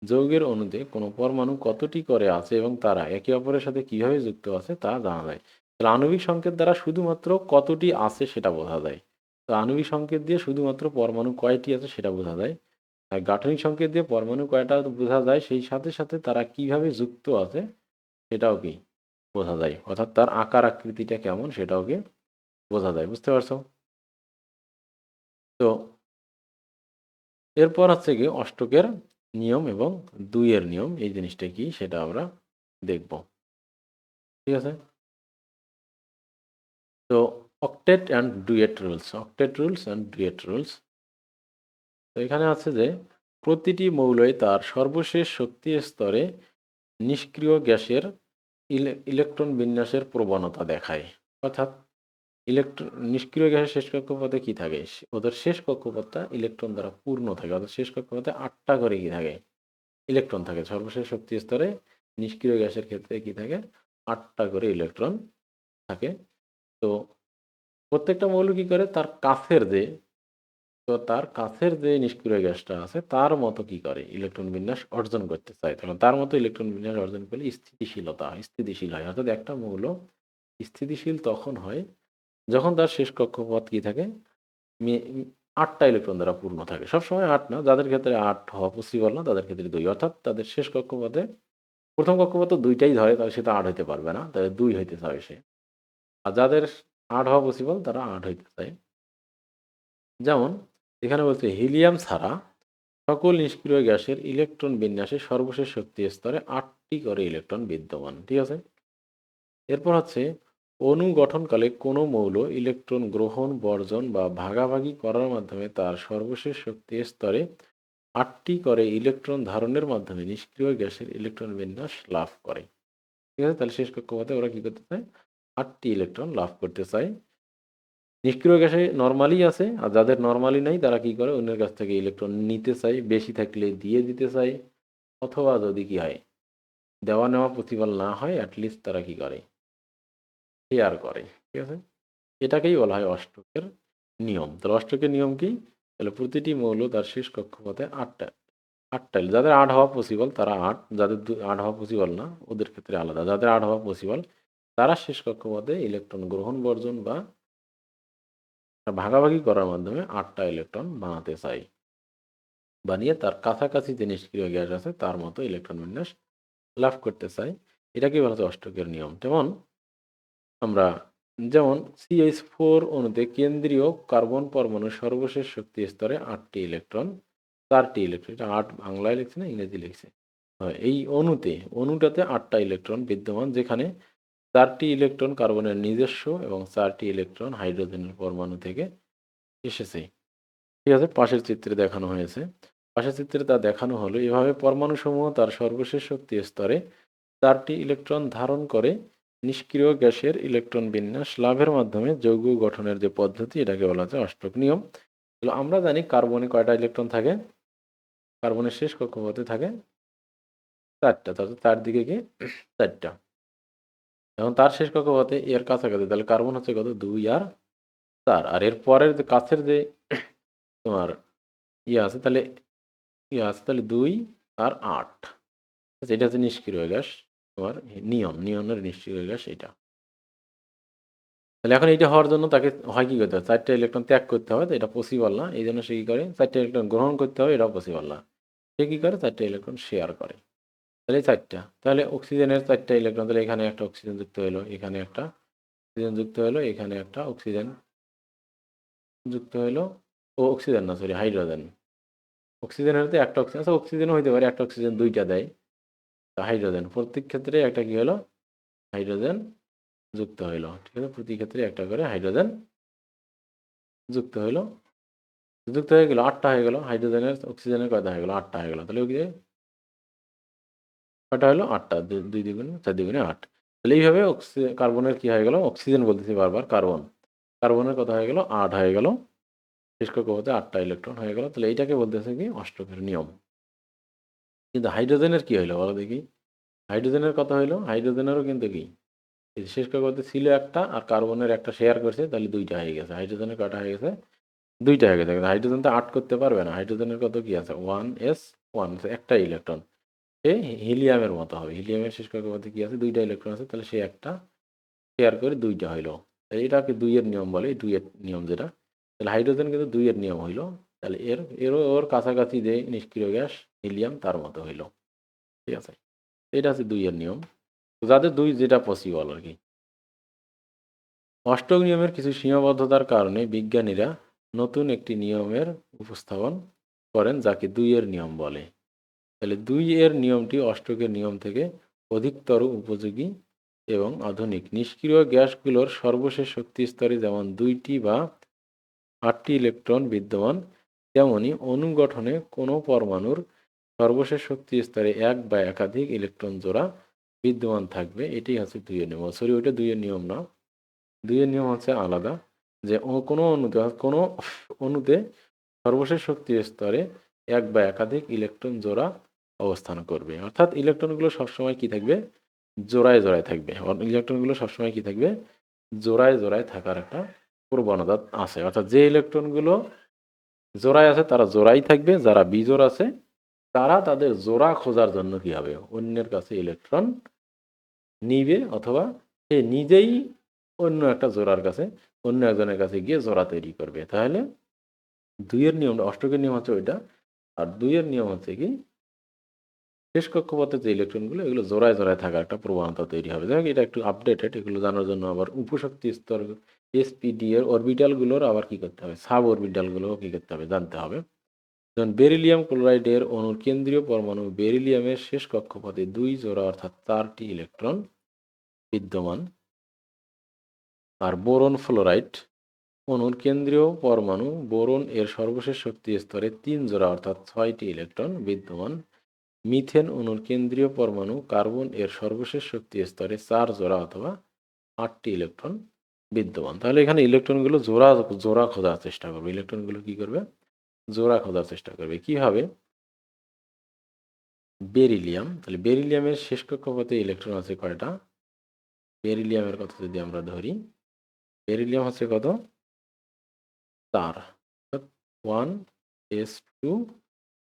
যৌগের অণুতে কোনো পরমাণু কতটি করে আছে এবং তারা একে অপরের সাথে কিভাবে যুক্ত আছে তা জানা যায়। তাহলে আণবিক সংকেত দ্বারা শুধুমাত্র কতটি আছে সেটা বোঝা যায়। তো আণবিক সংকেত দিয়ে শুধুমাত্র পরমাণু কয়টি আছে সেটা বোঝা যায়। আর গাঠনিক সংকেত দিয়ে পরমাণু কয়টা বোঝা যায়, সেই সাথে সাথে তারা কিভাবে যুক্ত আছে সেটাও কি বোঝা যায়। অর্থাৎ তার আকার আকৃতিটা কেমন সেটাও কি বোঝা যায়। বুঝতে পারছো? তো এরপর হচ্ছে গিয়ে অষ্টকের নিয়ম এবং দুইয়ের নিয়ম, এই জিনিসটা কি সেটা আমরা দেখব। ঠিক আছে? তো octet and duet rules, octet rules and duet rules. তো এখানে আছে যে প্রতিটি মৌলই তার সর্বশেষ শক্তি স্তরে নিষ্ক্রিয় গ্যাসের ইলেকট্রন বিন্যাসের প্রবণতা দেখায়। অর্থাৎ নিষ্ক্রিয় গ্যাসের শেষ কক্ষপথে কি থাকে, ওদের শেষ কক্ষপথটা ইলেকট্রন দ্বারা পূর্ণ থাকে। অর্থাৎ শেষ কক্ষপথে 8টা করে কি থাকে, ইলেকট্রন থাকে। সর্বশেষ শক্তি স্তরে নিষ্ক্রিয় গ্যাসের ক্ষেত্রে কি থাকে, 8টা করে ইলেকট্রন থাকে। তো প্রত্যেকটা মৌল কি করে, তার কাছের যে নিষ্ক্রিয় গ্যাসটা আছে তার মতো কি করে ইলেকট্রন বিন্যাস অর্জন করতে চায়। তখন তার মতো ইলেকট্রন বিন্যাস অর্জন করলে স্থিতিশীল হয়। অর্থাৎ একটা মৌল স্থিতিশীল তখন হয় যখন তার শেষ কক্ষপথ কি থাকে, 8টা ইলেকট্রন দ্বারা পূর্ণ থাকে। সবসময় 8 না, যাদের ক্ষেত্রে 8 হওয়া পসিবল না তাদের ক্ষেত্রে 2। অর্থাৎ তাদের শেষ কক্ষপথে প্রথম কক্ষপথ তো 2টাই ধরে, তাহলে সে তো 8 হইতে পারবে না, তাহলে 2 হইতে চায় সে। আর যাদের 8 হওয়া পসিবল তারা 8 হইতে চায়। যেমন এখানে বলছে হিলিয়াম ছাড়া সকল নিষ্ক্রিয় গ্যাসের ইলেকট্রন বিন্যাসে সর্বশেষ শক্তি স্তরে 8টি করে ইলেকট্রন বিদ্যমান। ঠিক আছে? এরপর হচ্ছে অণু গঠনকালে কোনো মৌল ইলেকট্রন গ্রহণ, বর্জন বা ভাগাভাগি করার মাধ্যমে তার সর্বশেষ শক্তি স্তরে 8টি করে ইলেকট্রন ধারণের মাধ্যমে নিষ্ক্রিয় গ্যাসের ইলেকট্রন বিন্যাস লাভ করে। ঠিক আছে? তাহলে শেষ কক্ষপথে ওরা কি করতে চায়, 8টি ইলেকট্রন লাভ করতে চায়। নিষ্ক্রিয় গ্যাসে নরমালি আছে, আর যাদের নরমালি নাই তারা কি করে, অন্যের কাছ থেকে ইলেকট্রন নিতে চায়, বেশি থাকলে দিয়ে দিতে চায়, অথবা যদি কি হয় দেওয়া নেওয়া পসিবল না হয় অ্যাটলিস্ট তারা কি করে, শেয়ার করে। ঠিক আছে? এটাকেই বলা হয় অষ্টকের নিয়ম। তাহলে অষ্টকের নিয়ম কি, তাহলে প্রতিটি মৌল তার শেষ কক্ষপথে 8টা, যাদের 8 হওয়া পসিবল তারা 8, যাদের 8 হওয়া পসিবল না ওদের ক্ষেত্রে আলাদা। যাদের 8 হওয়া পসিবল তারা শেষ কক্ষপথে ইলেকট্রন গ্রহণ, বর্জন বা ভাগাভাগি করার মাধ্যমে 8টা ইলেকট্রন বানাতে চায়। বানিয়ে তার কাছাকাছি যে নিষ্ক্রিয় গ্যাস আছে তার মতো ইলেকট্রন বিন্যাস লাভ করতে চায়। এটাকেই বলা হচ্ছে অষ্টকের নিয়ম। আমরা যেমন CH4 অণুতে কেন্দ্রীয় কার্বন পরমাণুর সর্বশেষ শক্তি স্তরে 8টি ইলেকট্রন, 4টি ইলেকট্রন, এটা 8 বাংলায় লিখছে না ইংরেজি লিখছে, হয় এই অণুটাতে 8টা ইলেকট্রন বিদ্যমান, যেখানে 4টি ইলেকট্রন কার্বনের নিজস্ব এবং 4টি ইলেকট্রন হাইড্রোজেনের পরমাণু থেকে এসেছে। ঠিক আছে? পাশের চিত্রে দেখানো হয়েছে। পাশের চিত্রে তা দেখানো হলো এভাবে পরমাণুসমূহ তার সর্বশেষ শক্তি স্তরে 4টি ইলেকট্রন ধারণ করে নিষ্ক্রিয় গ্যাসের ইলেকট্রন বিন্যাস লাভের মাধ্যমে যৌগ গঠনের যে পদ্ধতি এটাকে বলা হচ্ছে অষ্টক নিয়ম। তাহলে আমরা জানি কার্বনে কয়টা ইলেকট্রন থাকে, কার্বনের শেষ কক্ষপথে থাকে 4টা, তাহলে 4 দিকে কি 4টা। এখন তার শেষ কক্ষপথে এর কাছাকাছি, তাহলে কার্বন হচ্ছে কত, 2 আর 4। আর এর পরের যে কাছের যে তোমার ইয়ে আছে, তাহলে 2 আর 8। আচ্ছা, এটা হচ্ছে নিষ্ক্রিয় গ্যাস, তোমার নিয়নের নিষ্ক্রিয় গ্যাস এটা। তাহলে এখন এইটা হওয়ার জন্য তাকে হয় কি করতে হবে, 4টা ইলেকট্রন ত্যাগ করতে হবে, তো এটা পসিবল না, এই জন্য সে কী করে, 4টা ইলেকট্রন গ্রহণ করতে হবে, এটাও পসিবল না, সে কী করে 4টা ইলেকট্রন শেয়ার করে। তাহলে 4টা, তাহলে অক্সিজেনের 4টা ইলেকট্রন, তাহলে এখানে একটা অক্সিজেন যুক্ত হলো, এখানে একটা অক্সিজেন যুক্ত হলো, এখানে একটা অক্সিজেন যুক্ত হলো, ও অক্সিজেন না সরি হাইড্রোজেন। অক্সিজেনের হতে একটা অক্সিজেন, আচ্ছা অক্সিজেনও হইতে পারে, একটা অক্সিজেন 2টা দেয়। হাইড্রোজেন প্রত্যেক ক্ষেত্রে একটা কি হলো, হাইড্রোজেন যুক্ত হইল। ঠিক আছে? প্রতি ক্ষেত্রে একটা করে হাইড্রোজেন যুক্ত হইল, যুক্ত হয়ে গেল, 8টা হয়ে গেল। হাইড্রোজেনের অক্সিজেনের কয়টা হয়ে গেল, 8টা হয়ে গেল। তাহলে ওই যে কয়টা হলো, 8টা, 2 দ্বিগুণে 4 দ্বিগুণে 8। তাহলে এইভাবে কার্বনের কি হয়ে গেল, অক্সিজেন বলতেছি বারবার, কার্বনের কথা হয়ে গেল 8 হয়ে গেল, শেষ কক্ষপথে 8টা ইলেকট্রন হয়ে গেল। তাহলে এইটাকে বলতেছে কি অষ্টকের নিয়ম। কিন্তু হাইড্রোজেনের কি হইলো বলো দেখি, হাইড্রোজেনের কথা হইলো, হাইড্রোজেনেরও কিন্তু কি এই যে শেষ কক্ষপথে ছিল একটা, আর কার্বনের একটা শেয়ার করছে, তাহলে 2টা হয়ে গেছে। হাইড্রোজেনের কয়টা হয়ে গেছে, 2টা হয়ে গেছে। হাইড্রোজেন তো 8 করতে পারবে না, হাইড্রোজেনের কত কি আছে, 1s1, একটা ইলেকট্রন। সে হিলিয়ামের মতো হবে, হিলিয়ামের শেষ কক্ষপথে কি আছে, 2টা ইলেকট্রন আছে, তাহলে সে একটা শেয়ার করে 2টা হইল। তাহলে এটাকে 2 এর নিয়ম বলে, এই 2 এর নিয়ম যেটা। তাহলে হাইড্রোজেন কিন্তু 2 এর নিয়ম হইল। তাহলে এরও ওর কাছাকাছি যে নিষ্ক্রিয় গ্যাস হিলিয়াম তার মতো হইল। ঠিক আছে? এটা হচ্ছে 2 এর নিয়ম। তো যাদের 2 যেটা পসিবল আরকি। অষ্টক নিয়মের কিছু সীমাবদ্ধতার কারণে বিজ্ঞানীরা নতুন একটি নিয়মের উপস্থাপন করেন যাকে 2 এর নিয়ম বলে। তাহলে 2 এর নিয়মটি অষ্টকের নিয়ম থেকে অধিকতর উপযোগী এবং আধুনিক। নিষ্ক্রিয় গ্যাসগুলোর সর্বশেষ শক্তি স্তরে যেমন 2টি বা 8টি ইলেকট্রন বিদ্যমান, তেমনি অণু গঠনে কোনো পরমাণুর সর্বশেষ শক্তি স্তরে 1 বা একাধিক ইলেকট্রন জোড়া বিদ্যমান থাকবে। এটাই হচ্ছে 2 এর নিয়ম। সরি, ওইটা 2 এর নিয়ম না। 2 এর নিয়ম হচ্ছে আলাদা, যে কোনো অণুতে কোনো অণুতে সর্বশেষ শক্তি স্তরে 1 বা একাধিক ইলেকট্রন জোড়া অবস্থান করবে। অর্থাৎ ইলেকট্রনগুলো সবসময় কি থাকবে? জোড়ায় জোড়ায় থাকবে। ইলেকট্রনগুলো সবসময় কি থাকবে? জোড়ায় জোড়ায় থাকার একটা প্রবণতা আছে। অর্থাৎ যে ইলেকট্রনগুলো জোড়ায় আছে তারা জোড়াই থাকবে, যারা বিজোড় আছে তারা তাদের জোড়া খোঁজার জন্য কি হবে? অন্যের কাছে ইলেকট্রন নিবে, অথবা সে নিজেই অন্য একটা জোড়ার কাছে, অন্য একজনের কাছে গিয়ে জোড়া তৈরি করবে। তাহলে 2 এর নিয়মটা, অষ্টকের নিয়ম হচ্ছে ওইটা। আর 2 এর নিয়ম হচ্ছে কি? শেষ কক্ষপথে যে ইলেকট্রনগুলো এগুলো জোড়ায় জোড়ায় থাকার একটা প্রবণতা তৈরি হবে। যাই হোক, এটা একটু আপডেটেড। এগুলো জানার জন্য আবার উপশক্তি স্তর এসপিডি এর অরবিটালগুলোর আবার কি করতে হবে? সাব অরবিটালগুলোও কি করতে হবে? জানতে হবে। যেমন বেরিলিয়াম ক্লোরাইডের অণুর কেন্দ্রীয় পরমাণু বেরিলিয়ামের শেষ কক্ষপথে 2 জোড়া অর্থাৎ 4টি ইলেকট্রন বিদ্যমান। আর বোরন ফ্লোরাইড অণুর কেন্দ্রীয় পরমাণু বোরন এর সর্বশেষ শক্তি স্তরে 3 জোড়া অর্থাৎ 6টি ইলেকট্রন বিদ্যমান। মিথেন অণুর কেন্দ্রীয় পরমাণু কার্বন এর সর্বশেষ শক্তি স্তরে 4 জোড়া অথবা 8টি ইলেকট্রন বিদ্যমান। তাহলে এখানে ইলেকট্রনগুলো জোড়া জোড়া খোঁজার চেষ্টা করবে। ইলেকট্রনগুলো কি করবে? জোড়া খোঁজার চেষ্টা করবে। কিভাবে? বেরিলিয়াম, তাহলে বেরিলিয়ামের শেষ কক্ষপথে ইলেকট্রন আছে কয়টা? বেরিলিয়ামের কথা যদি আমরা ধরি, বেরিলিয়াম হচ্ছে কত? 4, অর্থাৎ 1s2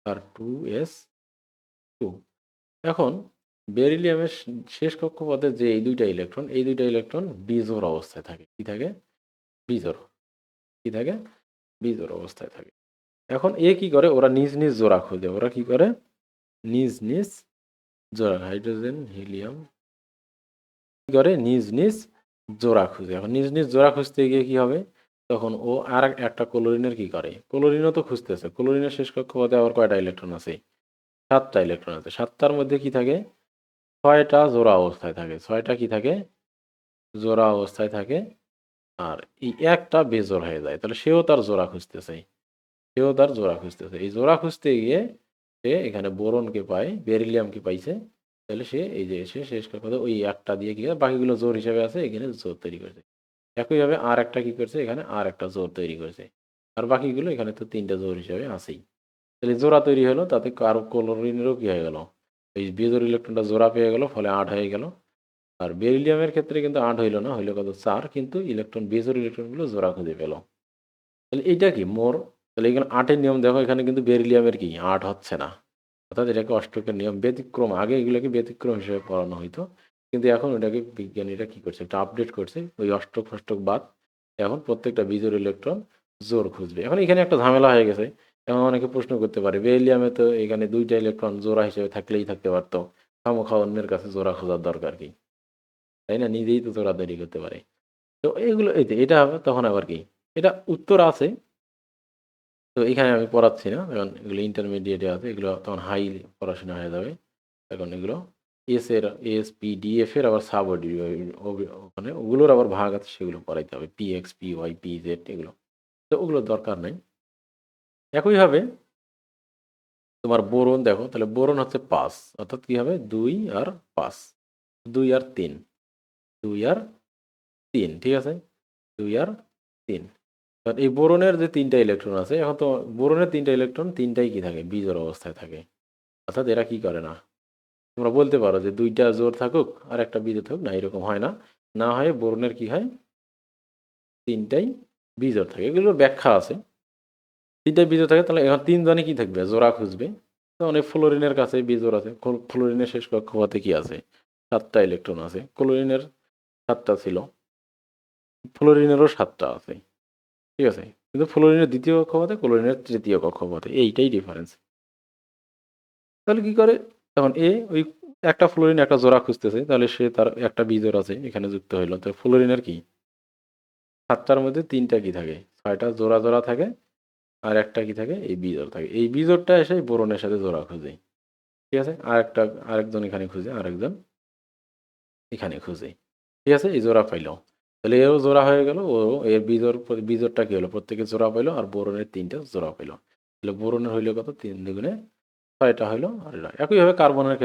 আর 2s2। এখন বেরিলিয়ামের শেষ কক্ষপথে যে এই 2টা ইলেকট্রন, এই 2টা ইলেকট্রন বিজোড় অবস্থায় থাকে। কি থাকে? বিজোড়। কি থাকে? বিজোড় অবস্থায় থাকে। এখন এ কি করে? ওরা নিজ নিজ জোড়া খোঁজে। ওরা কি করে? নিজ নিজ জোড়া, হাইড্রোজেন হিলিয়াম কি করে? নিজ নিজ জোড়া খুঁজে। এখন নিজ নিজ জোড়া খুঁজতে গিয়ে কি হবে? তখন ও আর একটা ক্লোরিনের কি করে? ক্লোরিনও তো খুঁজতেছে। ক্লোরিনের শেষ কক্ষপথে আবার কয়টা ইলেকট্রন আছে? 7টা ইলেকট্রন আছে। 7টার মধ্যে কি থাকে? 6টা জোড়া অবস্থায় থাকে। 6টা কি থাকে? জোড়া অবস্থায় থাকে। আর এই একটা বেজোড় হয়ে যায়। তাহলে সেও তার জোড়া খুঁজতেছে। সেও তার জোড়া খুঁজতেছে। এই জোড়া খুঁজতে গিয়ে সে এখানে বোরনকে পায়, বেরিলিয়ামকে পাইছে। তাহলে সে এই যে সে শেষ কথা ওই একটা দিয়ে কি করে? বাকিগুলো জোড় হিসেবে আছে, এখানে জোড় তৈরি করেছে। একইভাবে আর একটা কি করছে? এখানে আর একটা জোড় তৈরি করেছে। আর বাকিগুলো এখানে তো 3টা জোড় হিসেবে আছেই। তাহলে জোড়া তৈরি হলো, তাতে কারো ক্লোরিনেরও কি হয়ে গেল? এই বেজোড় ইলেকট্রনটা জোড়া পেয়ে গেল, ফলে 8 হয়ে গেল। আর বেরিলিয়ামের ক্ষেত্রে কিন্তু 8 হইল না, হইল কত? 4, কিন্তু ইলেকট্রন বেজোড় ইলেকট্রনগুলো জোড়া খুঁজে পেল। তাহলে এইটা কি মোর? তাহলে এখানে 8-এর নিয়ম দেখো, এখানে কিন্তু বেরিলিয়ামের কি 8 হচ্ছে না। অর্থাৎ এটাকে অষ্টকের নিয়ম ব্যতিক্রম। আগে এগুলোকে ব্যতিক্রম হিসেবে পড়ানো হইতো, কিন্তু এখন ওটাকে বিজ্ঞানীরা কি করছে? একটা আপডেট করছে। ওই অষ্টক ফষ্টক বাদ এখন প্রত্যেকটা বিজোড় ইলেকট্রন জোর খুঁজবে। এখন এখানে একটা ঝামেলা হয়ে গেছে। এখন অনেকে প্রশ্ন করতে পারে, বেরিলিয়ামে তো এখানে 2টা ইলেকট্রন জোড়া হিসেবে থাকলেই থাকতে পারতো, খামোখা অন্যের কাছে জোড়া খোঁজার দরকার কি? তাই না? নিজেই তো জোড়া তৈরি করতে পারে। তো এগুলো এই যে এটা হবে তখন আবার কি? এটা উত্তর আছে। তো এখানে আমি পড়াচ্ছি না, কারণ এগুলো ইন্টারমিডিয়েটে আছে। এগুলো তখন হাই পড়াশোনা হয়ে যাবে। এখন এগুলো এস এর, এস পি ডি এফ এর আবার সাব ওখানে ওগুলোর আবার ভাগ আছে, সেগুলো পড়াইতে হবে। P X P Y P Z এগুলো, তো ওগুলোর দরকার নেই। একইভাবে তোমার বোরন দেখো, তাহলে বোরন হচ্ছে 5, অর্থাৎ কি হবে? 2 আর 5, 2 আর 3, 2 আর 3, ঠিক আছে? 2 আর 3। কারণ এই বোরনের যে 3টা ইলেকট্রন আছে, এখন তো বোরনের 3টা ইলেকট্রন 3টাই কি থাকে? বিজোড় অবস্থায় থাকে। অর্থাৎ এরা কি করে না? তোমরা বলতে পারো যে 2টা জোড় থাকুক আর একটা বিজোড় থাকুক, না, এরকম হয় না। না হয় বোরনের কি হয়? 3টাই বিজোড় থাকে। এগুলোর ব্যাখ্যা আছে। 3টাই বিজোড় থাকে, তাহলে এখন 3 জনে কি থাকবে? জোড়া খুঁজবে। তো অনেক ফ্লোরিনের কাছে বিজোড় আছে। ফ্লোরিনের শেষ কক্ষপথে কি আছে? 7টা ইলেকট্রন আছে। ক্লোরিনের 7টা ছিল। ফ্লোরিনেরও 7টা আছে, ঠিক আছে? কিন্তু ফ্লোরিনের দ্বিতীয় কক্ষপথে, ক্লোরিনের তৃতীয় কক্ষপথে, এইটাই ডিফারেন্স। তাহলে কি করে? তখন ওই একটা ফ্লোরিন একটা জোড়া খুঁজতেছে, তাহলে সে তার একটা বিজোড় আছে এখানে যুক্ত হইলো, তো ফ্লোরিনের কি 7টার মধ্যে 3টা কি থাকে, 6টা জোড়া জোড়া থাকে, আর একটা কি থাকে, এই বিজোড় থাকে। এই বিজোড়টা এসে বোরনের সাথে জোড়া খুঁজে, ঠিক আছে? আরেকজন এখানে খুঁজে, আরেকজন এখানে খুঁজে, ঠিক আছে? এই জোড়া পাইলো, তাহলে এরও জোড়া হয়ে গেল, ও এর বিজোড়টা কি হলো, প্রত্যেকে জোড়া পাইলো, আর বোরনের 3টা জোড়া পাইলো। তাহলে বোরনের হইলো কত, 3 দুগুণে 6টা হইলো। আর একইভাবে কার্বনের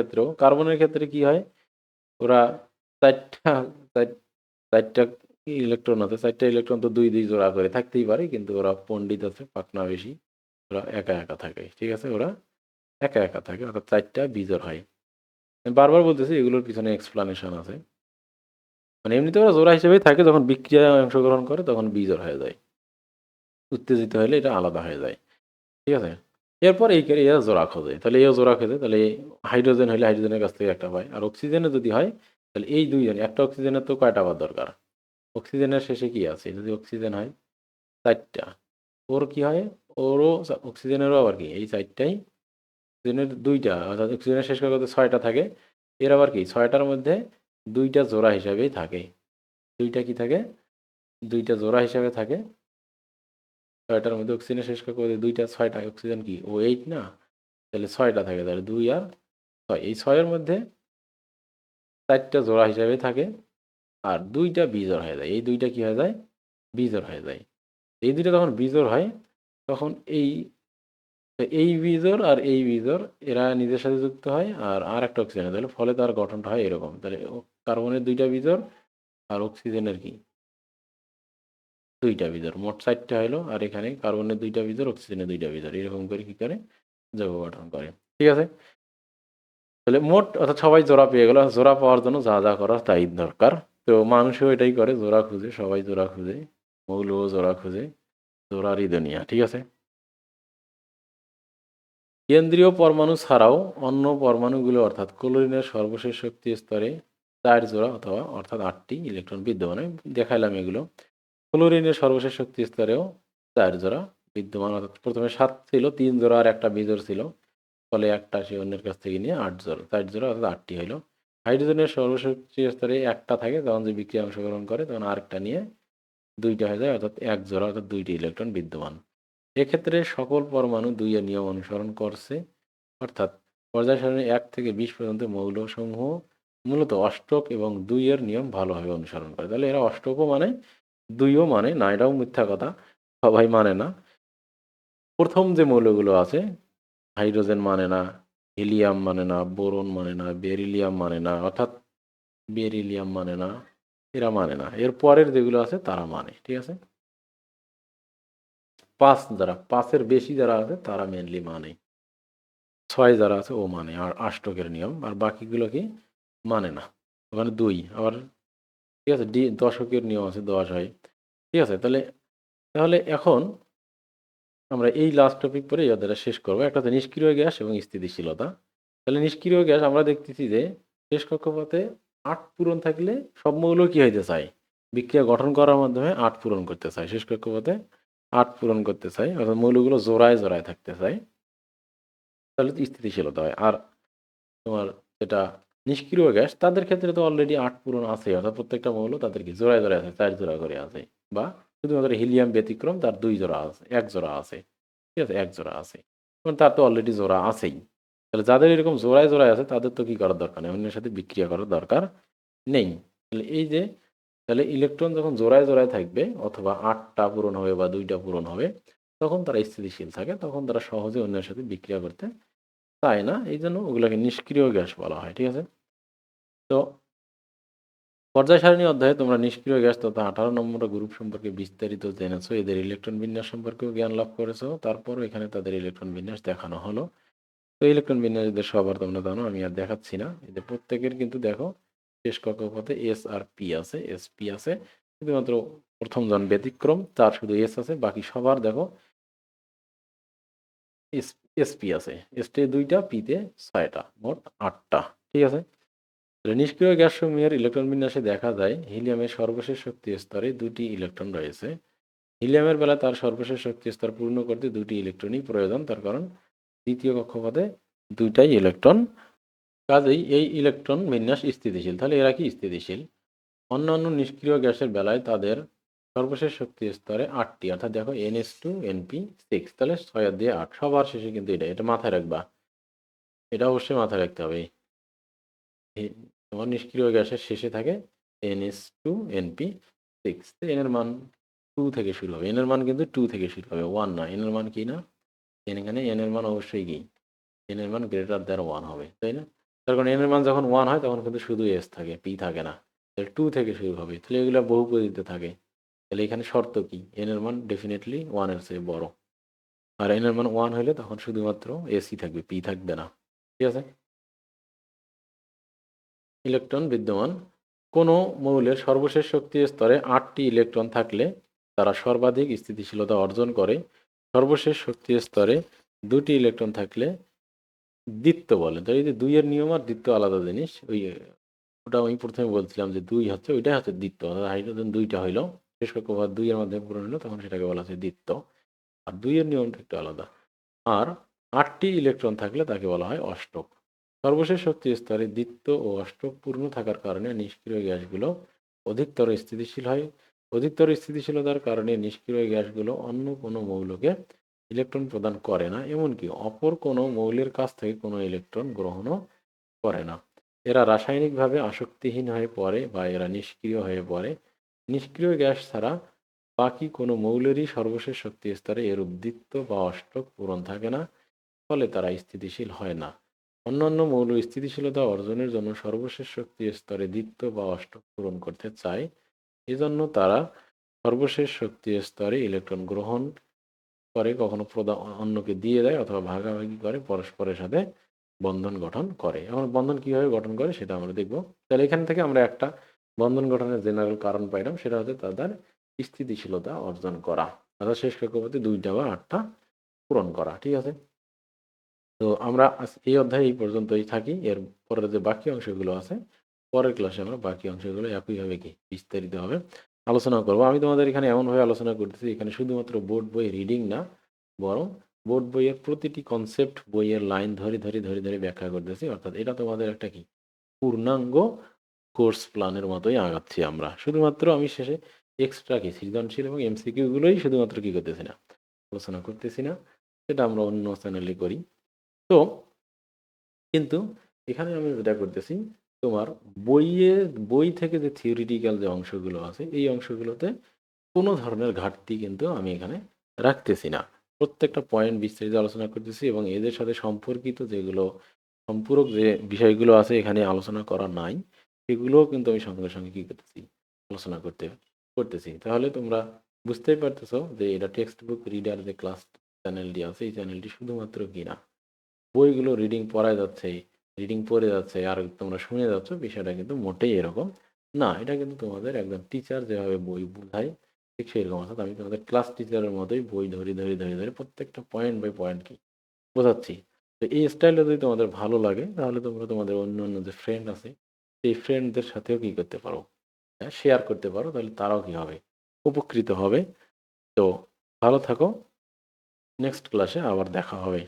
ক্ষেত্রে কি হয়, ওরা 4টা 4টা ইলেকট্রন আছে, 4টা ইলেকট্রন তো 2 2 জোড়া করে থাকতেই পারে, কিন্তু ওরা পণ্ডিত আছে, পাকনা বেশি, ওরা একা একা থাকে, ঠিক আছে? ওরা একা একা থাকে, অর্থাৎ 4টা বিজোড় হয়। আমি বারবার বলতেছি, এগুলোর পিছনে এক্সপ্লানেশন আছে। মানে এমনিতে ওরা জোড়া হিসেবেই থাকে, যখন বিক্রিয়ায় অংশগ্রহণ করে তখন বিজোড় হয়ে যায়, উত্তেজিত হলে এটা আলাদা হয়ে যায়, ঠিক আছে? এরপর এরা জোড়া খোঁজে, তাহলে এও জোড়া খোঁজে, তাহলে হাইড্রোজেন হলে হাইড্রোজেনের কাছ থেকে একটা পায়, আর অক্সিজেনে যদি হয় তাহলে এই দুইজন, একটা অক্সিজেনের তো কয়টা বার দরকার, অক্সিজেনের শেষে কি আছে, যদি অক্সিজেন হয় 4টা, ওর কি হয়, ওরও অক্সিজেনেরও আবার কি এই 4টাই, অক্সিজেনের 2টা, অর্থাৎ অক্সিজেনের শেষ করতে 6টা থাকে, এর আবার কি 6টার মধ্যে 2টা জোড়া হিসাবেই থাকে, 2টা কি থাকে, 2টা জোড়া হিসাবে থাকে। 6টার মধ্যে অক্সিজেনের শেষ করতে 2টা, 6টা অক্সিজেন কি ও 8 না, তাহলে 6টা থাকে, তাহলে 2 আর 6, এই 6-এর মধ্যে 4টা জোড়া হিসাবে থাকে, আর 2টা বিজোড় হয়ে যায়, এই 2টা কি হয়ে যায়, বিজোড় হয়ে যায়। এই 2টা যখন বিজোড় হয়, তখন এই বিজোড় আর এই বিজোড় এরা নিজের সাথে যুক্ত হয়, আর একটা অক্সিজেনের, তাহলে ফলে তার গঠনটা হয় এরকম। তাহলে কার্বনের 2টা বিজোড় আর অক্সিজেনের কি 2টা বিজোড়, মোট 4টা হলো, আর এখানে কার্বনের 2টা বিজোড়, অক্সিজেনের 2টা বিজোড়, এরকম করে কি করে যৌগ গঠন করে, ঠিক আছে? তাহলে মোট, অর্থাৎ সবাই জোড়া পেয়ে গেল। জোড়া পাওয়ার জন্য যা যা করার তাই দরকার। তো মানুষও এটাই করে, জোড়া খুঁজে, সবাই জোড়া খুঁজে, মৌলও জোড়া খুঁজে, জোড়ারই দুনিয়া, ঠিক আছে? কেন্দ্রীয় পরমাণু ছাড়াও অন্য পরমাণুগুলো, অর্থাৎ ক্লোরিনের সর্বশেষ শক্তি স্তরে 4 জোড়া অথবা অর্থাৎ 8টি ইলেকট্রন বিদ্যমান। আমি দেখাইলাম এগুলো। ক্লোরিনের সর্বশেষ শক্তি স্তরেও 4 জোড়া বিদ্যমান, অর্থাৎ প্রথমে 7 ছিল, 3 জোড়া আর একটা বিজোড় ছিল, ফলে একটা সে অন্যের কাছ থেকে নিয়ে 8 জোড়া, 4 জোড়া অর্থাৎ 8টি হইল। হাইড্রোজেনের সর্বশক্তি স্তরে একটা থাকে, তখন যে বিক্রিয়া অংশগ্রহণ করে তখন আরেকটা নিয়ে 2টা হয়ে যায়, অর্থাৎ 1 জোড়া, অর্থাৎ 2টি ইলেকট্রন বিদ্যমান। এক্ষেত্রে সকল পরমাণু 2 এর নিয়ম অনুসরণ করছে, অর্থাৎ পর্যায় সারণী 1 থেকে 20 পর্যন্ত মৌলসমূহ মূলত অষ্টক এবং 2 এর নিয়ম ভালোভাবে অনুসরণ করে। তাহলে এরা অষ্টকও মানে, 2ও মানে না, এটাও মিথ্যা কথা, সবাই মানে না। প্রথম যে মৌলগুলো আছে, হাইড্রোজেন মানে না, হিলিয়াম মানে না, বোরন মানে না, বেরিলিয়াম মানে না, অর্থাৎ বেরিলিয়াম মানে না, এরা মানে না। এর পরের যেগুলো আছে তারা মানে, ঠিক আছে? 5 বেশি যারা আছে তারা মেনলি মানে, 6 যারা আছে ও মানে, আর আষ্টকের নিয়ম, আর বাকিগুলো কি মানে না। ওখানে 2 আবার, ঠিক আছে? দশকের নিয়ম আছে, 10 হয়, ঠিক আছে? তাহলে তাহলে এখন আমরা এই লাস্ট টপিক পরে ইয়াদের শেষ করবো। একটা হচ্ছে নিষ্ক্রিয় গ্যাস এবং স্থিতিশীলতা। তাহলে নিষ্ক্রিয় গ্যাস আমরা দেখতেছি যে শেষ কক্ষপথে 8 পূরণ থাকলে সব মৌল কি হইতে চায়, বিক্রিয়া গঠন করার মাধ্যমে 8 পূরণ করতে চায়, শেষ কক্ষপথে 8 পূরণ করতে চায়, অর্থাৎ মৌলগুলো জোড়ায় জোড়ায় থাকতে চায়, তাহলে তো স্থিতিশীলতা হয়। আর তোমার যেটা নিষ্ক্রিয় গ্যাস, তাদের ক্ষেত্রে তো অলরেডি 8 পূরণ আছে, অর্থাৎ প্রত্যেকটা মৌল তাদের কি জোড়ায় জোড়ায় আছে, 4 জোড়া করে আছে, বা শুধুমাত্র হিলিয়াম ব্যতিক্রম, তার 2 জোড়া আছে, 1 জোড়া আছে, ঠিক আছে? 1 জোড়া আছে, কারণ তার তো অলরেডি জোড়া আছেই। তাহলে যাদের এরকম জোড়ায় জোড়ায় আছে তাদের তো কি করার দরকার নেই, অন্যের সাথে বিক্রিয়া করার দরকার নেই। তাহলে এই যে, তাহলে ইলেকট্রন যখন জোড়ায় জোড়ায় থাকবে, অথবা 8টা পূরণ হবে বা 2টা পূরণ হবে, তখন তারা স্থিতিশীল থাকে, তখন তারা সহজে অন্যের সাথে বিক্রিয়া করতে চায় না, এই জন্য ওগুলোকে নিষ্ক্রিয় গ্যাস বলা হয়, ঠিক আছে? তো পর্যায় সারণী অধ্যায়ে তোমরা নিষ্ক্রিয় গ্যাস তথা 18 নম্বর গ্রুপ সম্পর্কে বিস্তারিত জেনেছো, এদের ইলেকট্রন বিন্যাস সম্পর্কেও জ্ঞান লাভ করেছো, তারপরও এখানে তাদের ইলেকট্রন বিন্যাস দেখানো হলো। তো ইলেকট্রন বিন্যাস এদের সবার তোমরা জানো, আমি আর দেখাচ্ছি না। এদের প্রত্যেকের কিন্তু দেখো শেষ কক্ষপথে এস আর পি আছে, এস পি আছে, শুধুমাত্র প্রথম জন ব্যতিক্রম, তার শুধু এস আছে, বাকি সবার দেখো এস এসপি আছে, এসটে 2টা, পিতে 6টা, মোট 8টা, ঠিক আছে? নিষ্ক্রিয় গ্যাসসমূহের ইলেকট্রন বিন্যাসে দেখা যায় হিলিয়ামের সর্বশেষ শক্তি স্তরে 2টি ইলেকট্রন রয়েছে। হিলিয়ামের বেলা তার সর্বশেষ শক্তি স্তর পূর্ণ করতে 2টি ইলেকট্রনই প্রয়োজন, তার কারণ দ্বিতীয় কক্ষপথে 2টাই ইলেকট্রন। কাজেই এই ইলেকট্রন বিন্যাস স্থিতিশীল। তাহলে এরা কি স্থিতিশীল? অন্যান্য নিষ্ক্রিয় গ্যাসের বেলায় তাদের সর্বশেষ শক্তি স্তরে 8টি, অর্থাৎ দেখো NH2 NP6, তাহলে 6 আর দিয়ে 8, সবার শেষে কিন্তু এটা মাথায় রাখবা, এটা অবশ্যই মাথায় রাখতে হবে। তোমার নিষ্ক্রিয় গ্যাসের শেষে থাকে NH2 NP6, এন এর মান 2 থেকে শুরু হবে, এন এর মান কিন্তু 2 থেকে শুরু হবে, 1 না। এন এর মান কি না, এখানে এন এর মান অবশ্যই কি, এন এর মান গ্রেটার দ্যান 1 হবে, তাই না? তার কারণ এন এর মান যখন 1 হয় তখন কিন্তু শুধু এস থাকে, পি থাকে না। তাহলে 2 থেকে শুরু হবে, তাহলে এগুলো বহুপদীতে থাকে। তাহলে এখানে শর্ত কি, এন এর মান ডেফিনেটলি 1 এর চেয়ে বড়, আর এন এর মান 1 হলে তখন শুধুমাত্র এসি থাকবে, পি থাকবে না। ঠিক আছে? ইলেকট্রন বিদ্যমান কোনো মৌলের সর্বশেষ শক্তি স্তরে 8টি ইলেকট্রন থাকলে তারা সর্বাধিক স্থিতিশীলতা অর্জন করে। সর্বশেষ শক্তি স্তরে 2টি ইলেকট্রন থাকলে দ্বিত্ব বলে। তো এই যে 2 এর নিয়ম আর দ্বিত্ব আলাদা জিনিস। ওটা আমি প্রথমে বলছিলাম যে 2 হচ্ছে, ওইটাই হচ্ছে দ্বিত্ব, অর্থাৎ হাইড্রোজেন 2টা হইলো, শেষ কক্ষপথ 2 এর মাধ্যমে পূরণ হলো, তখন সেটাকে বলা হচ্ছে দ্বিত্ব। আর 2 এর নিয়মটা একটু আলাদা। আর 8টি ইলেকট্রন থাকলে তাকে বলা হয় অষ্টক। সর্বশেষ শক্তি স্তরে দ্বিত্ব ও অষ্টক পূর্ণ থাকার কারণে নিষ্ক্রিয় গ্যাসগুলো অধিকতর স্থিতিশীল হয়। অধিকতর স্থিতিশীলতার কারণে নিষ্ক্রিয় গ্যাসগুলো অন্য কোনো মৌলকে ইলেকট্রন প্রদান করে না, এমনকি অপর কোনো মৌলের কাছ থেকে কোনো ইলেকট্রন গ্রহণও করে না। এরা রাসায়নিকভাবে আসক্তিহীন হয়ে পড়ে বা এরা নিষ্ক্রিয় হয়ে পড়ে। নিষ্ক্রিয় গ্যাস ছাড়া বাকি কোনো মৌলেরই সর্বশেষ শক্তি স্তরে এরূপ দ্বিত্ব বা অষ্টক পূরণ থাকে না, ফলে তারা স্থিতিশীল হয় না। অন্যান্য মৌল স্থিতিশীলতা অর্জনের জন্য সর্বশেষ শক্তি স্তরে দ্বিত্ব বা অষ্টক পূরণ করতে চায়। এজন্য তারা সর্বশেষ শক্তি স্তরে ইলেকট্রন গ্রহণ করে, কখনো অন্যকে দিয়ে দেয় অথবা ভাগাভাগি করে, পরস্পরের সাথে বন্ধন গঠন করে। এখন বন্ধন কিভাবে গঠন করে সেটা আমরা দেখব। তাহলে এখান থেকে আমরা একটা বন্ধন গঠনের জেনারেল কারণ পাইলাম, সেটা হচ্ছে তাদের স্থিতিশীলতা অর্জন করা, অর্থাৎ শেষ কক্ষপথে 2টা বা 8টা পূরণ করা। ঠিক আছে? তো আমরা এই অধ্যায়ে এই পর্যন্তই থাকি। এর পরের যে বাকি অংশগুলো আছে, পরের ক্লাসে আমরা বাকি অংশগুলো একইভাবে কি বিস্তারিতভাবে আলোচনা করব। আমি তোমাদের এখানে এমনভাবে আলোচনা করতেছি, এখানে শুধুমাত্র বোর্ড বই রিডিং না, বরং বোর্ড বইয়ের প্রতিটি কনসেপ্ট বইয়ের লাইন ধরে ধরে ধরে ধরে ব্যাখ্যা করতেছি। অর্থাৎ এটা তোমাদের একটা কি পূর্ণাঙ্গ কোর্স প্ল্যানের মতোই আগাচ্ছি আমরা। শুধুমাত্র আমি শেষে এক্সট্রা কি সৃজনশীল এবং এমসিকিউগুলোই শুধুমাত্র কি করতেছি না, আলোচনা করতেছি না, সেটা আমরা অন্য চ্যানেলে করি। তো কিন্তু এখানে আমি যেটা করতেছি, তোমার বই থেকে যে থিওরিটিক্যাল যে অংশগুলো আছে, এই অংশগুলোতে কোনো ধরনের ঘাটতি কিন্তু আমি এখানে রাখতেছি না। প্রত্যেকটা পয়েন্ট বিস্তারিত আলোচনা করতেছি এবং এদের সাথে সম্পর্কিত যেগুলো সম্পূরক যে বিষয়গুলো আছে এখানে আলোচনা করা নাই, সেগুলোও কিন্তু আমি সঙ্গে সঙ্গে কী করতেছি, আলোচনা করতেছি। তাহলে তোমরা বুঝতেই পারতেছো যে এটা টেক্সট বুক রিডার যে ক্লাস চ্যানেলটি আছে, এই চ্যানেলটি শুধুমাত্র কি না বইগুলো রিডিং পড়ায় যাচ্ছে, রিডিং পড়ে যাচ্ছে আর তোমরা শুনে যাচ্ছ, বিষয়টা কিন্তু মোটেই এরকম না। এটা কিন্তু তোমাদের একদম টিচার যেভাবে বই বোঝায় ঠিক সেরকম, অর্থাৎ আমি তোমাদের ক্লাস টিচারের মতোই বই ধরে ধরে ধরে ধরে প্রত্যেকটা পয়েন্ট বাই পয়েন্ট কি বোঝাচ্ছি। তো এই স্টাইলটা যদি তোমাদের ভালো লাগে তাহলে তোমরা তোমাদের অন্য অন্য যে ফ্রেন্ড আছে সেই ফ্রেন্ডদের সাথেও কি করতে পারো, হ্যাঁ শেয়ার করতে পারো, তাহলে তারাও কি হবে, উপকৃত হবে। তো ভালো থাকো, নেক্সট ক্লাসে আবার দেখা হবে।